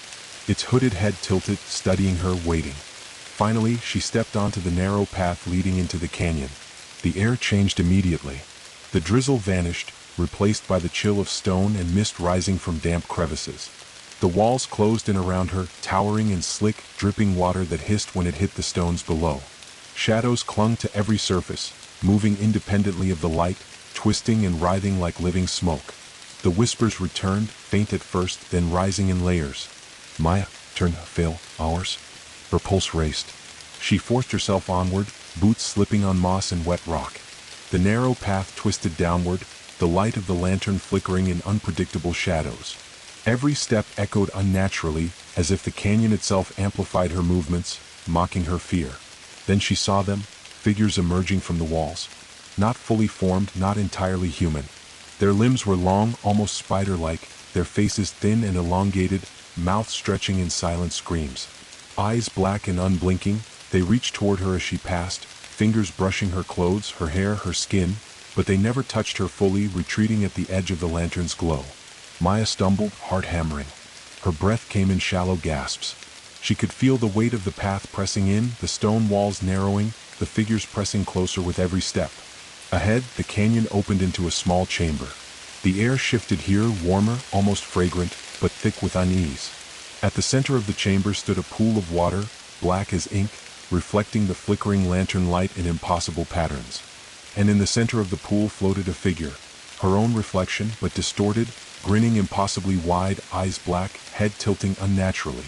Its hooded head tilted, studying her, waiting. Finally, she stepped onto the narrow path leading into the canyon. The air changed immediately. The drizzle vanished, replaced by the chill of stone and mist rising from damp crevices. The walls closed in around her, towering in slick, dripping water that hissed when it hit the stones below. Shadows clung to every surface, moving independently of the light, twisting and writhing like living smoke. The whispers returned, faint at first, then rising in layers. "Maya, turn, fail, ours." Her pulse raced. She forced herself onward, boots slipping on moss and wet rock. The narrow path twisted downward, the light of the lantern flickering in unpredictable shadows. Every step echoed unnaturally, as if the canyon itself amplified her movements, mocking her fear. Then she saw them, figures emerging from the walls. Not fully formed, not entirely human. Their limbs were long, almost spider-like, their faces thin and elongated, mouths stretching in silent screams. Eyes black and unblinking, they reached toward her as she passed, fingers brushing her clothes, her hair, her skin, but they never touched her fully, retreating at the edge of the lantern's glow. Maya stumbled, heart hammering. Her breath came in shallow gasps. She could feel the weight of the path pressing in, the stone walls narrowing, the figures pressing closer with every step. Ahead, the canyon opened into a small chamber. The air shifted here, warmer, almost fragrant, but thick with unease. At the center of the chamber stood a pool of water, black as ink, reflecting the flickering lantern light in impossible patterns. And in the center of the pool floated a figure, her own reflection, but distorted, grinning impossibly wide, eyes black, head tilting unnaturally.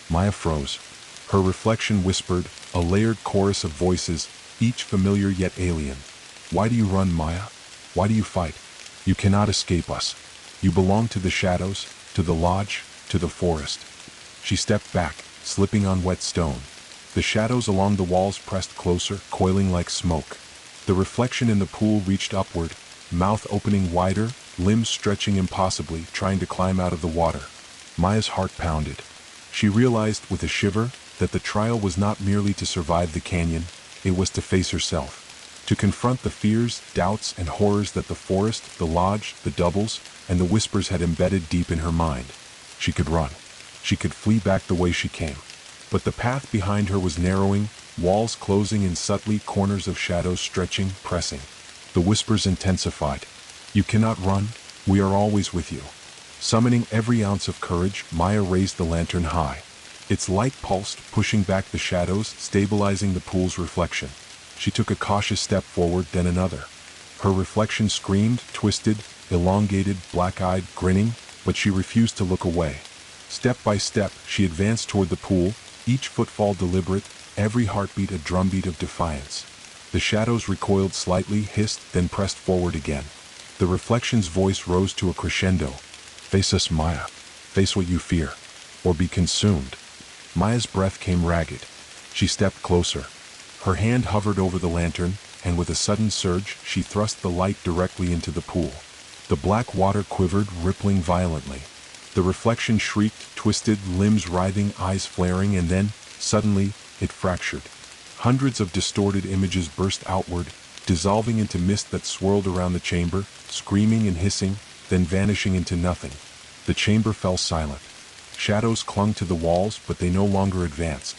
Maya froze. Her reflection whispered, a layered chorus of voices, each familiar yet alien. "Why do you run, Maya? Why do you fight? You cannot escape us. You belong to the shadows, to the lodge, to the forest." She stepped back, slipping on wet stone. The shadows along the walls pressed closer, coiling like smoke. The reflection in the pool reached upward, mouth opening wider, limbs stretching impossibly, trying to climb out of the water. Maya's heart pounded. She realized with a shiver that the trial was not merely to survive the canyon, it was to face herself. To confront the fears, doubts, and horrors that the forest, the lodge, the doubles, and the whispers had embedded deep in her mind. She could run. She could flee back the way she came. But the path behind her was narrowing, walls closing in subtly, corners of shadows stretching, pressing. The whispers intensified. "You cannot run, we are always with you." Summoning every ounce of courage, Maya raised the lantern high. Its light pulsed, pushing back the shadows, stabilizing the pool's reflection. She took a cautious step forward, then another. Her reflection screamed, twisted, elongated, black-eyed, grinning, but she refused to look away. Step by step, she advanced toward the pool, each footfall deliberate, every heartbeat a drumbeat of defiance. The shadows recoiled slightly, hissed, then pressed forward again. The reflection's voice rose to a crescendo. "Face us, Maya. Face what you fear. Or be consumed." Maya's breath came ragged. She stepped closer. Her hand hovered over the lantern, and with a sudden surge, she thrust the light directly into the pool. The black water quivered, rippling violently. The reflection shrieked, twisted, limbs writhing, eyes flaring, and then, suddenly, it fractured. Hundreds of distorted images burst outward, dissolving into mist that swirled around the chamber, screaming and hissing, then vanishing into nothing. The chamber fell silent. Shadows clung to the walls, but they no longer advanced.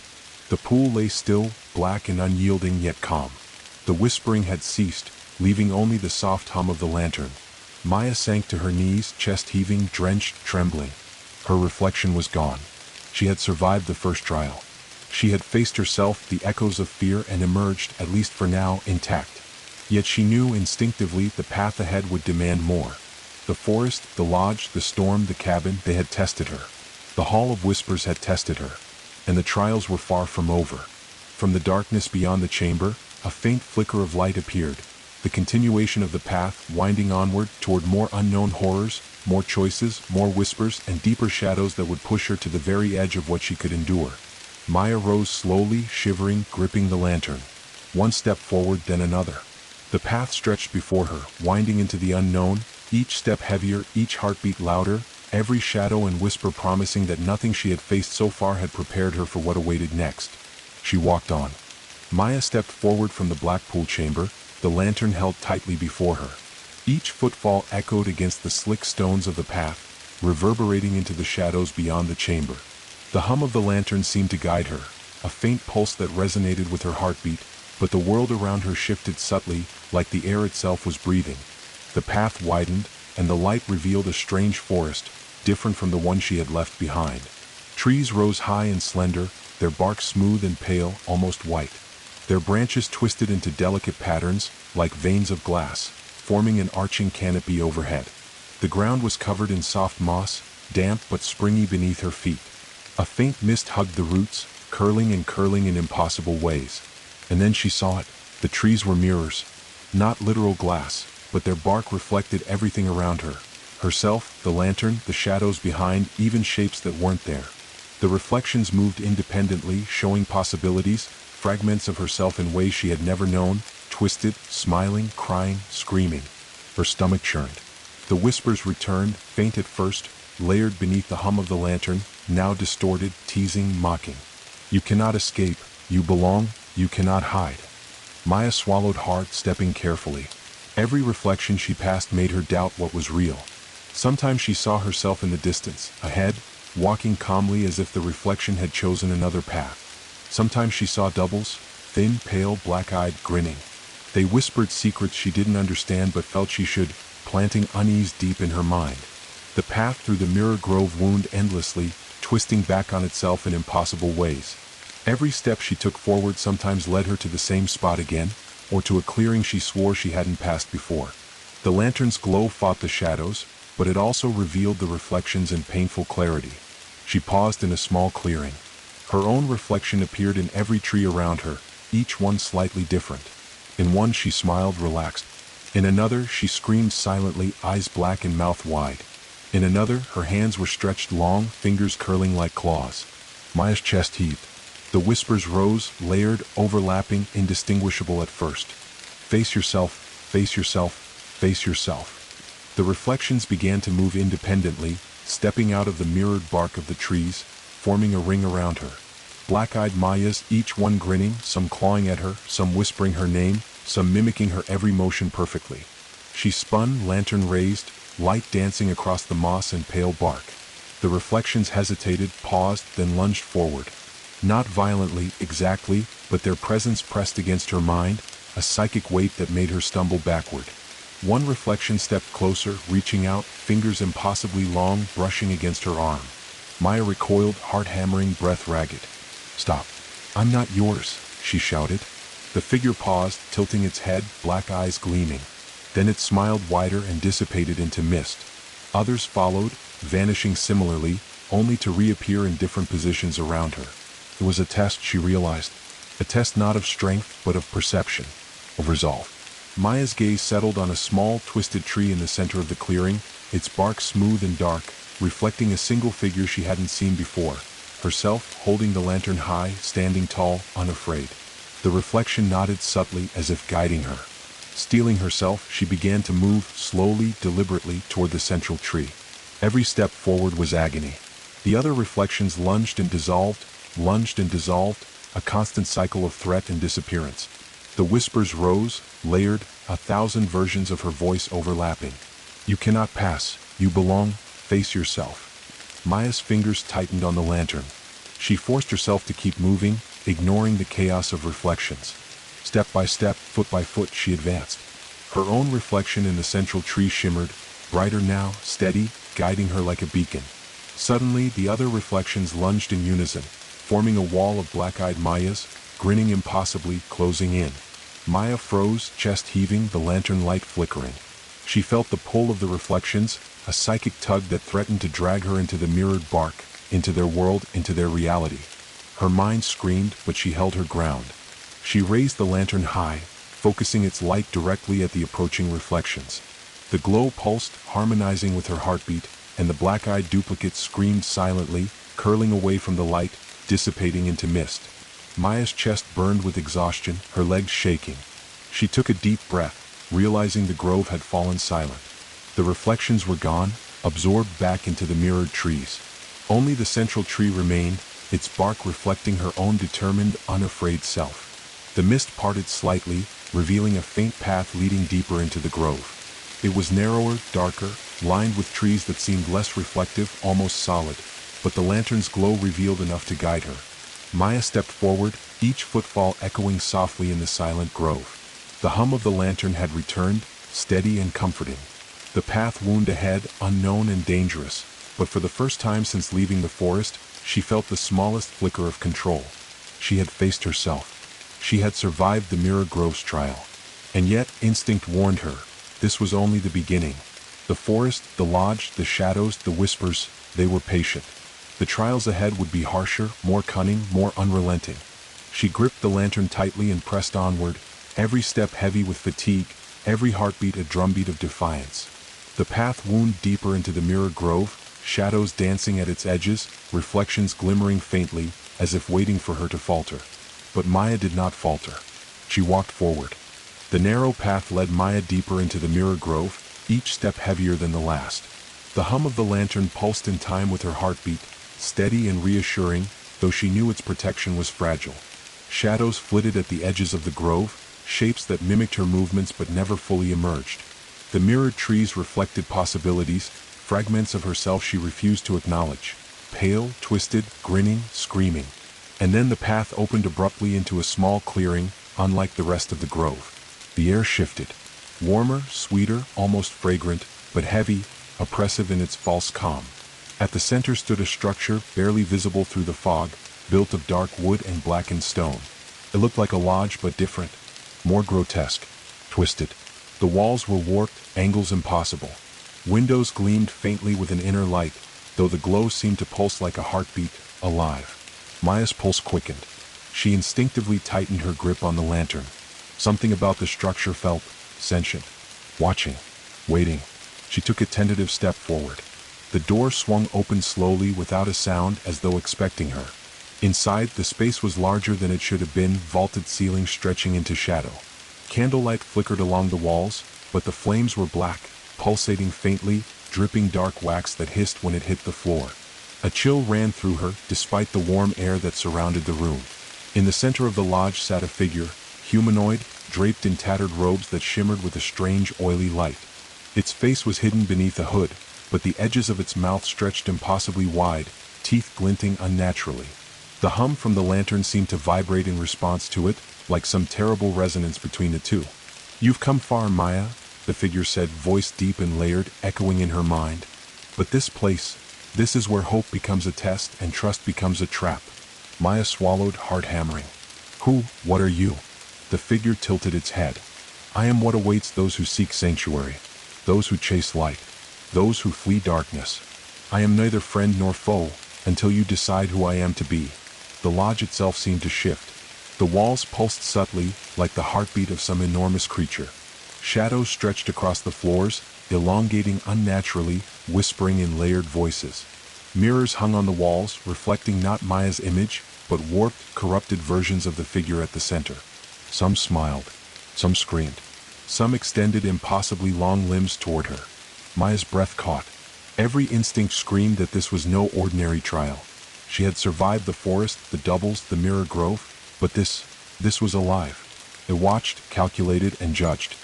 The pool lay still, black and unyielding yet calm. The whispering had ceased, leaving only the soft hum of the lantern. Maya sank to her knees, chest heaving, drenched, trembling. Her reflection was gone. She had survived the first trial. She had faced herself, the echoes of fear, and emerged, at least for now, intact. Yet she knew instinctively the path ahead would demand more. The forest, the lodge, the storm, the cabin, they had tested her. The Hall of Whispers had tested her. And the trials were far from over. From the darkness beyond the chamber, a faint flicker of light appeared. The continuation of the path, winding onward toward more unknown horrors, more choices, more whispers, and deeper shadows that would push her to the very edge of what she could endure. Maya rose slowly, shivering, gripping the lantern. One step forward, then another. The path stretched before her, winding into the unknown, each step heavier, each heartbeat louder, every shadow and whisper promising that nothing she had faced so far had prepared her for what awaited next. She walked on. Maya stepped forward from the black pool chamber, the lantern held tightly before her. Each footfall echoed against the slick stones of the path, reverberating into the shadows beyond the chamber. The hum of the lantern seemed to guide her, a faint pulse that resonated with her heartbeat, but the world around her shifted subtly, like the air itself was breathing. The path widened, and the light revealed a strange forest, different from the one she had left behind. Trees rose high and slender, their bark smooth and pale, almost white. Their branches twisted into delicate patterns, like veins of glass, forming an arching canopy overhead. The ground was covered in soft moss, damp but springy beneath her feet. A faint mist hugged the roots, curling and curling in impossible ways. And then she saw it. The trees were mirrors. Not literal glass, but their bark reflected everything around her. Herself, the lantern, the shadows behind, even shapes that weren't there. The reflections moved independently, showing possibilities, fragments of herself in ways she had never known, twisted, smiling, crying, screaming. Her stomach churned. The whispers returned, faint at first, layered beneath the hum of the lantern, now distorted, teasing, mocking. "You cannot escape, you belong, you cannot hide." Maya swallowed hard, stepping carefully. Every reflection she passed made her doubt what was real. Sometimes she saw herself in the distance, ahead, walking calmly as if the reflection had chosen another path. Sometimes she saw doubles, thin, pale, black-eyed, grinning. They whispered secrets she didn't understand but felt she should, planting unease deep in her mind. The path through the mirror grove wound endlessly, twisting back on itself in impossible ways. Every step she took forward sometimes led her to the same spot again, or to a clearing she swore she hadn't passed before. The lantern's glow fought the shadows, but it also revealed the reflections in painful clarity. She paused in a small clearing. Her own reflection appeared in every tree around her, each one slightly different. In one she smiled, relaxed. In another she screamed silently, eyes black and mouth wide. In another her hands were stretched long, fingers curling like claws. Maya's chest heaved. The whispers rose, layered, overlapping, indistinguishable at first. Face yourself, face yourself, face yourself. The reflections began to move independently, stepping out of the mirrored bark of the trees, forming a ring around her. Black-eyed Mayas, each one grinning, some clawing at her, some whispering her name, some mimicking her every motion perfectly. She spun, lantern raised, light dancing across the moss and pale bark. The reflections hesitated, paused, then lunged forward. Not violently, exactly, but their presence pressed against her mind, a psychic weight that made her stumble backward. One reflection stepped closer, reaching out, fingers impossibly long, brushing against her arm. Maya recoiled, heart hammering, breath ragged. "Stop. I'm not yours," she shouted. The figure paused, tilting its head, black eyes gleaming. Then it smiled wider and dissipated into mist. Others followed, vanishing similarly, only to reappear in different positions around her. It was a test, she realized. A test not of strength, but of perception, of resolve. Maya's gaze settled on a small, twisted tree in the center of the clearing, its bark smooth and dark, reflecting a single figure she hadn't seen before. Herself, holding the lantern high, standing tall, unafraid. The reflection nodded subtly as if guiding her. Steeling herself, she began to move, slowly, deliberately, toward the central tree. Every step forward was agony. The other reflections lunged and dissolved, a constant cycle of threat and disappearance. The whispers rose, layered, 1,000 versions of her voice overlapping. "You cannot pass. You belong. Face yourself." Maya's fingers tightened on the lantern. She forced herself to keep moving, ignoring the chaos of reflections. Step by step, foot by foot, she advanced. Her own reflection in the central tree shimmered, brighter now, steady, guiding her like a beacon. Suddenly, the other reflections lunged in unison, forming a wall of black-eyed Mayas, grinning impossibly, closing in. Maya froze, chest heaving, the lantern light flickering. She felt the pull of the reflections, a psychic tug that threatened to drag her into the mirrored bark, into their world, into their reality. Her mind screamed, but she held her ground. She raised the lantern high, focusing its light directly at the approaching reflections. The glow pulsed, harmonizing with her heartbeat, and the black-eyed duplicates screamed silently, curling away from the light, dissipating into mist. Maya's chest burned with exhaustion, her legs shaking. She took a deep breath, realizing the grove had fallen silent. The reflections were gone, absorbed back into the mirrored trees. Only the central tree remained, its bark reflecting her own determined, unafraid self. The mist parted slightly, revealing a faint path leading deeper into the grove. It was narrower, darker, lined with trees that seemed less reflective, almost solid, but the lantern's glow revealed enough to guide her. Maya stepped forward, each footfall echoing softly in the silent grove. The hum of the lantern had returned, steady and comforting. The path wound ahead, unknown and dangerous, but for the first time since leaving the forest, she felt the smallest flicker of control. She had faced herself. She had survived the Mirror Grove's trial. And yet, instinct warned her, this was only the beginning. The forest, the lodge, the shadows, the whispers, they were patient. The trials ahead would be harsher, more cunning, more unrelenting. She gripped the lantern tightly and pressed onward, every step heavy with fatigue, every heartbeat a drumbeat of defiance. The path wound deeper into the Mirror Grove, shadows dancing at its edges, reflections glimmering faintly, as if waiting for her to falter. But Maya did not falter. She walked forward. The narrow path led Maya deeper into the Mirror Grove, each step heavier than the last. The hum of the lantern pulsed in time with her heartbeat, steady and reassuring, though she knew its protection was fragile. Shadows flitted at the edges of the grove, shapes that mimicked her movements but never fully emerged. The mirrored trees reflected possibilities, fragments of herself she refused to acknowledge. Pale, twisted, grinning, screaming. And then the path opened abruptly into a small clearing, unlike the rest of the grove. The air shifted. Warmer, sweeter, almost fragrant, but heavy, oppressive in its false calm. At the center stood a structure barely visible through the fog, built of dark wood and blackened stone. It looked like a lodge but different, more grotesque, twisted. The walls were warped, angles impossible. Windows gleamed faintly with an inner light, though the glow seemed to pulse like a heartbeat, alive. Maya's pulse quickened. She instinctively tightened her grip on the lantern. Something about the structure felt sentient, watching, waiting. She took a tentative step forward. The door swung open slowly without a sound, as though expecting her. Inside, the space was larger than it should have been, vaulted ceilings stretching into shadow. Candlelight flickered along the walls, but the flames were black, pulsating faintly, dripping dark wax that hissed when it hit the floor. A chill ran through her, despite the warm air that surrounded the room. In the center of the lodge sat a figure, humanoid, draped in tattered robes that shimmered with a strange, oily light. Its face was hidden beneath a hood, but the edges of its mouth stretched impossibly wide, teeth glinting unnaturally. The hum from the lantern seemed to vibrate in response to it, like some terrible resonance between the two. "You've come far, Maya," the figure said, voice deep and layered, echoing in her mind. "But this place, this is where hope becomes a test and trust becomes a trap." Maya swallowed, heart hammering. What are you?" The figure tilted its head. "I am what awaits those who seek sanctuary, those who chase light, those who flee darkness. I am neither friend nor foe, until you decide who I am to be." The lodge itself seemed to shift. The walls pulsed subtly, like the heartbeat of some enormous creature. Shadows stretched across the floors, elongating unnaturally, whispering in layered voices. Mirrors hung on the walls, reflecting not Maya's image, but warped, corrupted versions of the figure at the center. Some smiled, some screamed, some extended impossibly long limbs toward her. Maya's breath caught. Every instinct screamed that this was no ordinary trial. She had survived the forest, the doubles, the mirror grove, but this was alive. It watched, calculated, and judged.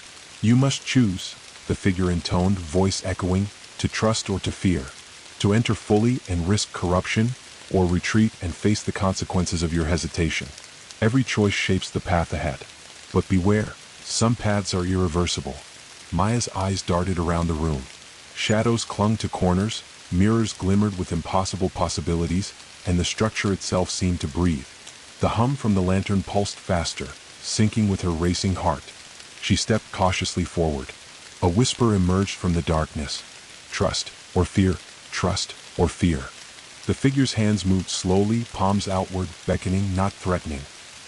"You must choose," the figure intoned, voice echoing, "to trust or to fear, to enter fully and risk corruption, or retreat and face the consequences of your hesitation. Every choice shapes the path ahead. But beware, some paths are irreversible." Maya's eyes darted around the room. Shadows clung to corners, mirrors glimmered with impossible possibilities, and the structure itself seemed to breathe. The hum from the lantern pulsed faster, syncing with her racing heart. She stepped cautiously forward. A whisper emerged from the darkness. "Trust or fear, trust or fear." The figure's hands moved slowly, palms outward, beckoning, not threatening.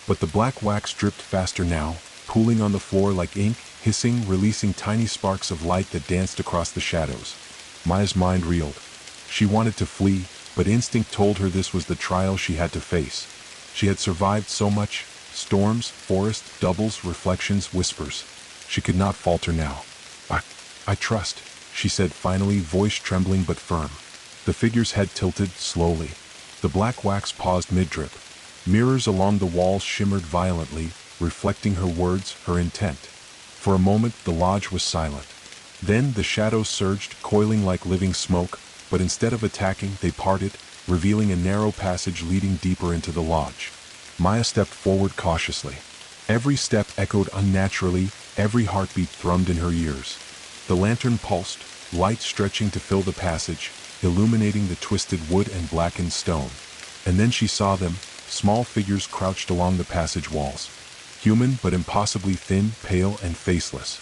But the black wax dripped faster now, pooling on the floor like ink, hissing, releasing tiny sparks of light that danced across the shadows. Maya's mind reeled. She wanted to flee, but instinct told her this was the trial she had to face. She had survived so much: storms, forest, doubles, reflections, whispers. She could not falter now. I trust," she said finally, voice trembling but firm. The figure's head tilted, slowly. The black wax paused mid-drip. Mirrors along the walls shimmered violently, reflecting her words, her intent. For a moment, the lodge was silent. Then the shadows surged, coiling like living smoke, but instead of attacking, they parted, revealing a narrow passage leading deeper into the lodge. Maya stepped forward cautiously. Every step echoed unnaturally, every heartbeat thrummed in her ears. The lantern pulsed, light stretching to fill the passage, illuminating the twisted wood and blackened stone. And then she saw them, small figures crouched along the passage walls. Human but impossibly thin, pale, and faceless.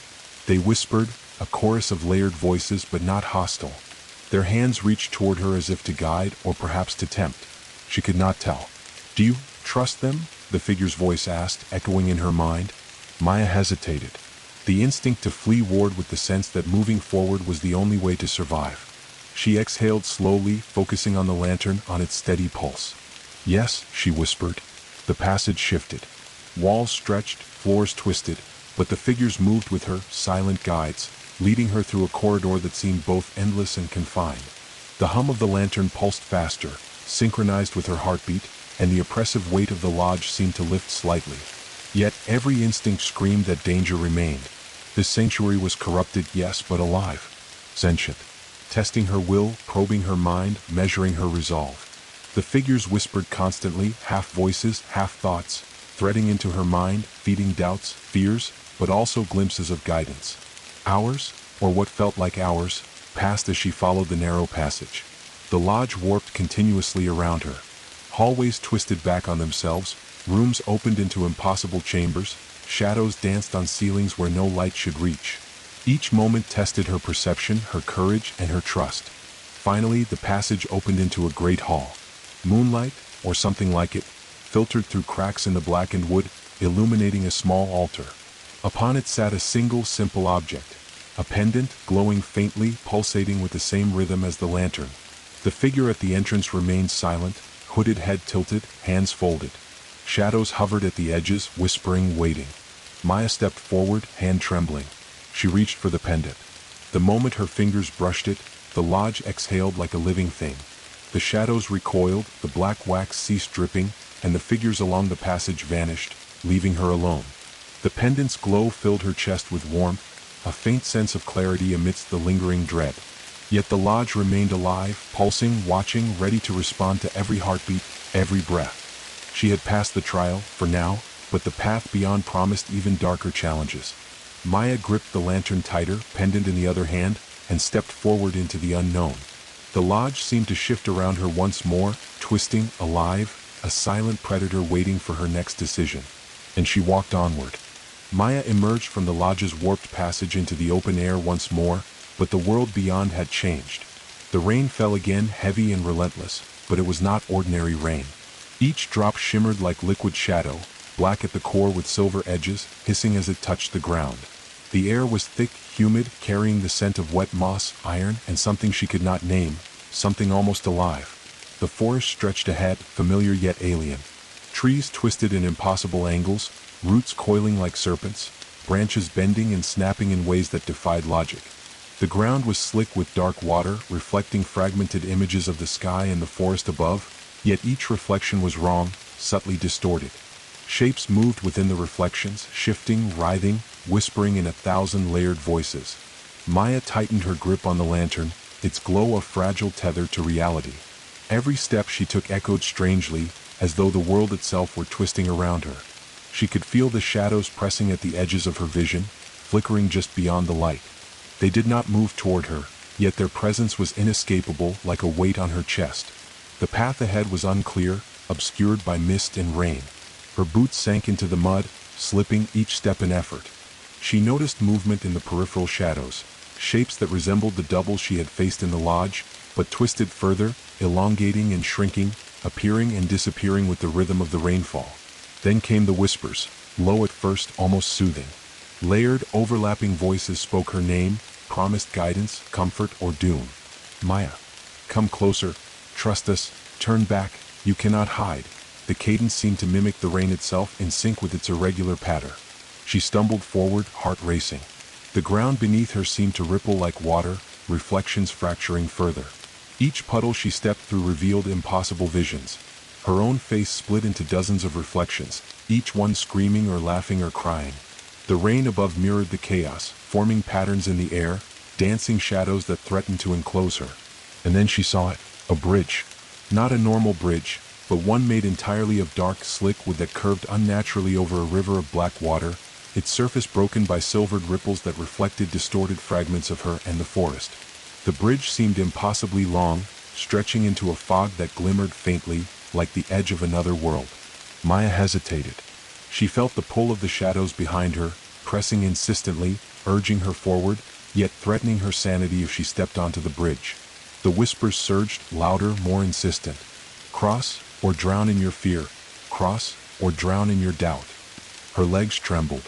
They whispered, a chorus of layered voices but not hostile. Their hands reached toward her as if to guide or perhaps to tempt. She could not tell. "Do you trust them?" the figure's voice asked, echoing in her mind. Maya hesitated. The instinct to flee warred with the sense that moving forward was the only way to survive. She exhaled slowly, focusing on the lantern, on its steady pulse. "Yes," she whispered. The passage shifted. Walls stretched, floors twisted, but the figures moved with her, silent guides, leading her through a corridor that seemed both endless and confined. The hum of the lantern pulsed faster, synchronized with her heartbeat, and the oppressive weight of the lodge seemed to lift slightly. Yet every instinct screamed that danger remained. This sanctuary was corrupted, yes, but alive. Sentient. Testing her will, probing her mind, measuring her resolve. The figures whispered constantly, half voices, half thoughts, threading into her mind, feeding doubts, fears, but also glimpses of guidance. Hours, or what felt like hours, passed as she followed the narrow passage. The lodge warped continuously around her. Hallways twisted back on themselves, rooms opened into impossible chambers, shadows danced on ceilings where no light should reach. Each moment tested her perception, her courage, and her trust. Finally, the passage opened into a great hall. Moonlight, or something like it, filtered through cracks in the blackened wood, illuminating a small altar. Upon it sat a single simple object, a pendant, glowing faintly, pulsating with the same rhythm as the lantern. The figure at the entrance remained silent, hooded head tilted, hands folded. Shadows hovered at the edges, whispering, waiting. Maya stepped forward, hand trembling. She reached for the pendant. The moment her fingers brushed it, the lodge exhaled like a living thing. The shadows recoiled, the black wax ceased dripping, and the figures along the passage vanished, leaving her alone. The pendant's glow filled her chest with warmth, a faint sense of clarity amidst the lingering dread. Yet the lodge remained alive, pulsing, watching, ready to respond to every heartbeat, every breath. She had passed the trial, for now, but the path beyond promised even darker challenges. Maya gripped the lantern tighter, pendant in the other hand, and stepped forward into the unknown. The lodge seemed to shift around her once more, twisting, alive, a silent predator waiting for her next decision. And she walked onward. Maya emerged from the lodge's warped passage into the open air once more, but the world beyond had changed. The rain fell again, heavy and relentless, but it was not ordinary rain. Each drop shimmered like liquid shadow, black at the core with silver edges, hissing as it touched the ground. The air was thick, humid, carrying the scent of wet moss, iron, and something she could not name, something almost alive. The forest stretched ahead, familiar yet alien. Trees twisted in impossible angles, roots coiling like serpents, branches bending and snapping in ways that defied logic. The ground was slick with dark water, reflecting fragmented images of the sky and the forest above, yet each reflection was wrong, subtly distorted. Shapes moved within the reflections, shifting, writhing, whispering in 1,000 layered voices. Maya tightened her grip on the lantern, its glow a fragile tether to reality. Every step she took echoed strangely, as though the world itself were twisting around her. She could feel the shadows pressing at the edges of her vision, flickering just beyond the light. They did not move toward her, yet their presence was inescapable, like a weight on her chest. The path ahead was unclear, obscured by mist and rain. Her boots sank into the mud, slipping each step an effort. She noticed movement in the peripheral shadows, shapes that resembled the doubles she had faced in the lodge, but twisted further, elongating and shrinking, appearing and disappearing with the rhythm of the rainfall. Then came the whispers, low at first, almost soothing. Layered, overlapping voices spoke her name, promised guidance, comfort, or doom. Maya, come closer, trust us, turn back, you cannot hide. The cadence seemed to mimic the rain itself, in sync with its irregular patter. She stumbled forward, heart racing. The ground beneath her seemed to ripple like water, reflections fracturing further. Each puddle she stepped through revealed impossible visions. Her own face split into dozens of reflections, each one screaming or laughing or crying. The rain above mirrored the chaos, forming patterns in the air, dancing shadows that threatened to enclose her. And then she saw it, a bridge. Not a normal bridge, but one made entirely of dark, slick wood that curved unnaturally over a river of black water, its surface broken by silvered ripples that reflected distorted fragments of her and the forest. The bridge seemed impossibly long, stretching into a fog that glimmered faintly, like the edge of another world. Maya hesitated. She felt the pull of the shadows behind her, pressing insistently, urging her forward, yet threatening her sanity if she stepped onto the bridge. The whispers surged, louder, more insistent. Cross, or drown in your fear. Cross, or drown in your doubt. Her legs trembled.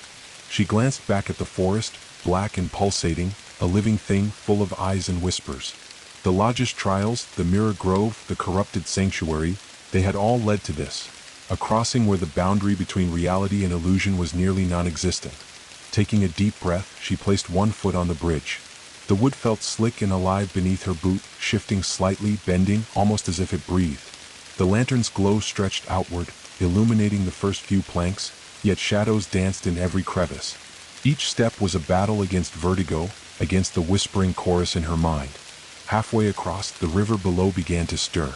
She glanced back at the forest, black and pulsating, a living thing full of eyes and whispers. The lodge's trials, the mirror grove, the corrupted sanctuary, they had all led to this. A crossing where the boundary between reality and illusion was nearly non-existent. Taking a deep breath, she placed one foot on the bridge. The wood felt slick and alive beneath her boot, shifting slightly, bending, almost as if it breathed. The lantern's glow stretched outward, illuminating the first few planks, yet shadows danced in every crevice. Each step was a battle against vertigo, against the whispering chorus in her mind. Halfway across, the river below began to stir.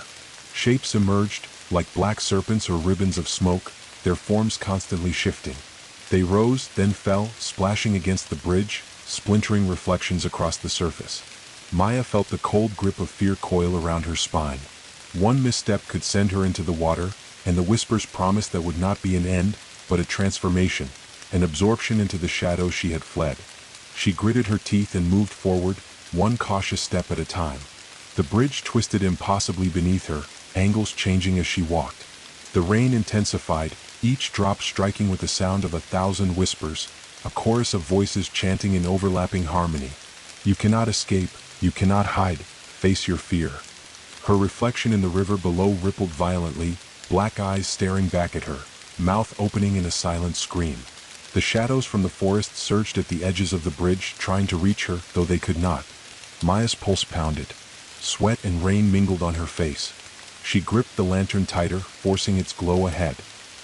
Shapes emerged, like black serpents or ribbons of smoke, their forms constantly shifting. They rose, then fell, splashing against the bridge, splintering reflections across the surface. Maya felt the cold grip of fear coil around her spine. One misstep could send her into the water, and the whispers promised that would not be an end, but a transformation, an absorption into the shadows she had fled. She gritted her teeth and moved forward, one cautious step at a time. The bridge twisted impossibly beneath her, angles changing as she walked. The rain intensified, each drop striking with the sound of 1,000 whispers, a chorus of voices chanting in overlapping harmony. You cannot escape, you cannot hide, face your fear. Her reflection in the river below rippled violently, black eyes staring back at her, mouth opening in a silent scream. The shadows from the forest surged at the edges of the bridge, trying to reach her, though they could not. Maya's pulse pounded. Sweat and rain mingled on her face. She gripped the lantern tighter, forcing its glow ahead.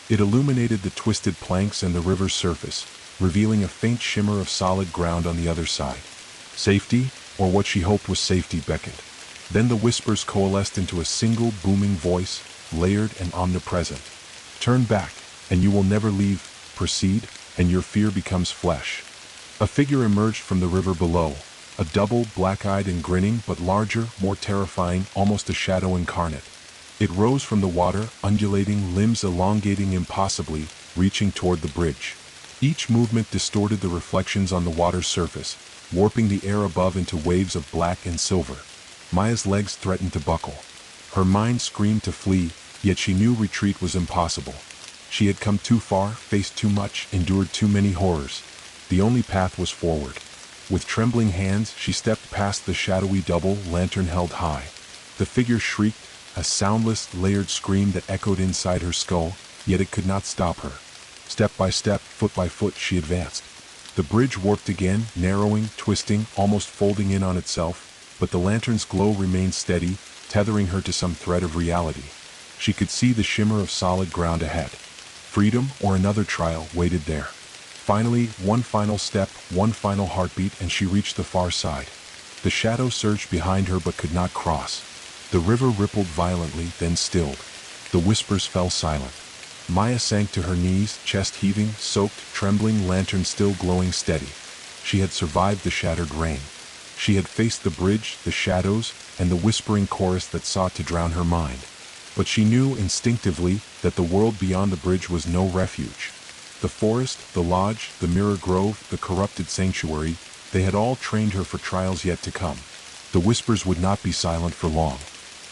It illuminated the twisted planks and the river's surface, revealing a faint shimmer of solid ground on the other side. Safety, or what she hoped was safety, beckoned. Then the whispers coalesced into a single booming voice, layered and omnipresent. Turn back, and you will never leave. Proceed, and your fear becomes flesh. A figure emerged from the river below, a double, black-eyed and grinning, but larger, more terrifying, almost a shadow incarnate. It rose from the water, undulating, limbs elongating impossibly, reaching toward the bridge. Each movement distorted the reflections on the water's surface, warping the air above into waves of black and silver. Maya's legs threatened to buckle. Her mind screamed to flee, yet she knew retreat was impossible. She had come too far, faced too much, endured too many horrors. The only path was forward. With trembling hands, she stepped past the shadowy double, lantern held high. The figure shrieked, a soundless, layered scream that echoed inside her skull, yet it could not stop her. Step by step, foot by foot, she advanced. The bridge warped again, narrowing, twisting, almost folding in on itself, but the lantern's glow remained steady, tethering her to some thread of reality. She could see the shimmer of solid ground ahead. Freedom, or another trial, waited there. Finally, one final step, one final heartbeat, and she reached the far side. The shadow surged behind her but could not cross. The river rippled violently, then stilled. The whispers fell silent. Maya sank to her knees, chest heaving, soaked, trembling, lantern still glowing steady. She had survived the shattered rain. She had faced the bridge, the shadows, and the whispering chorus that sought to drown her mind. But she knew instinctively that the world beyond the bridge was no refuge. The forest, the lodge, the mirror grove, the corrupted sanctuary, they had all trained her for trials yet to come. The whispers would not be silent for long.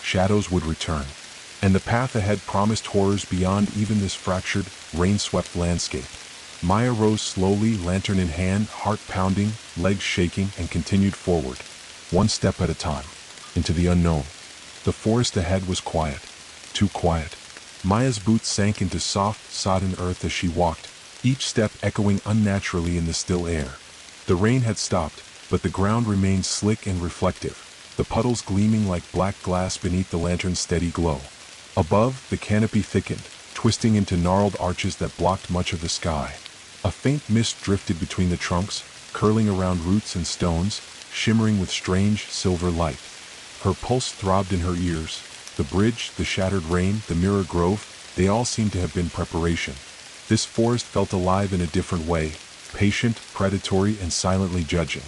Shadows would return. And the path ahead promised horrors beyond even this fractured, rain-swept landscape. Maya rose slowly, lantern in hand, heart pounding, legs shaking, and continued forward, one step at a time, into the unknown. The forest ahead was quiet. Too quiet. Maya's boots sank into soft, sodden earth as she walked, each step echoing unnaturally in the still air. The rain had stopped, but the ground remained slick and reflective, the puddles gleaming like black glass beneath the lantern's steady glow. Above, the canopy thickened, twisting into gnarled arches that blocked much of the sky. A faint mist drifted between the trunks, curling around roots and stones, shimmering with strange, silver light. Her pulse throbbed in her ears. The bridge, the shattered rain, the mirror grove, they all seemed to have been preparation. This forest felt alive in a different way, patient, predatory, and silently judging.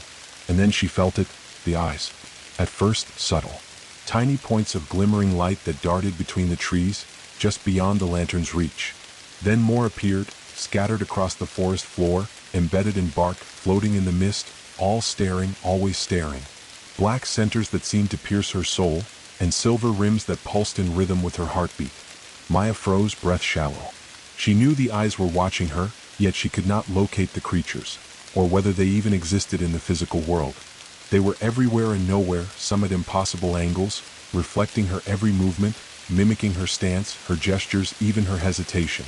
And then she felt it, the eyes. At first, subtle. Tiny points of glimmering light that darted between the trees, just beyond the lantern's reach. Then more appeared, scattered across the forest floor, embedded in bark, floating in the mist, all staring, always staring. Black centers that seemed to pierce her soul, and silver rims that pulsed in rhythm with her heartbeat. Maya froze, breath shallow. She knew the eyes were watching her, yet she could not locate the creatures, or whether they even existed in the physical world. They were everywhere and nowhere, some at impossible angles, reflecting her every movement, mimicking her stance, her gestures, even her hesitation.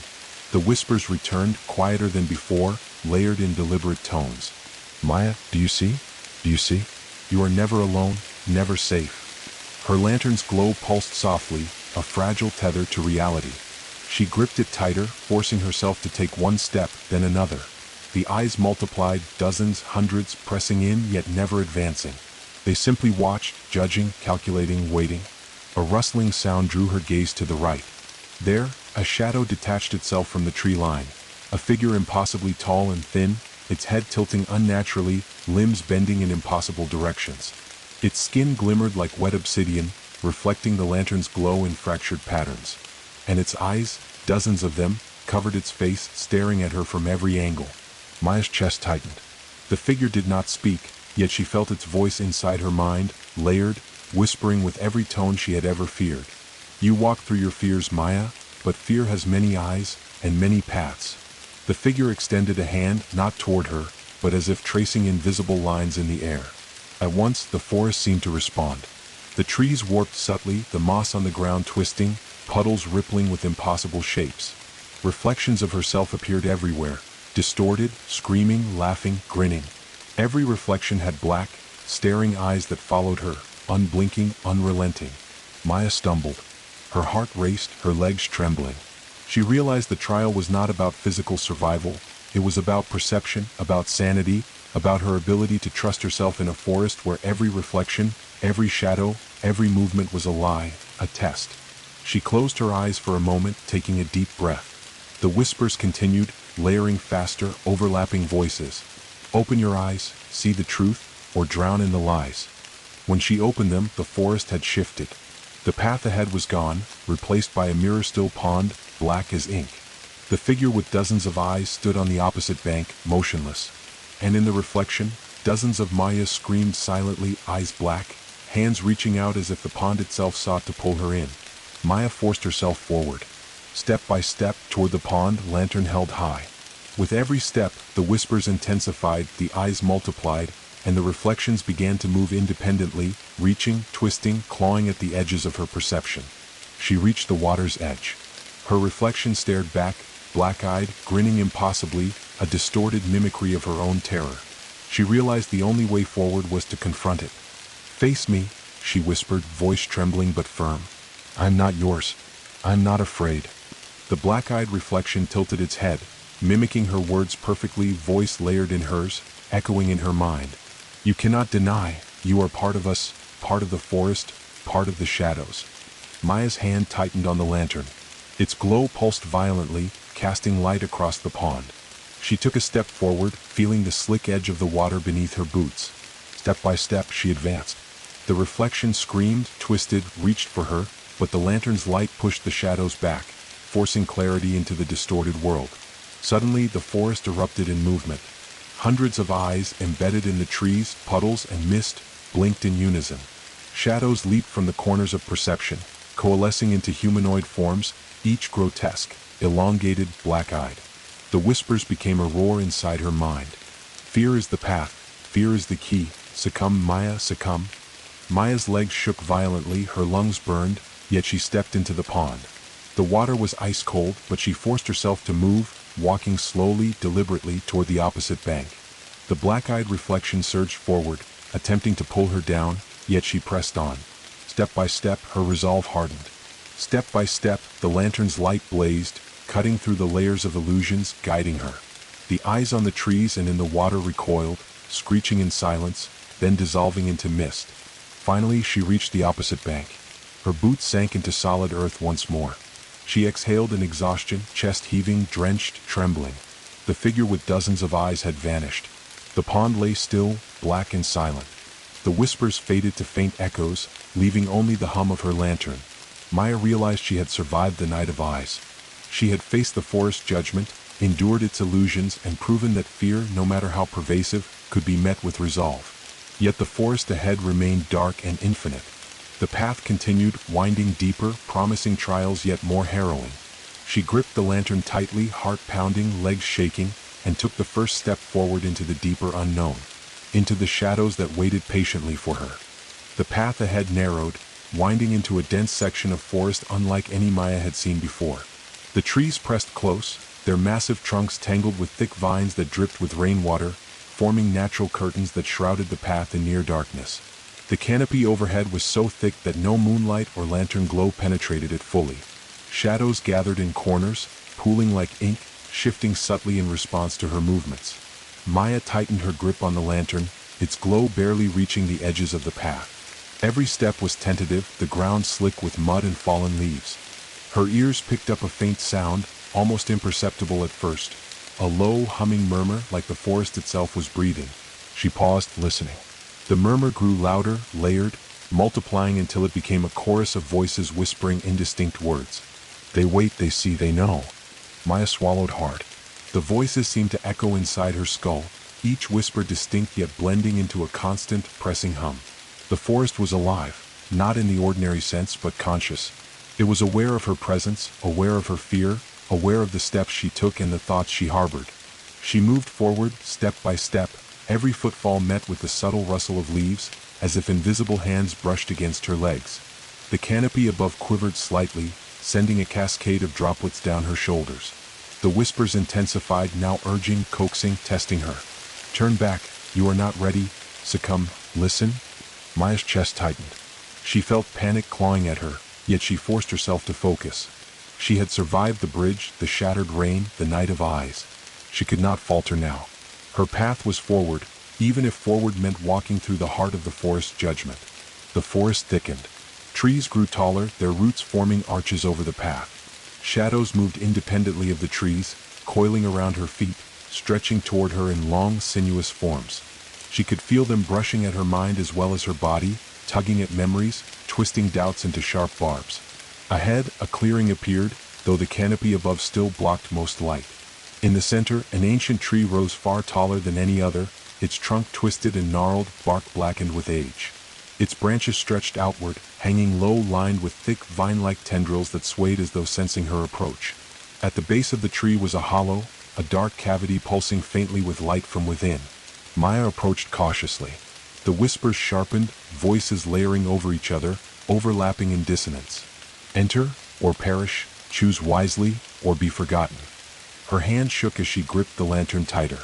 The whispers returned, quieter than before, layered in deliberate tones. Maya, do you see? Do you see? You are never alone, never safe. Her lantern's glow pulsed softly, a fragile tether to reality. She gripped it tighter, forcing herself to take one step, then another. The eyes multiplied, dozens, hundreds, pressing in, yet never advancing. They simply watched, judging, calculating, waiting. A rustling sound drew her gaze to the right. There, a shadow detached itself from the tree line. A figure impossibly tall and thin, its head tilting unnaturally, limbs bending in impossible directions. Its skin glimmered like wet obsidian, reflecting the lantern's glow in fractured patterns. And its eyes, dozens of them, covered its face, staring at her from every angle. Maya's chest tightened. The figure did not speak, yet she felt its voice inside her mind, layered, whispering with every tone she had ever feared. You walk through your fears, Maya, but fear has many eyes, and many paths. The figure extended a hand, not toward her, but as if tracing invisible lines in the air. At once, the forest seemed to respond. The trees warped subtly, the moss on the ground twisting, puddles rippling with impossible shapes. Reflections of herself appeared everywhere, distorted, screaming, laughing, grinning. Every reflection had black, staring eyes that followed her, unblinking, unrelenting. Maya stumbled. Her heart raced, her legs trembling. She realized the trial was not about physical survival. It was about perception, about sanity, about her ability to trust herself in a forest where every reflection, every shadow, every movement was a lie, a test. She closed her eyes for a moment, taking a deep breath. The whispers continued, layering faster, overlapping voices. Open your eyes, see the truth, or drown in the lies. When she opened them, the forest had shifted. The path ahead was gone, replaced by a mirror-still pond, black as ink. The figure with dozens of eyes stood on the opposite bank, motionless. And in the reflection, dozens of Mayas screamed silently, eyes black, hands reaching out as if the pond itself sought to pull her in. Maya forced herself forward. Step by step, toward the pond, lantern held high. With every step, the whispers intensified, the eyes multiplied, and the reflections began to move independently, reaching, twisting, clawing at the edges of her perception. She reached the water's edge. Her reflection stared back, black-eyed, grinning impossibly, a distorted mimicry of her own terror. She realized the only way forward was to confront it. "Face me," she whispered, voice trembling but firm. "I'm not yours. I'm not afraid." The black-eyed reflection tilted its head, mimicking her words perfectly, voice layered in hers, echoing in her mind. "You cannot deny, you are part of us, part of the forest, part of the shadows." Maya's hand tightened on the lantern. Its glow pulsed violently, casting light across the pond. She took a step forward, feeling the slick edge of the water beneath her boots. Step by step, she advanced. The reflection screamed, twisted, reached for her, but the lantern's light pushed the shadows back, forcing clarity into the distorted world. Suddenly, the forest erupted in movement. Hundreds of eyes, embedded in the trees, puddles, and mist, blinked in unison. Shadows leaped from the corners of perception, coalescing into humanoid forms, each grotesque, elongated, black-eyed. The whispers became a roar inside her mind. "Fear is the path. Fear is the key. Succumb, Maya, succumb." Maya's legs shook violently, her lungs burned, yet she stepped into the pond. The water was ice-cold, but she forced herself to move, walking slowly, deliberately, toward the opposite bank. The black-eyed reflection surged forward, attempting to pull her down, yet she pressed on. Step by step, her resolve hardened. Step by step, the lantern's light blazed, cutting through the layers of illusions, guiding her. The eyes on the trees and in the water recoiled, screeching in silence, then dissolving into mist. Finally, she reached the opposite bank. Her boots sank into solid earth once more. She exhaled in exhaustion, chest heaving, drenched, trembling. The figure with dozens of eyes had vanished. The pond lay still, black and silent. The whispers faded to faint echoes, leaving only the hum of her lantern. Maya realized she had survived the night of eyes. She had faced the forest judgment, endured its illusions, and proven that fear, no matter how pervasive, could be met with resolve. Yet the forest ahead remained dark and infinite. The path continued, winding deeper, promising trials yet more harrowing. She gripped the lantern tightly, heart pounding, legs shaking, and took the first step forward into the deeper unknown, into the shadows that waited patiently for her. The path ahead narrowed, winding into a dense section of forest unlike any Maya had seen before. The trees pressed close, their massive trunks tangled with thick vines that dripped with rainwater, forming natural curtains that shrouded the path in near darkness. The canopy overhead was so thick that no moonlight or lantern glow penetrated it fully. Shadows gathered in corners, pooling like ink, shifting subtly in response to her movements. Maya tightened her grip on the lantern, its glow barely reaching the edges of the path. Every step was tentative, the ground slick with mud and fallen leaves. Her ears picked up a faint sound, almost imperceptible at first, a low, humming murmur like the forest itself was breathing. She paused, listening. The murmur grew louder, layered, multiplying until it became a chorus of voices whispering indistinct words. "They wait, they see, they know." Maya swallowed hard. The voices seemed to echo inside her skull, each whisper distinct yet blending into a constant, pressing hum. The forest was alive, not in the ordinary sense but conscious. It was aware of her presence, aware of her fear, aware of the steps she took and the thoughts she harbored. She moved forward, step by step, every footfall met with the subtle rustle of leaves, as if invisible hands brushed against her legs. The canopy above quivered slightly, sending a cascade of droplets down her shoulders. The whispers intensified, now urging, coaxing, testing her. "Turn back, you are not ready. Succumb, listen." Maya's chest tightened. She felt panic clawing at her, yet she forced herself to focus. She had survived the bridge, the shattered rain, the night of eyes. She could not falter now. Her path was forward, even if forward meant walking through the heart of the forest judgment. The forest thickened. Trees grew taller, their roots forming arches over the path. Shadows moved independently of the trees, coiling around her feet, stretching toward her in long, sinuous forms. She could feel them brushing at her mind as well as her body, tugging at memories, twisting doubts into sharp barbs. Ahead, a clearing appeared, though the canopy above still blocked most light. In the center, an ancient tree rose far taller than any other, its trunk twisted and gnarled, bark blackened with age. Its branches stretched outward, hanging low, lined with thick, vine-like tendrils that swayed as though sensing her approach. At the base of the tree was a hollow, a dark cavity pulsing faintly with light from within. Maya approached cautiously. The whispers sharpened, voices layering over each other, overlapping in dissonance. "Enter, or perish, choose wisely, or be forgotten." Her hand shook as she gripped the lantern tighter.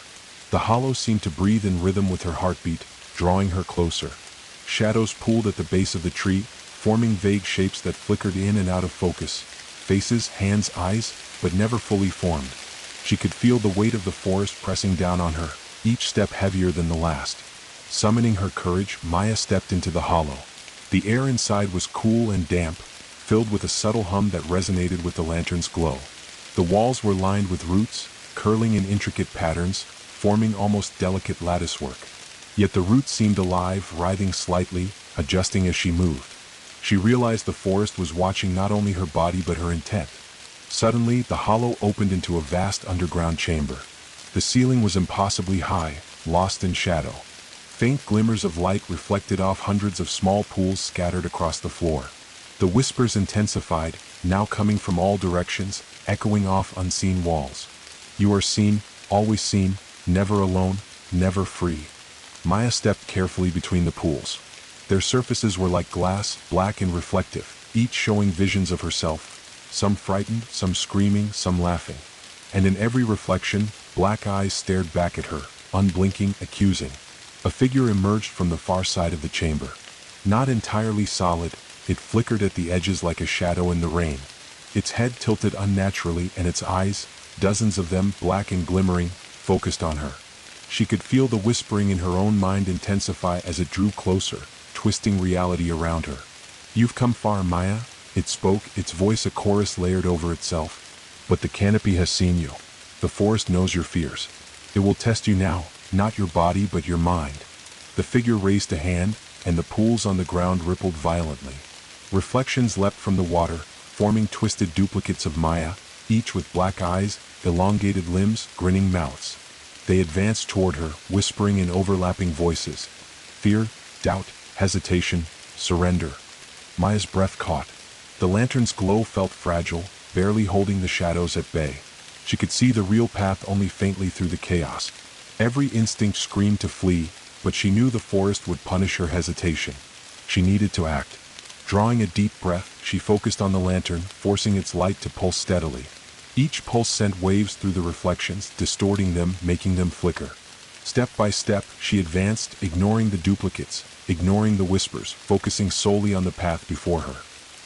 The hollow seemed to breathe in rhythm with her heartbeat, drawing her closer. Shadows pooled at the base of the tree, forming vague shapes that flickered in and out of focus. Faces, hands, eyes, but never fully formed. She could feel the weight of the forest pressing down on her, each step heavier than the last. Summoning her courage, Maya stepped into the hollow. The air inside was cool and damp, filled with a subtle hum that resonated with the lantern's glow. The walls were lined with roots, curling in intricate patterns, forming almost delicate latticework. Yet the roots seemed alive, writhing slightly, adjusting as she moved. She realized the forest was watching not only her body but her intent. Suddenly, the hollow opened into a vast underground chamber. The ceiling was impossibly high, lost in shadow. Faint glimmers of light reflected off hundreds of small pools scattered across the floor. The whispers intensified, now coming from all directions, echoing off unseen walls. "You are seen, always seen, never alone, never free." Maya stepped carefully between the pools. Their surfaces were like glass, black and reflective, each showing visions of herself, some frightened, some screaming, some laughing. And in every reflection, black eyes stared back at her, unblinking, accusing. A figure emerged from the far side of the chamber. Not entirely solid, it flickered at the edges like a shadow in the rain. Its head tilted unnaturally and its eyes, dozens of them, black and glimmering, focused on her. She could feel the whispering in her own mind intensify as it drew closer, twisting reality around her. "You've come far, Maya," it spoke, its voice a chorus layered over itself. "But the canopy has seen you. The forest knows your fears. It will test you now, not your body but your mind." The figure raised a hand, and the pools on the ground rippled violently. Reflections leapt from the water, forming twisted duplicates of Maya, each with black eyes, elongated limbs, grinning mouths. They advanced toward her, whispering in overlapping voices. Fear, doubt, hesitation, surrender. Maya's breath caught. The lantern's glow felt fragile, barely holding the shadows at bay. She could see the real path only faintly through the chaos. Every instinct screamed to flee, but she knew the forest would punish her hesitation. She needed to act. Drawing a deep breath, she focused on the lantern, forcing its light to pulse steadily. Each pulse sent waves through the reflections, distorting them, making them flicker. Step by step, she advanced, ignoring the duplicates, ignoring the whispers, focusing solely on the path before her.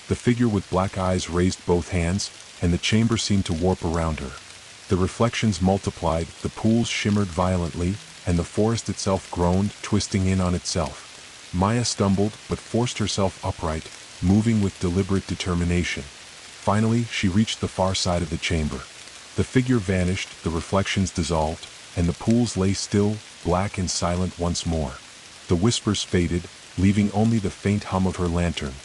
The figure with black eyes raised both hands, and the chamber seemed to warp around her. The reflections multiplied, the pools shimmered violently, and the forest itself groaned, twisting in on itself. Maya stumbled, but forced herself upright, moving with deliberate determination. Finally, she reached the far side of the chamber. The figure vanished, the reflections dissolved, and the pools lay still, black and silent once more. The whispers faded, leaving only the faint hum of her lantern.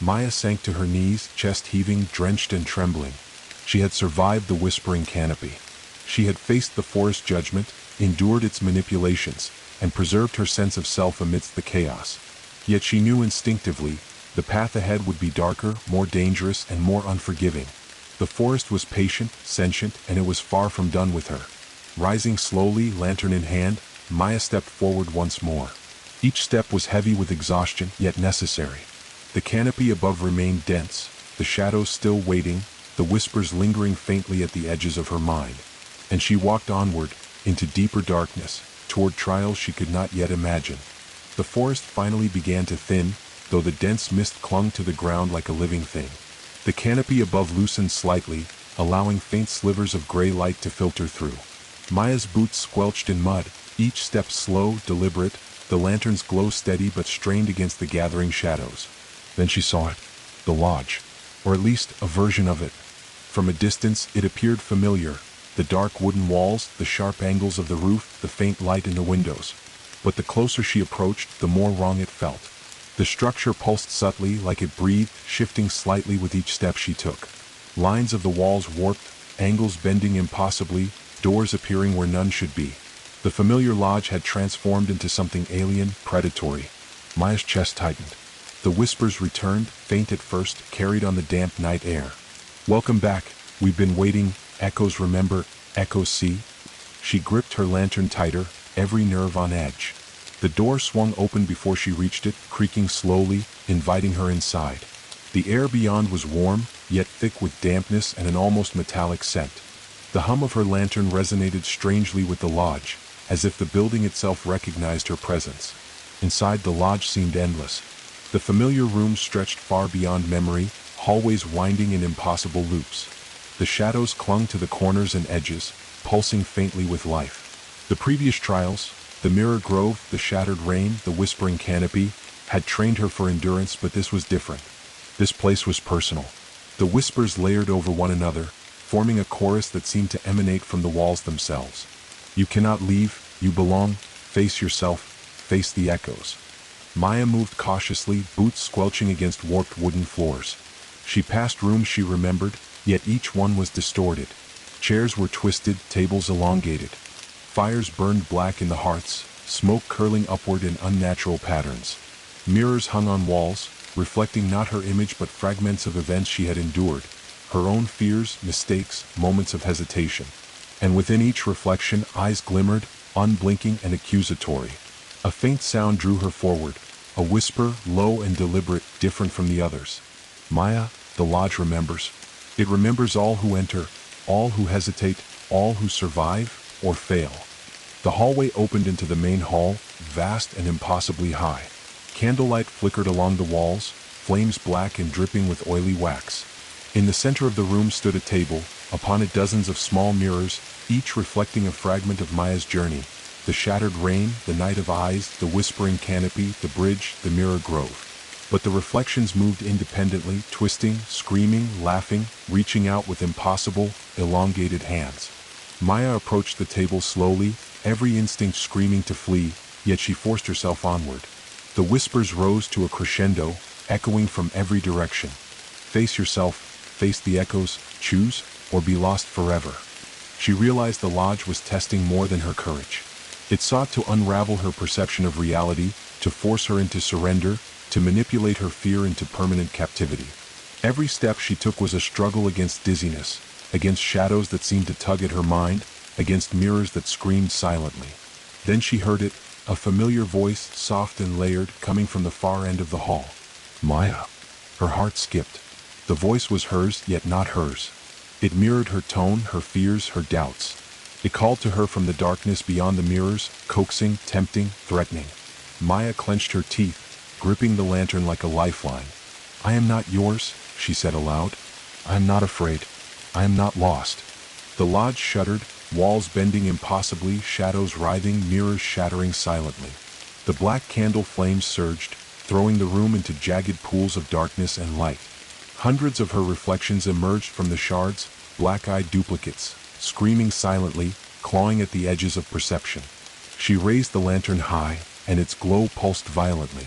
Maya sank to her knees, chest heaving, drenched and trembling. She had survived the whispering canopy. She had faced the forest judgment, endured its manipulations, and preserved her sense of self amidst the chaos. Yet she knew instinctively, the path ahead would be darker, more dangerous, and more unforgiving. The forest was patient, sentient, and it was far from done with her. Rising slowly, lantern in hand, Maya stepped forward once more. Each step was heavy with exhaustion, yet necessary. The canopy above remained dense, the shadows still waiting, the whispers lingering faintly at the edges of her mind. And she walked onward, into deeper darkness, toward trials she could not yet imagine. The forest finally began to thin, though the dense mist clung to the ground like a living thing. The canopy above loosened slightly, allowing faint slivers of gray light to filter through. Maya's boots squelched in mud, each step slow, deliberate, the lantern's glow steady but strained against the gathering shadows. Then she saw it. The lodge. Or at least a version of it. From a distance, it appeared familiar. The dark wooden walls, the sharp angles of the roof, the faint light in the windows. But the closer she approached, the more wrong it felt. The structure pulsed subtly, like it breathed, shifting slightly with each step she took. Lines of the walls warped, angles bending impossibly, doors appearing where none should be. The familiar lodge had transformed into something alien, predatory. Maya's chest tightened. The whispers returned, faint at first, carried on the damp night air. "Welcome back. We've been waiting. Echoes remember, echoes see." She gripped her lantern tighter, every nerve on edge. The door swung open before she reached it, creaking slowly, inviting her inside. The air beyond was warm, yet thick with dampness and an almost metallic scent. The hum of her lantern resonated strangely with the lodge, as if the building itself recognized her presence. Inside, the lodge seemed endless. The familiar rooms stretched far beyond memory, hallways winding in impossible loops. The shadows clung to the corners and edges, pulsing faintly with life. The previous trials, the mirror grove, the shattered rain, the whispering canopy, had trained her for endurance, but this was different. This place was personal. The whispers layered over one another, forming a chorus that seemed to emanate from the walls themselves. "You cannot leave, you belong, face yourself, face the echoes." Maya moved cautiously, boots squelching against warped wooden floors. She passed rooms she remembered, yet each one was distorted. Chairs were twisted, tables elongated. Fires burned black in the hearths, smoke curling upward in unnatural patterns. Mirrors hung on walls, reflecting not her image but fragments of events she had endured, her own fears, mistakes, moments of hesitation. And within each reflection, eyes glimmered, unblinking and accusatory. A faint sound drew her forward, a whisper, low and deliberate, different from the others. "Maya, the lodge remembers. It remembers all who enter, all who hesitate, all who survive or fail." The hallway opened into the main hall, vast and impossibly high. Candlelight flickered along the walls, flames black and dripping with oily wax. In the center of the room stood a table, upon it dozens of small mirrors, each reflecting a fragment of Maya's journey. The shattered rain, the night of eyes, the whispering canopy, the bridge, the mirror grove. But the reflections moved independently, twisting, screaming, laughing, reaching out with impossible, elongated hands. Maya approached the table slowly, every instinct screaming to flee, yet she forced herself onward. The whispers rose to a crescendo, echoing from every direction. "Face yourself, face the echoes, choose, or be lost forever." She realized the lodge was testing more than her courage. It sought to unravel her perception of reality, to force her into surrender, to manipulate her fear into permanent captivity. Every step she took was a struggle against dizziness, against shadows that seemed to tug at her mind, against mirrors that screamed silently. Then she heard it, a familiar voice, soft and layered, coming from the far end of the hall. "Maya." Her heart skipped. The voice was hers, yet not hers. It mirrored her tone, her fears, her doubts. It called to her from the darkness beyond the mirrors, coaxing, tempting, threatening. Maya clenched her teeth, gripping the lantern like a lifeline. "I am not yours," she said aloud. "I am not afraid. I am not lost." The lodge shuddered, walls bending impossibly, shadows writhing, mirrors shattering silently. The black candle flames surged, throwing the room into jagged pools of darkness and light. Hundreds of her reflections emerged from the shards, black-eyed duplicates, screaming silently, clawing at the edges of perception. She raised the lantern high, and its glow pulsed violently.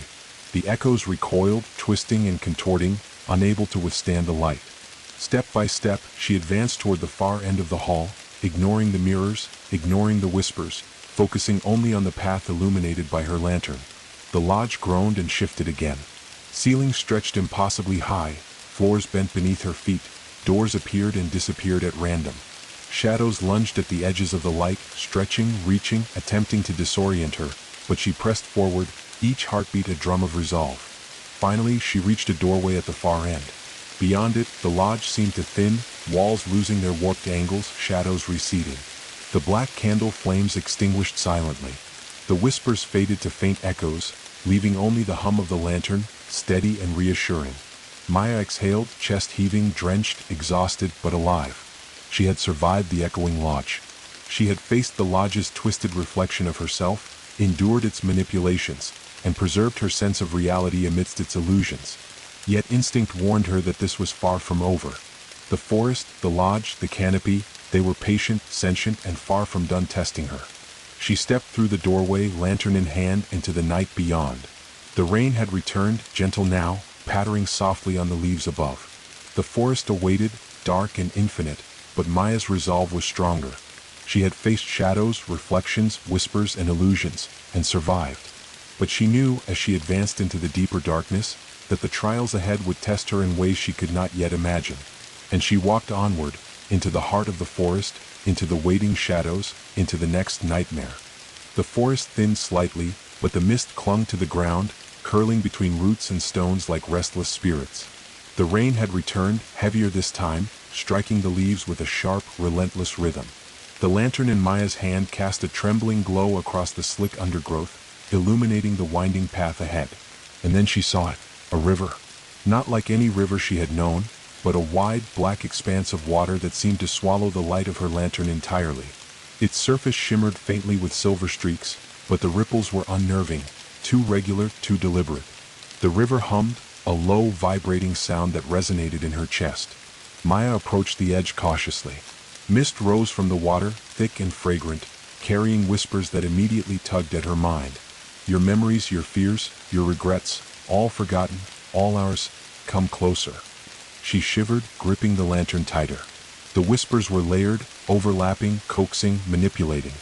The echoes recoiled, twisting and contorting, unable to withstand the light. Step by step, she advanced toward the far end of the hall, ignoring the mirrors, ignoring the whispers, focusing only on the path illuminated by her lantern. The lodge groaned and shifted again. Ceilings stretched impossibly high, floors bent beneath her feet, doors appeared and disappeared at random. Shadows lunged at the edges of the light, stretching, reaching, attempting to disorient her, but she pressed forward, each heartbeat a drum of resolve. Finally, she reached a doorway at the far end. Beyond it, the lodge seemed to thin, walls losing their warped angles, shadows receding. The black candle flames extinguished silently. The whispers faded to faint echoes, leaving only the hum of the lantern, steady and reassuring. Maya exhaled, chest heaving, drenched, exhausted, but alive. She had survived the echoing lodge. She had faced the lodge's twisted reflection of herself, endured its manipulations, and preserved her sense of reality amidst its illusions. Yet instinct warned her that this was far from over. The forest, the lodge, the canopy, they were patient, sentient, and far from done testing her. She stepped through the doorway, lantern in hand, into the night beyond. The rain had returned, gentle now, pattering softly on the leaves above. The forest awaited, dark and infinite, but Maya's resolve was stronger. She had faced shadows, reflections, whispers, and illusions, and survived. But she knew, as she advanced into the deeper darkness, that the trials ahead would test her in ways she could not yet imagine. And she walked onward, into the heart of the forest, into the waiting shadows, into the next nightmare. The forest thinned slightly, but the mist clung to the ground, curling between roots and stones like restless spirits. The rain had returned, heavier this time, striking the leaves with a sharp, relentless rhythm. The lantern in Maya's hand cast a trembling glow across the slick undergrowth, illuminating the winding path ahead. And then she saw it, a river. Not like any river she had known, but a wide, black expanse of water that seemed to swallow the light of her lantern entirely. Its surface shimmered faintly with silver streaks, but the ripples were unnerving, too regular, too deliberate. The river hummed, a low, vibrating sound that resonated in her chest. Maya approached the edge cautiously. Mist rose from the water, thick and fragrant, carrying whispers that immediately tugged at her mind. Your memories, your fears, your regrets, all forgotten, all ours, come closer. She shivered, gripping the lantern tighter. The whispers were layered, overlapping, coaxing, manipulating.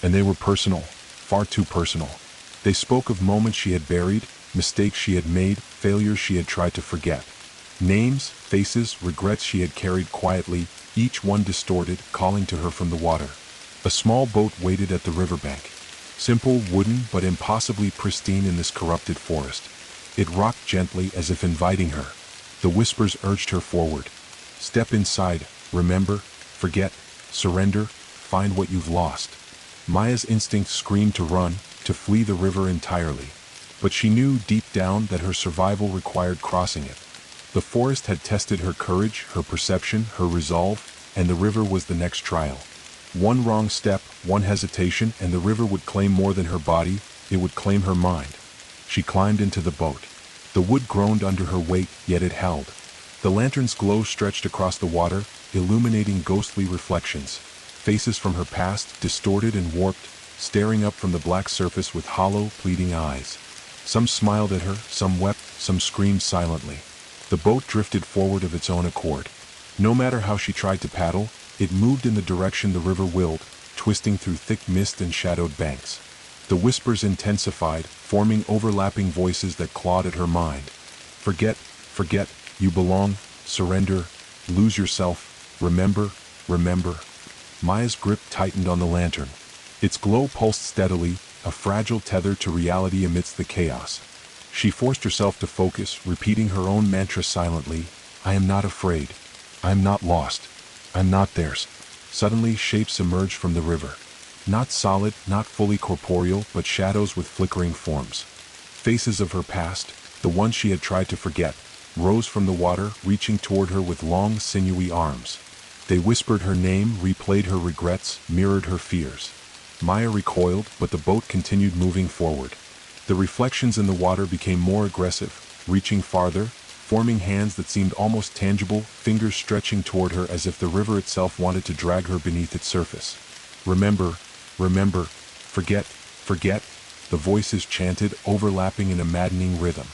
And they were personal, far too personal. They spoke of moments she had buried, mistakes she had made, failures she had tried to forget. Names, faces, regrets she had carried quietly, each one distorted, calling to her from the water. A small boat waited at the riverbank. Simple, wooden, but impossibly pristine in this corrupted forest. It rocked gently as if inviting her. The whispers urged her forward. Step inside, remember, forget, surrender, find what you've lost. Maya's instinct screamed to run, to flee the river entirely. But she knew deep down that her survival required crossing it. The forest had tested her courage, her perception, her resolve, and the river was the next trial. One wrong step, one hesitation, and the river would claim more than her body, it would claim her mind. She climbed into the boat. The wood groaned under her weight, yet it held. The lantern's glow stretched across the water, illuminating ghostly reflections. Faces from her past, distorted and warped, staring up from the black surface with hollow, pleading eyes. Some smiled at her, some wept, some screamed silently. The boat drifted forward of its own accord. No matter how she tried to paddle, it moved in the direction the river willed, twisting through thick mist and shadowed banks. The whispers intensified, forming overlapping voices that clawed at her mind. Forget, forget, you belong, surrender, lose yourself, remember, remember. Maya's grip tightened on the lantern. Its glow pulsed steadily, a fragile tether to reality amidst the chaos. She forced herself to focus, repeating her own mantra silently. I am not afraid. I am not lost. I'm not theirs. Suddenly, shapes emerged from the river. Not solid, not fully corporeal, but shadows with flickering forms. Faces of her past, the ones she had tried to forget, rose from the water, reaching toward her with long, sinewy arms. They whispered her name, replayed her regrets, mirrored her fears. Maya recoiled, but the boat continued moving forward. The reflections in the water became more aggressive, reaching farther, forming hands that seemed almost tangible, fingers stretching toward her as if the river itself wanted to drag her beneath its surface. Remember, remember, forget, forget, the voices chanted, overlapping in a maddening rhythm.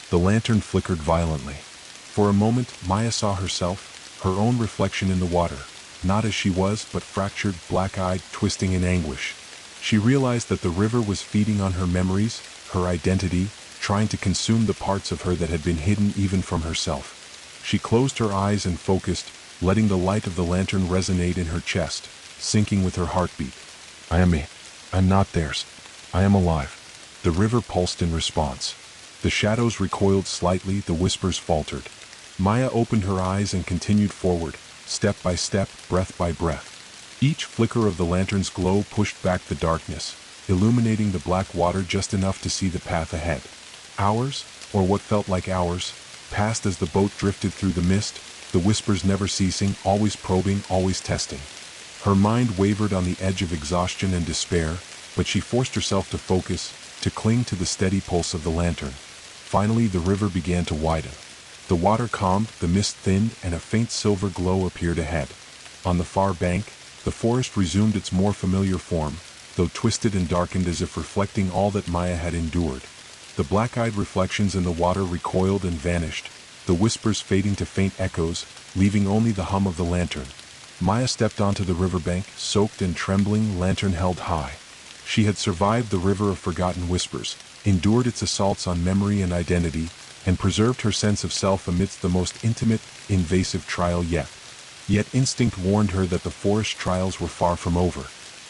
The lantern flickered violently. For a moment, Maya saw herself, her own reflection in the water, not as she was, but fractured, black-eyed, twisting in anguish. She realized that the river was feeding on her memories, her identity, trying to consume the parts of her that had been hidden even from herself. She closed her eyes and focused, letting the light of the lantern resonate in her chest, syncing with her heartbeat. I am me. I'm not theirs. I am alive. The river pulsed in response. The shadows recoiled slightly, the whispers faltered. Maya opened her eyes and continued forward, step by step, breath by breath. Each flicker of the lantern's glow pushed back the darkness, illuminating the black water just enough to see the path ahead. Hours, or what felt like hours, passed as the boat drifted through the mist, the whispers never ceasing, always probing, always testing. Her mind wavered on the edge of exhaustion and despair, but she forced herself to focus, to cling to the steady pulse of the lantern. Finally, the river began to widen. The water calmed, the mist thinned, and a faint silver glow appeared ahead. On the far bank, the forest resumed its more familiar form, though twisted and darkened as if reflecting all that Maya had endured. The black-eyed reflections in the water recoiled and vanished, the whispers fading to faint echoes, leaving only the hum of the lantern. Maya stepped onto the riverbank, soaked and trembling, lantern held high. She had survived the river of forgotten whispers, endured its assaults on memory and identity, and preserved her sense of self amidst the most intimate, invasive trial yet. Yet instinct warned her that the forest trials were far from over.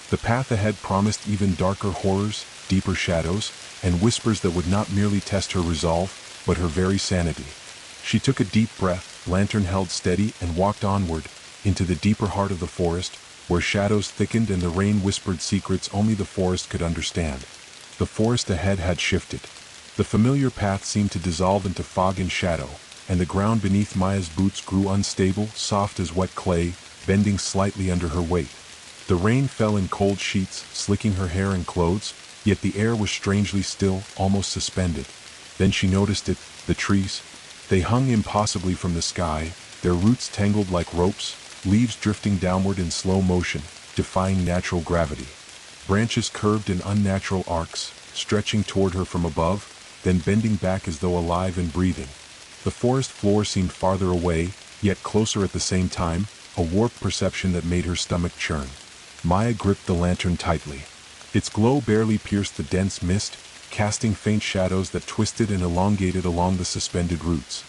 The path ahead promised even darker horrors, deeper shadows, and whispers that would not merely test her resolve, but her very sanity. She took a deep breath, lantern held steady, and walked onward, into the deeper heart of the forest, where shadows thickened and the rain whispered secrets only the forest could understand. The forest ahead had shifted. The familiar path seemed to dissolve into fog and shadow, and the ground beneath Maya's boots grew unstable, soft as wet clay, bending slightly under her weight. The rain fell in cold sheets, slicking her hair and clothes, yet the air was strangely still, almost suspended. Then she noticed it, the trees. They hung impossibly from the sky, their roots tangled like ropes, leaves drifting downward in slow motion, defying natural gravity. Branches curved in unnatural arcs, stretching toward her from above, then bending back as though alive and breathing. The forest floor seemed farther away, yet closer at the same time, a warped perception that made her stomach churn. Maya gripped the lantern tightly. Its glow barely pierced the dense mist, casting faint shadows that twisted and elongated along the suspended roots.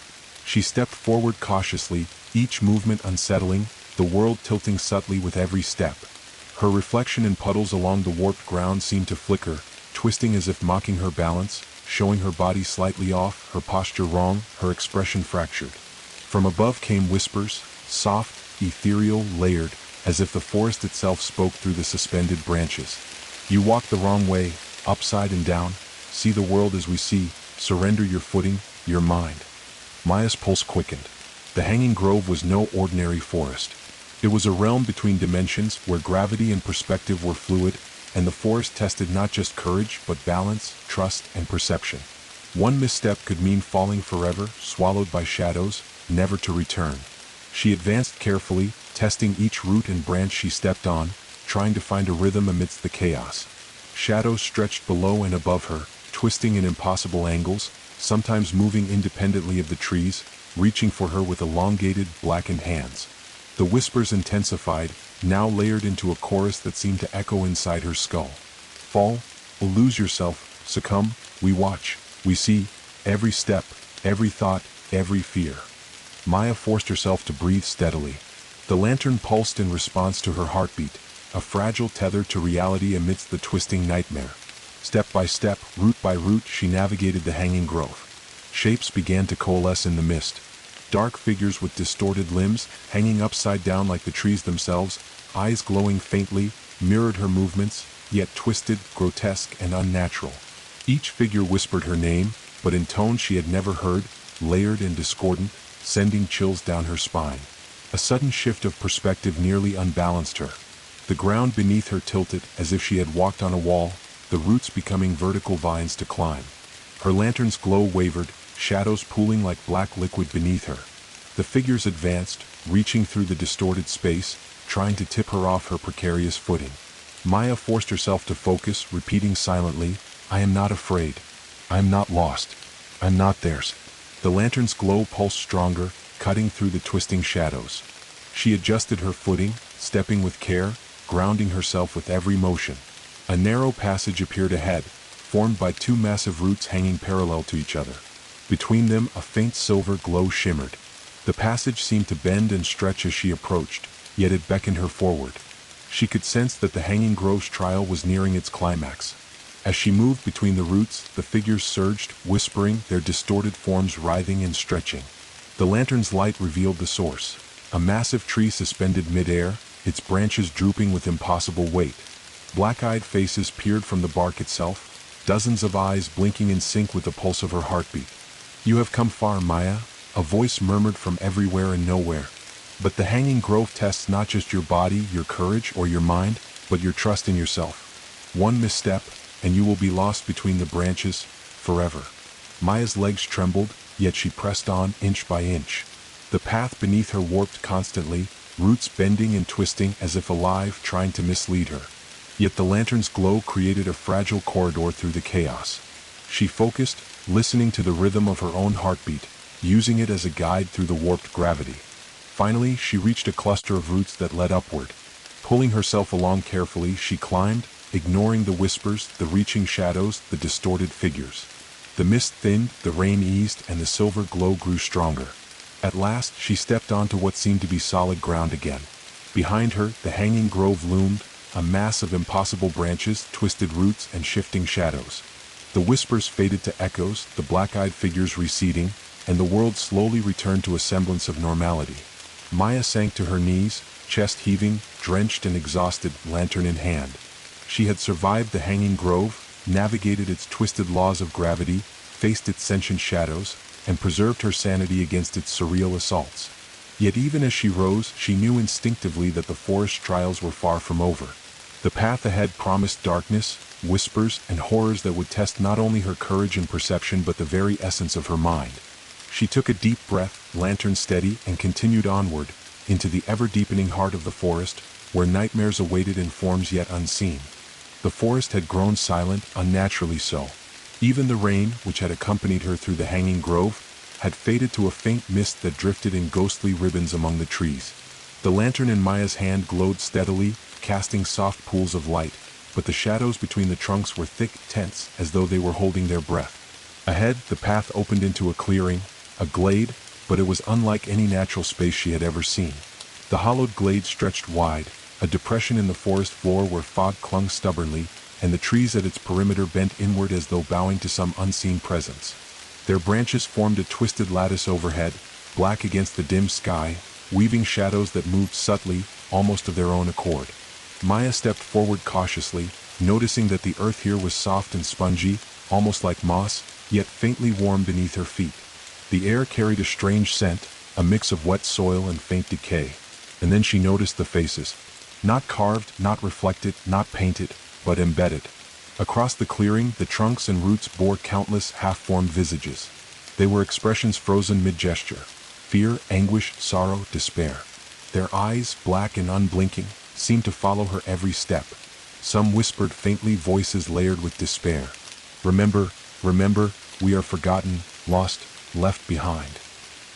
She stepped forward cautiously, each movement unsettling, the world tilting subtly with every step. Her reflection in puddles along the warped ground seemed to flicker, twisting as if mocking her balance, showing her body slightly off, her posture wrong, her expression fractured. From above came whispers, soft, ethereal, layered, as if the forest itself spoke through the suspended branches. You walk the wrong way, upside and down, see the world as we see, surrender your footing, your mind. Maya's pulse quickened. The hanging grove was no ordinary forest. It was a realm between dimensions where gravity and perspective were fluid, and the forest tested not just courage but balance, trust, and perception. One misstep could mean falling forever, swallowed by shadows, never to return. She advanced carefully, testing each root and branch she stepped on, trying to find a rhythm amidst the chaos. Shadows stretched below and above her, twisting in impossible angles, sometimes moving independently of the trees, reaching for her with elongated, blackened hands. The whispers intensified, now layered into a chorus that seemed to echo inside her skull. Fall, lose yourself, succumb, we watch, we see, every step, every thought, every fear. Maya forced herself to breathe steadily. The lantern pulsed in response to her heartbeat, a fragile tether to reality amidst the twisting nightmare. Step by step, root by root, she navigated the hanging grove. Shapes began to coalesce in the mist. Dark figures with distorted limbs, hanging upside down like the trees themselves, eyes glowing faintly, mirrored her movements, yet twisted, grotesque, and unnatural. Each figure whispered her name, but in tones she had never heard, layered and discordant, sending chills down her spine. A sudden shift of perspective nearly unbalanced her. The ground beneath her tilted as if she had walked on a wall, the roots becoming vertical vines to climb. Her lantern's glow wavered, shadows pooling like black liquid beneath her. The figures advanced, reaching through the distorted space, trying to tip her off her precarious footing. Maya forced herself to focus, repeating silently, I am not afraid. I am not lost. I am not theirs. The lantern's glow pulsed stronger, cutting through the twisting shadows. She adjusted her footing, stepping with care, grounding herself with every motion. A narrow passage appeared ahead, formed by two massive roots hanging parallel to each other. Between them, a faint silver glow shimmered. The passage seemed to bend and stretch as she approached, yet it beckoned her forward. She could sense that the hanging grove's trial was nearing its climax. As she moved between the roots, the figures surged, whispering, their distorted forms writhing and stretching. The lantern's light revealed the source. A massive tree suspended mid-air, its branches drooping with impossible weight. Black-eyed faces peered from the bark itself, dozens of eyes blinking in sync with the pulse of her heartbeat. "You have come far, Maya," a voice murmured from everywhere and nowhere. "But the hanging grove tests not just your body, your courage, or your mind, but your trust in yourself. One misstep, and you will be lost between the branches, forever." Maya's legs trembled, yet she pressed on, inch by inch. The path beneath her warped constantly, roots bending and twisting as if alive, trying to mislead her. Yet the lantern's glow created a fragile corridor through the chaos. She focused, listening to the rhythm of her own heartbeat, using it as a guide through the warped gravity. Finally, she reached a cluster of roots that led upward. Pulling herself along carefully, she climbed, ignoring the whispers, the reaching shadows, the distorted figures. The mist thinned, the rain eased, and the silver glow grew stronger. At last, she stepped onto what seemed to be solid ground again. Behind her, the hanging grove loomed, a mass of impossible branches, twisted roots, and shifting shadows. The whispers faded to echoes, the black-eyed figures receding, and the world slowly returned to a semblance of normality. Maya sank to her knees, chest heaving, drenched and exhausted, lantern in hand. She had survived the hanging grove, navigated its twisted laws of gravity, faced its sentient shadows, and preserved her sanity against its surreal assaults. Yet even as she rose, she knew instinctively that the forest trials were far from over. The path ahead promised darkness, whispers, and horrors that would test not only her courage and perception but the very essence of her mind. She took a deep breath, lantern steady, and continued onward, into the ever-deepening heart of the forest, where nightmares awaited in forms yet unseen. The forest had grown silent, unnaturally so. Even the rain, which had accompanied her through the hanging grove, had faded to a faint mist that drifted in ghostly ribbons among the trees. The lantern in Maya's hand glowed steadily, casting soft pools of light, but the shadows between the trunks were thick, tense, as though they were holding their breath. Ahead, the path opened into a clearing, a glade, but it was unlike any natural space she had ever seen. The hollowed glade stretched wide, a depression in the forest floor where fog clung stubbornly, and the trees at its perimeter bent inward as though bowing to some unseen presence. Their branches formed a twisted lattice overhead, black against the dim sky, weaving shadows that moved subtly, almost of their own accord. Maya stepped forward cautiously, noticing that the earth here was soft and spongy, almost like moss, yet faintly warm beneath her feet. The air carried a strange scent, a mix of wet soil and faint decay. And then she noticed the faces. Not carved, not reflected, not painted, but embedded. Across the clearing, the trunks and roots bore countless half-formed visages. They were expressions frozen mid-gesture. Fear, anguish, sorrow, despair. Their eyes, black and unblinking, seemed to follow her every step. Some whispered faintly, voices layered with despair. "Remember, remember, we are forgotten, lost, left behind."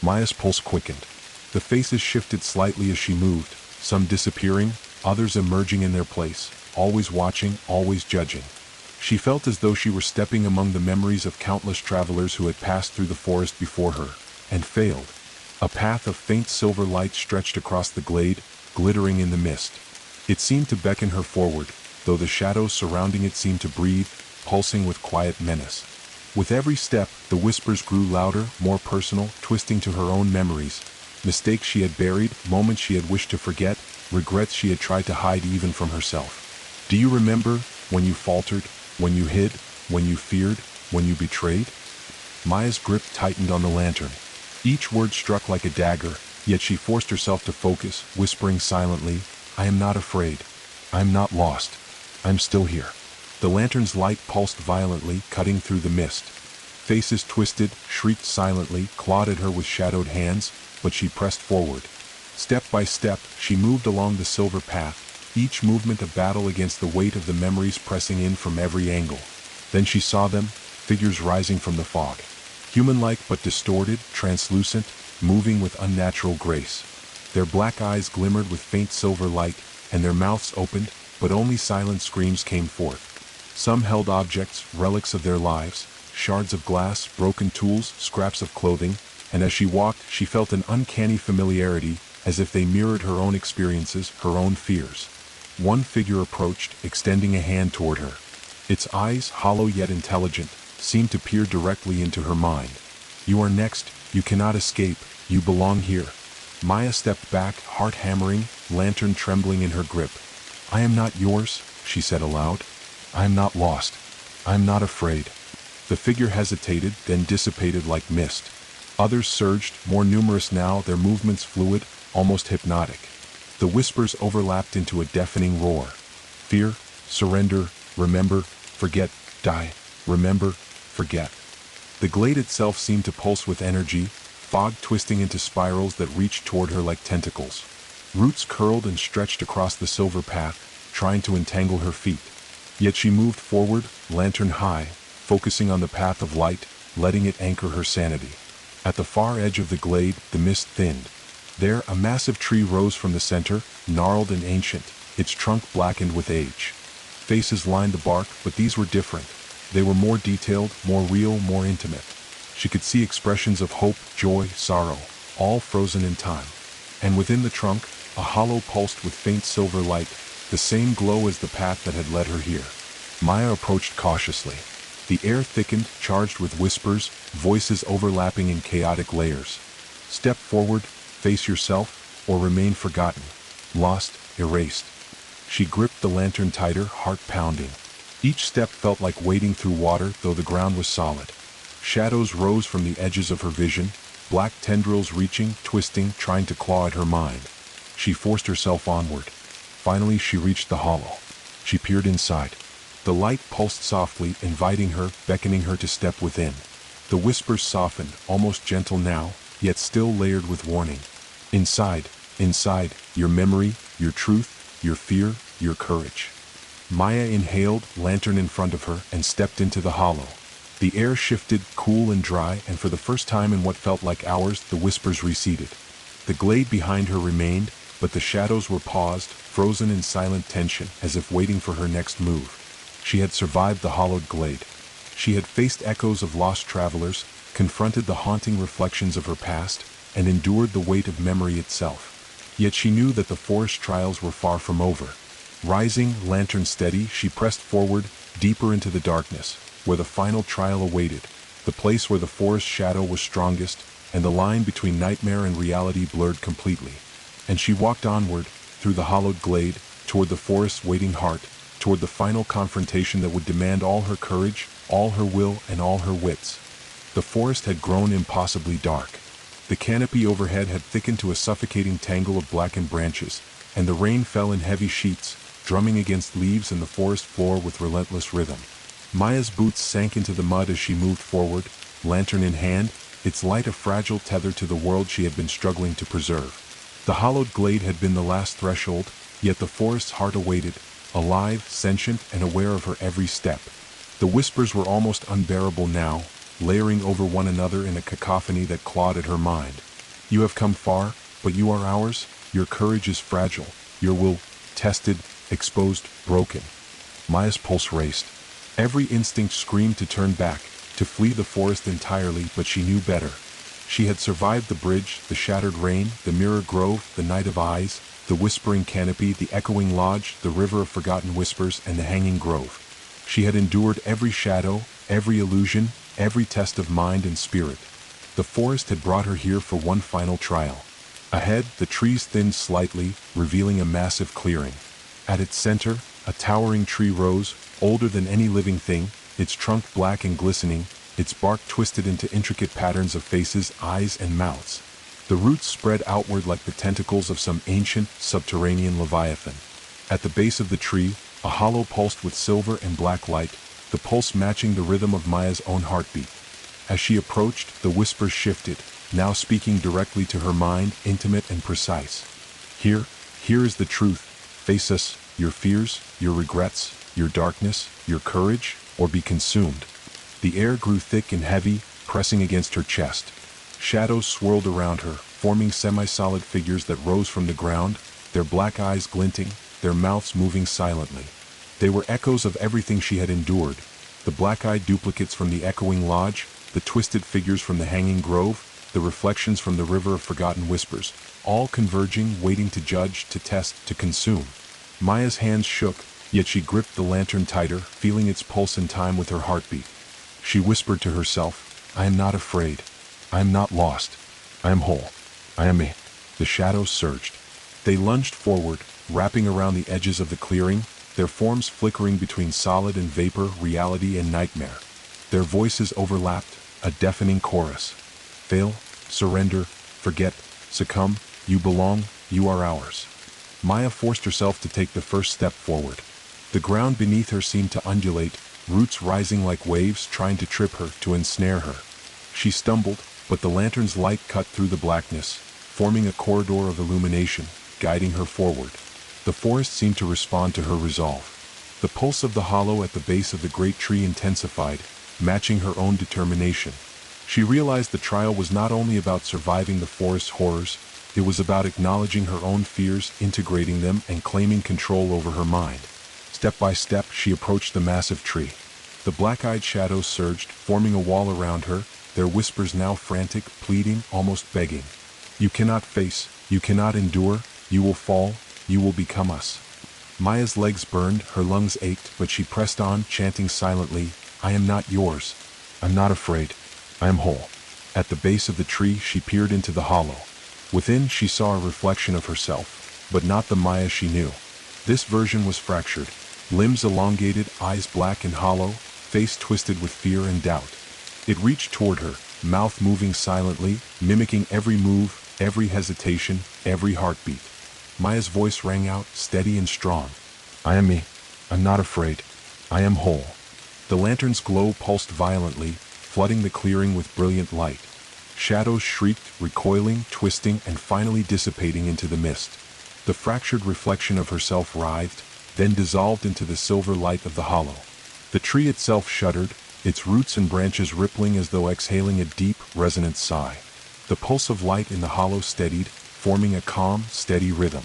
Maya's pulse quickened. The faces shifted slightly as she moved, some disappearing, others emerging in their place, always watching, always judging. She felt as though she were stepping among the memories of countless travelers who had passed through the forest before her, and failed. A path of faint silver light stretched across the glade, glittering in the mist. It seemed to beckon her forward, though the shadows surrounding it seemed to breathe, pulsing with quiet menace. With every step, the whispers grew louder, more personal, twisting to her own memories. Mistakes she had buried, moments she had wished to forget, regrets she had tried to hide even from herself. "Do you remember when you faltered, when you hid, when you feared, when you betrayed?" Maya's grip tightened on the lantern. Each word struck like a dagger, yet she forced herself to focus, whispering silently, "I am not afraid. I am not lost. I am still here." The lantern's light pulsed violently, cutting through the mist. Faces twisted, shrieked silently, clawed at her with shadowed hands, but she pressed forward. Step by step, she moved along the silver path, each movement a battle against the weight of the memories pressing in from every angle. Then she saw them, figures rising from the fog. Human-like but distorted, translucent, moving with unnatural grace. Their black eyes glimmered with faint silver light, and their mouths opened, but only silent screams came forth. Some held objects, relics of their lives, shards of glass, broken tools, scraps of clothing, and as she walked, she felt an uncanny familiarity, as if they mirrored her own experiences, her own fears. One figure approached, extending a hand toward her. Its eyes, hollow yet intelligent, seemed to peer directly into her mind. "You are next, you cannot escape, you belong here." Maya stepped back, heart hammering, lantern trembling in her grip. "I am not yours," she said aloud. "I am not lost. I am not afraid." The figure hesitated, then dissipated like mist. Others surged, more numerous now, their movements fluid, almost hypnotic. The whispers overlapped into a deafening roar. "Fear, surrender, remember, forget, die, remember, forget." The glade itself seemed to pulse with energy, fog twisting into spirals that reached toward her like tentacles. Roots curled and stretched across the silver path, trying to entangle her feet. Yet she moved forward, lantern high, focusing on the path of light, letting it anchor her sanity. At the far edge of the glade, the mist thinned. There, a massive tree rose from the center, gnarled and ancient, its trunk blackened with age. Faces lined the bark, but these were different. They were more detailed, more real, more intimate. She could see expressions of hope, joy, sorrow, all frozen in time. And within the trunk, a hollow pulsed with faint silver light, the same glow as the path that had led her here. Maya approached cautiously. The air thickened, charged with whispers, voices overlapping in chaotic layers. "Step forward, face yourself, or remain forgotten. Lost, erased." She gripped the lantern tighter, heart pounding. Each step felt like wading through water, though the ground was solid. Shadows rose from the edges of her vision, black tendrils reaching, twisting, trying to claw at her mind. She forced herself onward. Finally, she reached the hollow. She peered inside. The light pulsed softly, inviting her, beckoning her to step within. The whispers softened, almost gentle now, yet still layered with warning. "Inside, inside, your memory, your truth, your fear, your courage." Maya inhaled, lantern in front of her, and stepped into the hollow. The air shifted, cool and dry, and for the first time in what felt like hours, the whispers receded. The glade behind her remained, but the shadows were paused, frozen in silent tension, as if waiting for her next move. She had survived the hollowed glade. She had faced echoes of lost travelers, confronted the haunting reflections of her past, and endured the weight of memory itself. Yet she knew that the forest trials were far from over. Rising, lantern steady, she pressed forward, deeper into the darkness, where the final trial awaited, the place where the forest shadow was strongest, and the line between nightmare and reality blurred completely. And she walked onward, through the hollowed glade, toward the forest's waiting heart, toward the final confrontation that would demand all her courage, all her will, and all her wits. The forest had grown impossibly dark. The canopy overhead had thickened to a suffocating tangle of blackened branches, and the rain fell in heavy sheets, drumming against leaves and the forest floor with relentless rhythm. Maya's boots sank into the mud as she moved forward, lantern in hand, its light a fragile tether to the world she had been struggling to preserve. The hollowed glade had been the last threshold, yet the forest's heart awaited, alive, sentient, and aware of her every step. The whispers were almost unbearable now, layering over one another in a cacophony that clawed at her mind. "You have come far, but you are ours. Your courage is fragile, your will tested, exposed, broken." Maya's pulse raced. Every instinct screamed to turn back, to flee the forest entirely, but she knew better. She had survived the bridge, the shattered rain, the mirror grove, the night of eyes, the whispering canopy, the echoing lodge, the river of forgotten whispers, and the hanging grove. She had endured every shadow, every illusion, every test of mind and spirit. The forest had brought her here for one final trial. Ahead, the trees thinned slightly, revealing a massive clearing. At its center, a towering tree rose, older than any living thing, its trunk black and glistening, its bark twisted into intricate patterns of faces, eyes, and mouths. The roots spread outward like the tentacles of some ancient, subterranean leviathan. At the base of the tree, a hollow pulsed with silver and black light, the pulse matching the rhythm of Maya's own heartbeat. As she approached, the whispers shifted, now speaking directly to her mind, intimate and precise. Here is the truth. Face us, your fears, your regrets, your darkness, your courage, or be consumed." The air grew thick and heavy, pressing against her chest. Shadows swirled around her, forming semi-solid figures that rose from the ground, their black eyes glinting, their mouths moving silently. They were echoes of everything she had endured, the black-eyed duplicates from the echoing lodge, the twisted figures from the hanging grove, the reflections from the river of forgotten whispers, all converging, waiting to judge, to test, to consume. Maya's hands shook, Yet she gripped the lantern tighter, feeling its pulse in time with her heartbeat. She whispered to herself, "I am not afraid. I am not lost. I am whole. I am me." The shadows surged. They lunged forward, wrapping around the edges of the clearing, their forms flickering between solid and vapor, reality and nightmare. Their voices overlapped, a deafening chorus. Fail, surrender, forget, succumb, you belong, you are ours. Maya forced herself to take the first step forward. The ground beneath her seemed to undulate, roots rising like waves trying to trip her, to ensnare her. She stumbled, but the lantern's light cut through the blackness, forming a corridor of illumination, guiding her forward. The forest seemed to respond to her resolve. The pulse of the hollow at the base of the great tree intensified, matching her own determination. She realized the trial was not only about surviving the forest's horrors, it was about acknowledging her own fears, integrating them, and claiming control over her mind. Step by step, she approached the massive tree. The black-eyed shadows surged, forming a wall around her, their whispers now frantic, pleading, almost begging. "You cannot face, you cannot endure, you will fall, you will become us." Maya's legs burned, her lungs ached, but she pressed on, chanting silently, "I am not yours. I'm not afraid. I am whole." At the base of the tree, she peered into the hollow. Within, she saw a reflection of herself, but not the Maya she knew. This version was fractured, limbs elongated, eyes black and hollow, face twisted with fear and doubt. It reached toward her, mouth moving silently, mimicking every move, every hesitation, every heartbeat. Maya's voice rang out, steady and strong. "I am me. I'm not afraid. I am whole." The lantern's glow pulsed violently, flooding the clearing with brilliant light. Shadows shrieked, recoiling, twisting, and finally dissipating into the mist. The fractured reflection of herself writhed, then dissolved into the silver light of the hollow. The tree itself shuddered, its roots and branches rippling as though exhaling a deep, resonant sigh. The pulse of light in the hollow steadied, forming a calm, steady rhythm.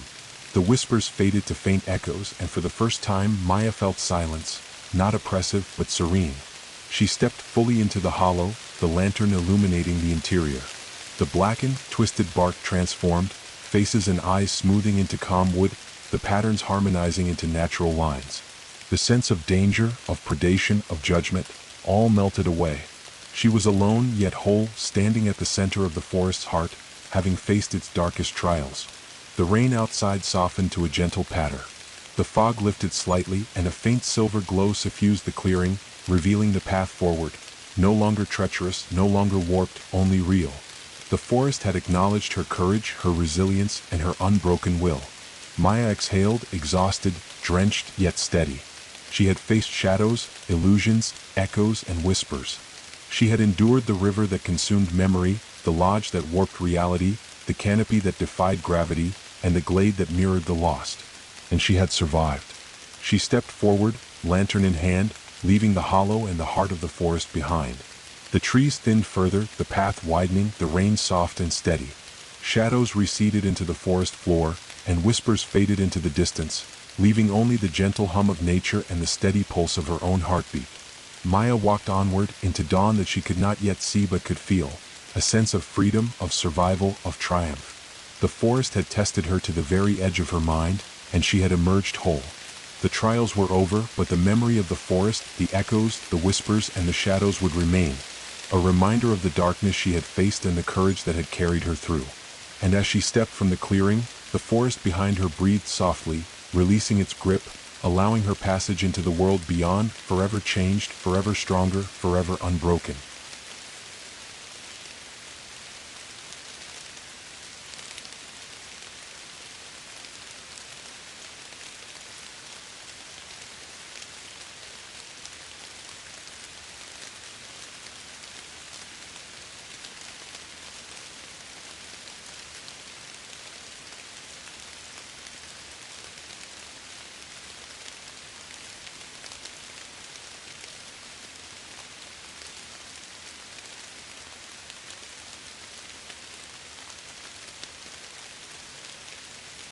The whispers faded to faint echoes, and for the first time Maya felt silence, not oppressive but serene. She stepped fully into the hollow, the lantern illuminating the interior. The blackened, twisted bark transformed, faces and eyes smoothing into calm wood, the patterns harmonizing into natural lines. The sense of danger, of predation, of judgment, all melted away. She was alone yet whole, standing at the center of the forest's heart, having faced its darkest trials. The rain outside softened to a gentle patter. The fog lifted slightly, and a faint silver glow suffused the clearing, revealing the path forward, no longer treacherous, no longer warped, only real. The forest had acknowledged her courage, her resilience, and her unbroken will. Maya exhaled, exhausted, drenched, yet steady. She had faced shadows, illusions, echoes, and whispers. She had endured the river that consumed memory, the lodge that warped reality, the canopy that defied gravity, and the glade that mirrored the lost. And she had survived. She stepped forward, lantern in hand, leaving the hollow and the heart of the forest behind. The trees thinned further, the path widening, the rain soft and steady. Shadows receded into the forest floor, and whispers faded into the distance, leaving only the gentle hum of nature and the steady pulse of her own heartbeat. Maya walked onward, into dawn that she could not yet see but could feel, a sense of freedom, of survival, of triumph. The forest had tested her to the very edge of her mind, and she had emerged whole. The trials were over, but the memory of the forest, the echoes, the whispers, and the shadows would remain, a reminder of the darkness she had faced and the courage that had carried her through. And as she stepped from the clearing, the forest behind her breathed softly, releasing its grip, allowing her passage into the world beyond, forever changed, forever stronger, forever unbroken.